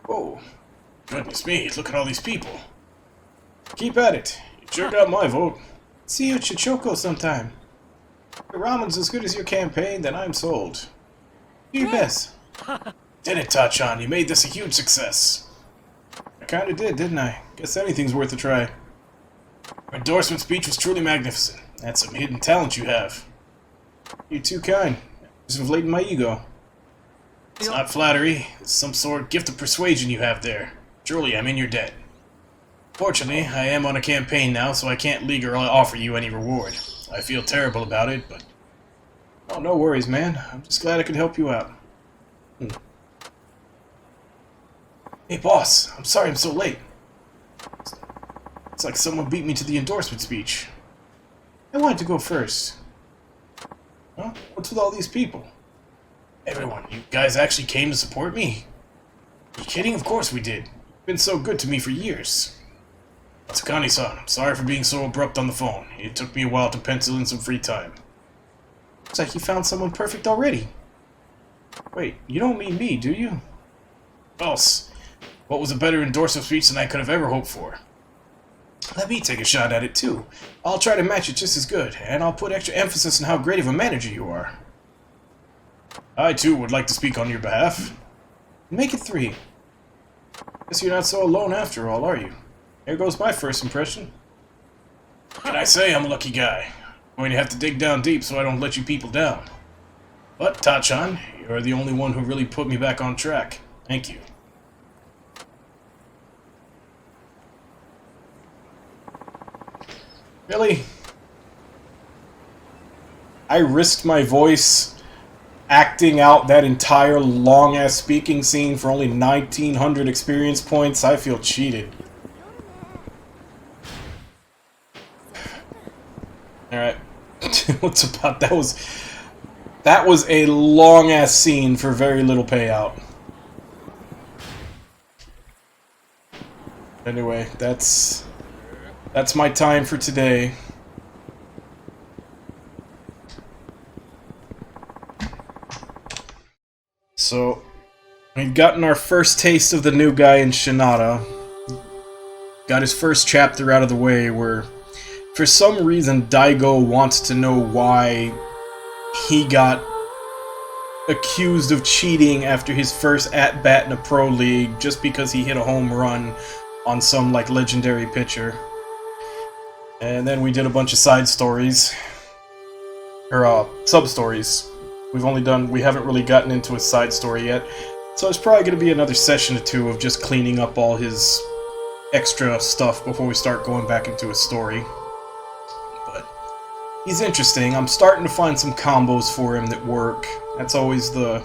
A: Whoa. Goodness me, look at all these people. Keep at it. You sure got my vote. See you at Chichoko sometime. If your ramen's as good as your campaign, then I'm sold. Do your best. Did it, Tachan. You made this a huge success. I kinda did, didn't I? Guess anything's worth a try. Your endorsement speech was truly magnificent. That's some hidden talent you have. You're too kind. Just inflating my ego. It's not flattery. It's some sort of gift of persuasion you have there. Truly, I'm in your debt. Fortunately, I am on a campaign now, so I can't legally offer you any reward. I feel terrible about it, but... Oh, no worries, man. I'm just glad I could help you out. Hey, boss. I'm sorry I'm so late. It's like someone beat me to the endorsement speech. I wanted to go first. Huh? What's with all these people? Everyone, you guys actually came to support me? Are you kidding? Of course we did. You've been so good to me for years. Matsukane-san, I'm sorry for being so abrupt on the phone. It took me a while to pencil in some free time. Looks like you found someone perfect already. Wait, you don't mean me, do you? Boss, what was a better endorsement speech than I could have ever hoped for? Let me take a shot at it, too. I'll try to match it just as good, and I'll put extra emphasis on how great of a manager you are. I, too, would like to speak on your behalf. Make it 3. Guess you're not so alone after all, are you? There goes my first impression. Can I say I'm a lucky guy? I'm going to have to dig down deep so I don't let you people down. But, Tachan, you're the only one who really put me back on track. Thank you. Really? I risked my voice acting out that entire long-ass speaking scene for only 1,900 experience points. I feel cheated. Alright. What's about that was a long-ass scene for very little payout. Anyway, that's my time for today. So, we've gotten our first taste of the new guy in Shinada. Got his first chapter out of the way where, for some reason, Daigo wants to know why he got accused of cheating after his first at-bat in a pro league just because he hit a home run on some, like, legendary pitcher. And then we did a bunch of side stories. Or, sub-stories. We haven't really gotten into a side story yet. So it's probably going to be another session or two of just cleaning up all his extra stuff before we start going back into a story. But he's interesting. I'm starting to find some combos for him that work. That's always the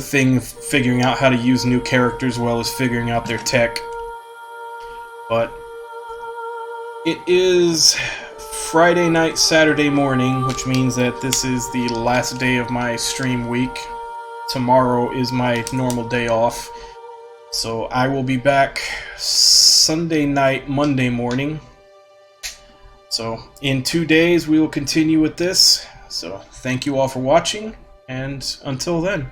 A: thing of figuring out how to use new characters as well as figuring out their tech. But it is Friday night, Saturday morning, which means that this is the last day of my stream week. Tomorrow is my normal day off. So I will be back Sunday night, Monday morning. So in 2 days we will continue with this. So thank you all for watching, and until then.